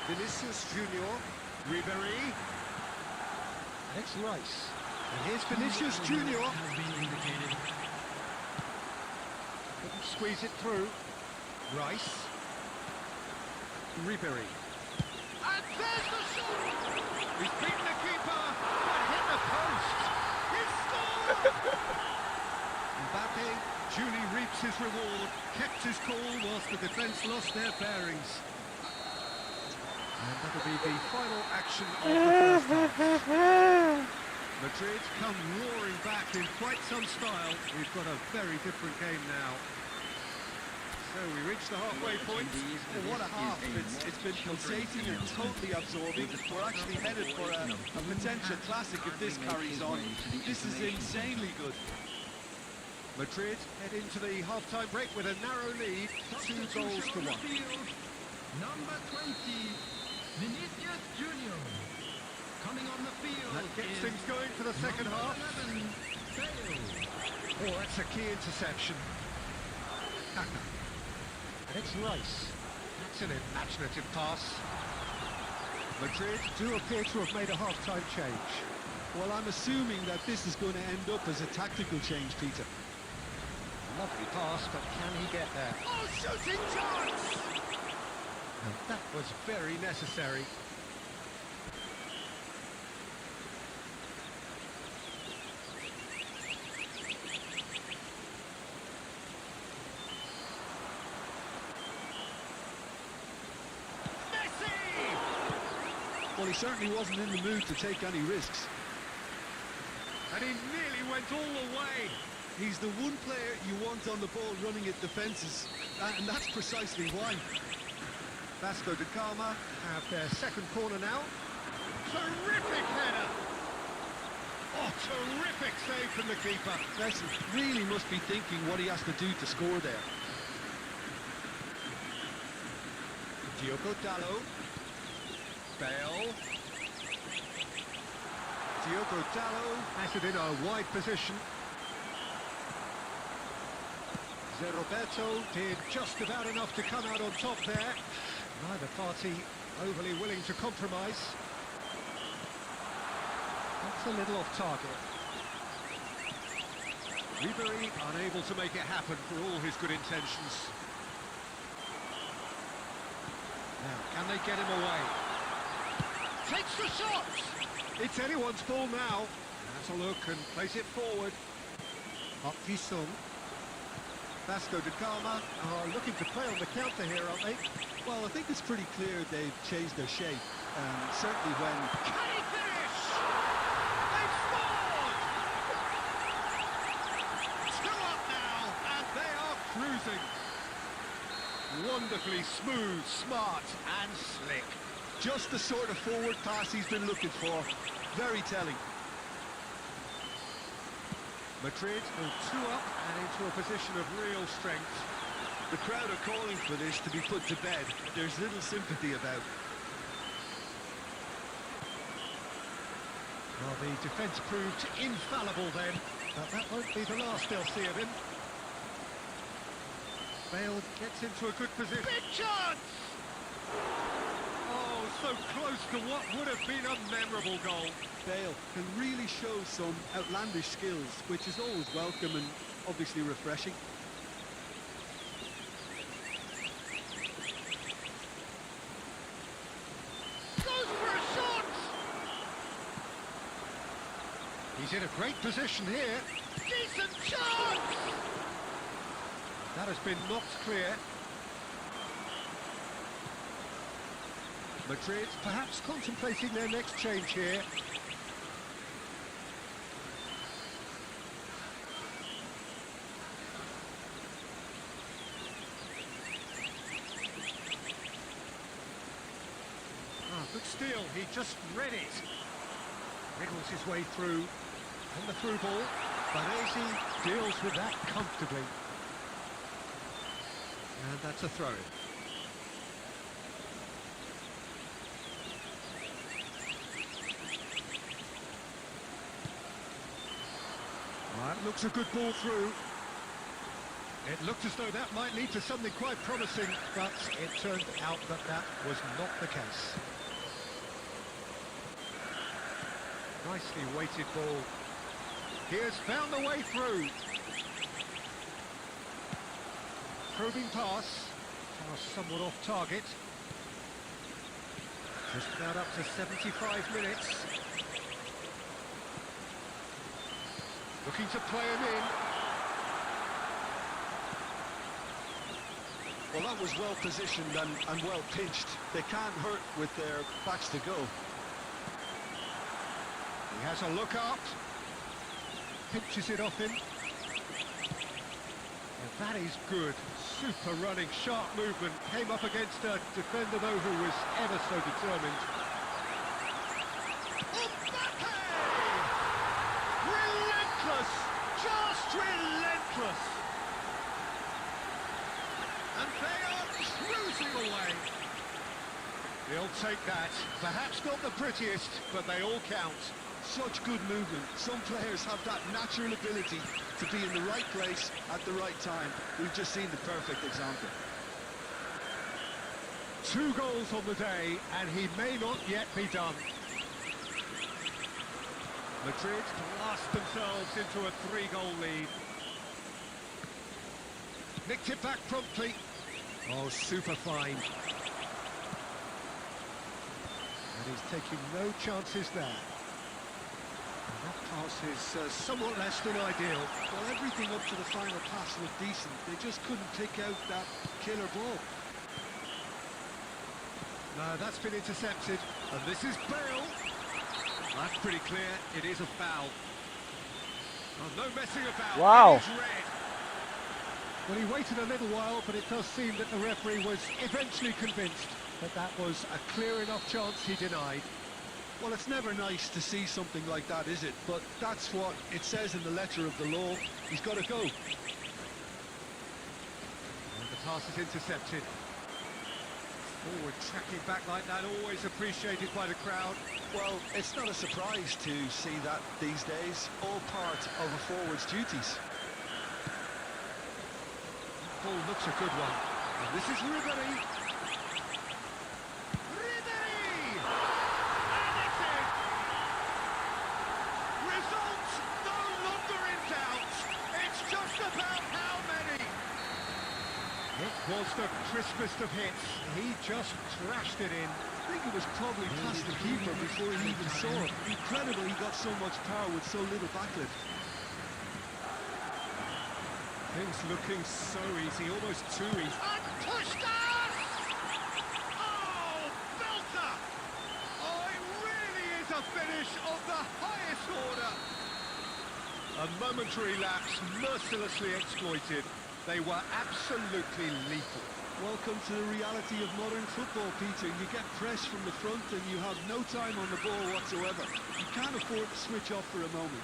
Vinicius Junior. Ribery. And it's Rice. And here's Vinicius Junior. Couldn't squeeze it through. Rice. Ribery. And there's the shot! He's beaten the keeper and hit the post. He scored! Mbappe duly reaps his reward, kept his cool whilst the defence lost their bearings. And that'll be the final action of the first half. Madrid come roaring back in quite some style. We've got a very different game now. So we reach the halfway point. Well, what a half. It's been pulsating and totally absorbing. We're actually headed for a potential classic if this carries on. This is insanely good. Madrid head into the half-time break with a narrow lead, 2 goals to 1. Number 20, Vinicius Junior. Coming on the field. That gets is things going for the second number half. 11, Bale. Oh, that's a key interception. And it's Rice. That's an imaginative pass. Madrid do appear to have made a half-time change. Well, I'm assuming that this is going to end up as a tactical change, Peter. Lovely pass, but can he get there? Oh, shooting chance! And that was very necessary. Well, he certainly wasn't in the mood to take any risks. And he nearly went all the way. He's the one player you want on the ball running at defences, and that's precisely why. Vasco da Gama have their second corner now. Terrific header! Oh, terrific save from the keeper. Messi really must be thinking what he has to do to score there. Diogo Dalot. Bale. Diogo Dalot has it in a wide position. Zé Roberto did just about enough to come out on top there. Neither party overly willing to compromise. That's a little off target. Ribery unable to make it happen for all his good intentions. Now, can they get him away? Takes the shot! It's anyone's ball now. Has a look and plays it forward. Up Sung. Vasco da Gama are looking to play on the counter here, aren't they? Well, I think it's pretty clear they've changed their shape. Certainly when... Can he finish? They've scored! 2 up now, and they are cruising. Wonderfully smooth, smart, and slick. Just the sort of forward pass he's been looking for. Very telling. Madrid will 2 up and into a position of real strength. The crowd are calling for this to be put to bed. There's little sympathy about. Well, the defence proved infallible then, but that won't be the last they'll see of him. Bale gets into a good position. Big chance! Oh, so close to what would have been a memorable goal. Bale can really show some outlandish skills, which is always welcome and obviously refreshing. Goes for a shot! He's in a great position here. Decent chance! That has been knocked clear. Madrid perhaps contemplating their next change here. Good steal, he just read it. Wriggles his way through, and the through ball. Baresi deals with that comfortably. And that's a throw-in. That looks a good ball through. It looked as though that might lead to something quite promising, but it turned out that that was not the case. Nicely weighted ball. He has found the way through. Probing pass. Somewhat off target. Just about up to 75 minutes. Looking to play him in. Well, that was well positioned and well pitched. They can't hurt with their backs to go. He has a look up. Pinches it off him. And that is good. Super running, sharp movement. Came up against a defender, though, who was ever so determined. Mbappe! Relentless! Just relentless! And they are cruising away. He'll take that. Perhaps not the prettiest, but they all count. Such good movement. Some players have that natural ability to be in the right place at the right time. We've just seen the perfect example. 2 goals on the day, and he may not yet be done. Madrid blast themselves into a 3-goal lead. Nicked it back promptly. Oh, super fine. And he's taking no chances there. And that pass is somewhat less than ideal. Well, everything up to the final pass looked decent. They just couldn't pick out that killer ball. No, that's been intercepted. And this is Bale. That's pretty clear. It is a foul. Oh, no messing about. Wow. It is red. Well, he waited a little while, but it does seem that the referee was eventually convinced that that was a clear enough chance he denied. Well, it's never nice to see something like that, is it? But that's what it says in the letter of the law. He's got to go. And the pass is intercepted. Forward tracking back like that, always appreciated by the crowd. Well, it's not a surprise to see that these days. All part of a forward's duties. Ball looks a good one. And this is Ribery. Ribery! And it's in! Results no longer in doubt. It's just about how many. It was the crispest of hits. He just thrashed it in. I think it was probably past the keeper before he even saw it. Incredible he got so much power with so little backlift. Things looking so easy, almost too easy. And pushed us! Oh, belter! Oh, it really is a finish of the highest order. A momentary lapse, mercilessly exploited. They were absolutely lethal. Welcome to the reality of modern football, Peter. You get pressed from the front and you have no time on the ball whatsoever. You can't afford to switch off for a moment.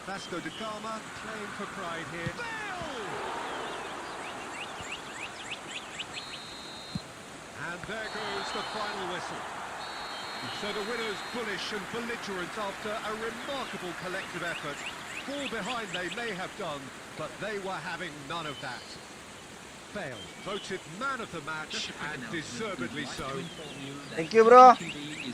Vasco da Gama playing for pride here. Bale! And there goes the final whistle. So the winners bullish and belligerent after a remarkable collective effort. Fall behind they may have done, but they were having none of that. Bale voted man of the match, and deservedly so. Thank you, bro.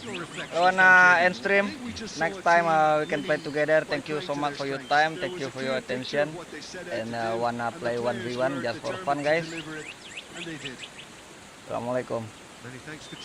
Your reflection, I wanna end I stream. think we just saw Next a time team we can play really together. quite Thank you so playing to much their for your strengths. time. There Thank was you a for your clear picture attention. of what they set out And to do, wanna and the play players 1v1 were just for determined fun, to guys. deliver it, and they did. Assalamualaikum. Many thanks for